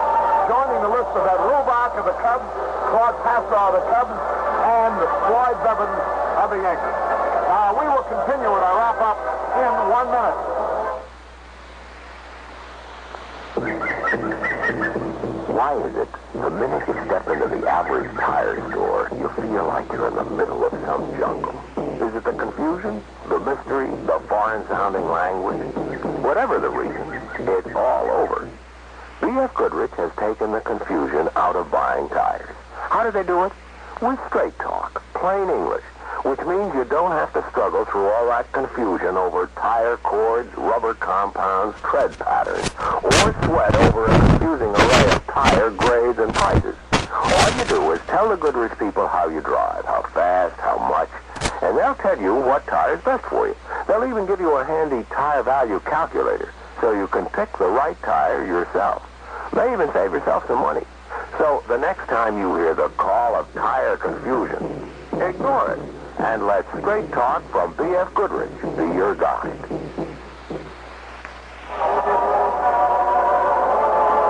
joining the list of Ed Rubach of the Cubs, Claude Pastor of the Cubs, and Floyd Bevins of the Yankees. Now, we will continue with our wrap-up in 1 minute. Why is it the minute you step into the average tire store, you feel like you're in the middle of some jungle? Is it the confusion, the mystery, the foreign-sounding language? Whatever the reason, it's all over. BF do they do it? With straight talk, plain English, which means you don't have to struggle through all that confusion over tire cords, rubber compounds, tread patterns, or sweat over a confusing array of tire grades and prices. All you do is tell the Goodrich people how you drive, how fast, how much, and they'll tell you what tire is best for you. They'll even give you a handy tire value calculator so you can pick the right tire yourself. May even save yourself some money. So the next time you hear the call of tire confusion, ignore it and let straight talk from B.F. Goodrich be your guide.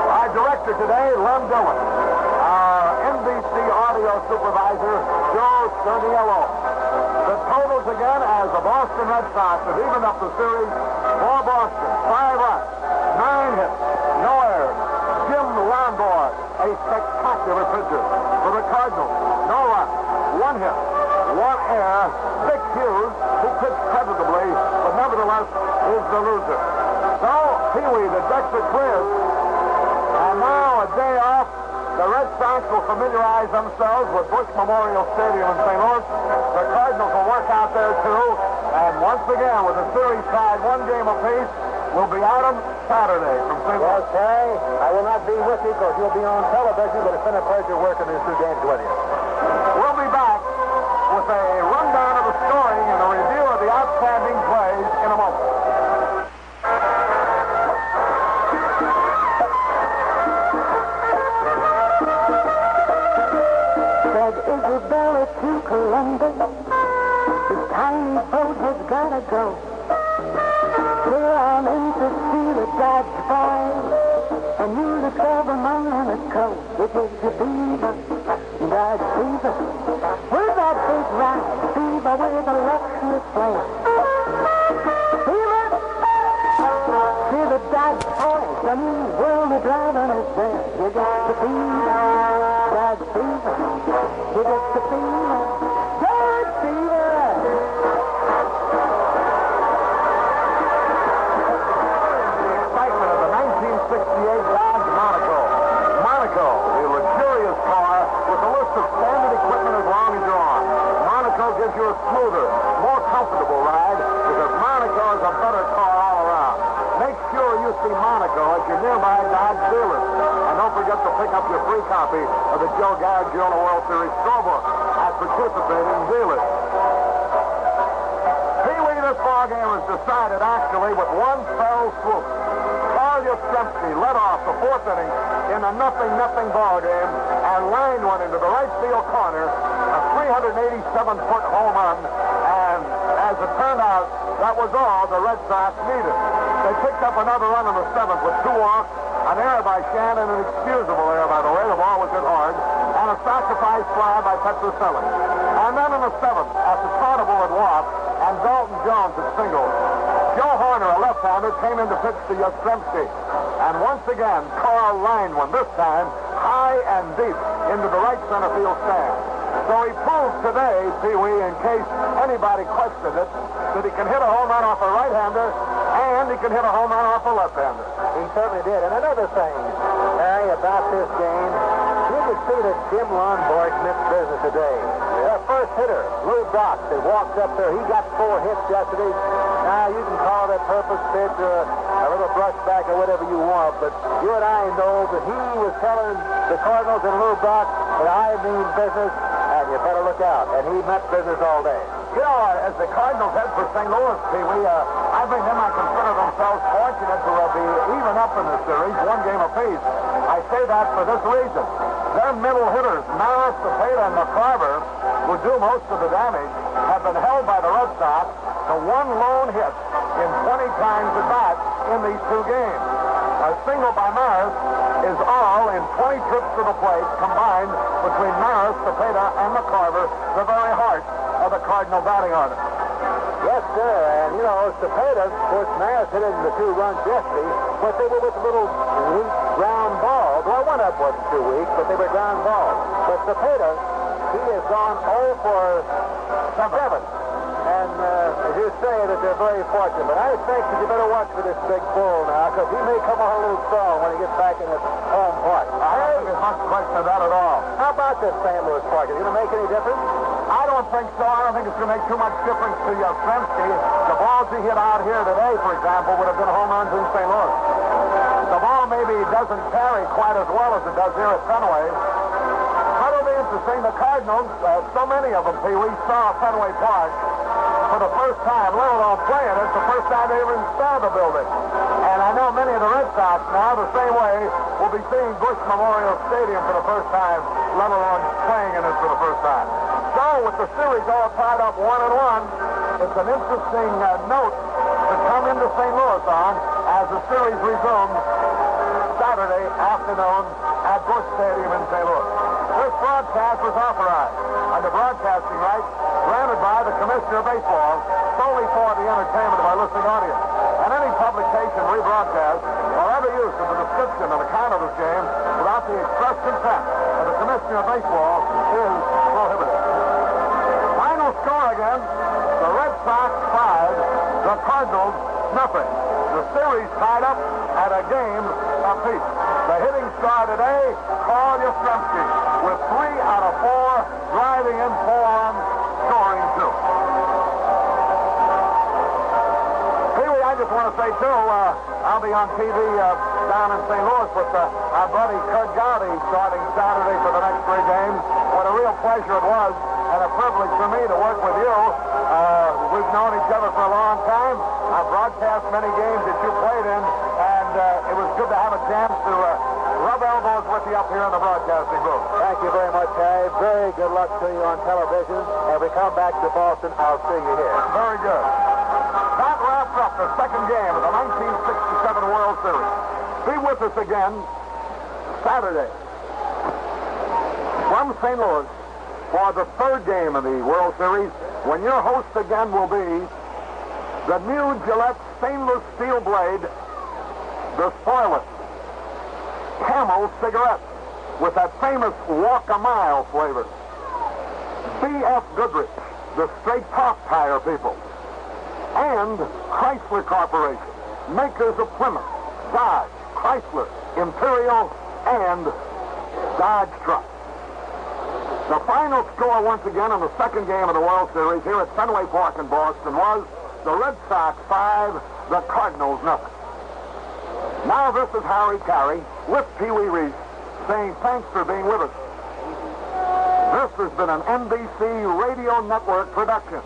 Our director today, Lem Dillon. Our NBC audio supervisor, Joe Cerniello. The totals again as the Boston Red Sox have evened up the series for Boston. 5 runs, 9 hits, no errors. Jim Lonborg, a spectacular pitcher. For the Cardinals, no runs, 1 hit, 1 error. Vic Hughes, who pitched creditably, but nevertheless is the loser. So, Pee-wee, the decks are cleared. And now, a day off, the Red Sox will familiarize themselves with Bush Memorial Stadium in St. Louis. The Cardinals will work out there, too. And once again, with the series tied 1 game apiece, we'll be out on Saturday from St. Louis. Okay, I will not be with you because you'll be on television, but it's been a pleasure working these 2 games with you. We'll be back with a rundown of the story and a review of the outstanding plays in a moment. Said Isabella to Columbus, this tiny boat has gotta go. Clear on in to see the Dodge Boys, and you discover Monaco. It is the Beaver, Dodge Beaver. With that big ride, Beaver with a luxurious plan. Beaver, see the Dodge Boys, the new world of driving is there. You got the Beaver, Dodge Beaver. You got the Beaver, Dodge Beaver. Monaco, the luxurious car with a list of standard equipment as long as you're on. Monaco gives you a smoother, more comfortable ride because Monaco is a better car all around. Make sure you see Monaco at your nearby Dodge dealer. And don't forget to pick up your free copy of the Joe Garagiola World Series scorebook at participating dealers. Pee-wee, this ball game was decided actually with 1 fell swoop. Yastrzemski led off the 4th inning in a 0-0 ball game and lined one into the right field corner, a 387-foot home run, and as it turned out, that was all the Red Sox needed. They picked up another run in the 7th with 2 walks, an error by Shannon, an excusable error, by the way, the ball was hit hard, and a sacrifice fly by Petroselli. And then in the 7th, after Carnival had walked and Dalton Jones had singled, Joe Horner, a left-hander, came in to pitch to Yastrzemski. And once again, Carl lined one, this time high and deep into the right center field stand. So he proved today, Pee-wee, in case anybody questioned it, that he can hit a home run off a right-hander and he can hit a home run off a left-hander. He certainly did. And another thing, Harry, about this game, you could see that Jim Lonborg missed business today. The first hitter, Lou Brock, that walked up there, he got 4 hits yesterday. Now, you can call that purpose pitch or a little brushback or whatever you want, but you and I know that he was telling the Cardinals and Lou Brock that I mean business, and you better look out. And he meant business all day. You know, as the Cardinals head for St. Louis, Pee-wee, I think they might consider themselves fortunate to be even up in the series, 1 game apiece. I say that for this reason. Their middle hitters, Maris, Cepeda, and McCarver, who do most of the damage, have been held by the Red Sox to 1 lone hit in 20 times at bat in these 2 games. A single by Maris is all in 20 trips to the plate combined between Maris, Cepeda, and McCarver, the very heart of the Cardinal batting order. Yes, sir. And, you know, Cepeda, of course, Maris hit in the 2 runs yesterday, but they were with little weak ground balls. Well, one up wasn't too weak, but they were ground balls. But Cepeda, he has gone 0 for 7. And as you say that they're very fortunate, but I think that you better watch for this big bull now, because he may come on a little strong when he gets back in his home park. I don't think there's much question of that at all. How about this St. Louis park? Is it going to make any difference? I don't think so. I don't think it's going to make too much difference to Yastrzemski. The balls he hit out here today, for example, would have been home runs in St. Louis. The ball maybe doesn't carry quite as well as it does here at Fenway. That'll be interesting. The Cardinals, so many of them, Pee-wee, saw Fenway Park for the first time, let alone playing it. It's the first time they ever installed the building. And I know many of the Red Sox now, the same way, will be seeing Bush Memorial Stadium for the first time, let alone playing in it for the first time. So, with the series all tied up 1-1, it's an interesting note to come into St. Louis on as the series resumes Saturday afternoon at Busch Stadium in St. Louis. This broadcast was authorized under broadcasting rights granted by the Commissioner of Baseball solely for the entertainment of our listening audience. And any publication, rebroadcast, or other use of the description and account of this game without the express consent of the Commissioner of Baseball is prohibited. Final score again, the Red Sox 5, the Cardinals nothing. The series tied up at a game apiece. The hitting star today, Carl Yastrzemski, with 3 out of 4, driving in 4 runs, scoring 2. Pee-wee, I just want to say, too, I'll be on TV down in St. Louis with our buddy Curt Flood starting Saturday for the next 3 games. What a real pleasure it was and a privilege for me to work with you. We've known each other for a long time. I've broadcast many games that you played in, and it was good to have a chance to rub elbows with you up here in the broadcasting booth. Thank you very much, Caray. Very good luck to you on television. And if we come back to Boston, I'll see you here. Very good. That wraps up the second game of the 1967 World Series. Be with us again Saturday from St. Louis for the third game of the World Series, when your host again will be the new Gillette stainless steel blade, the Spoiler Camel cigarette with that famous Walk a Mile flavor. B.F. Goodrich, the straight top tire people, and Chrysler Corporation, makers of Plymouth, Dodge, Chrysler, Imperial, and Dodge trucks. The final score once again in the second game of the World Series here at Fenway Park in Boston was the Red Sox 5, the Cardinals nothing. Now this is Harry Caray with Pee-wee Reese saying thanks for being with us. This has been an NBC Radio Network production.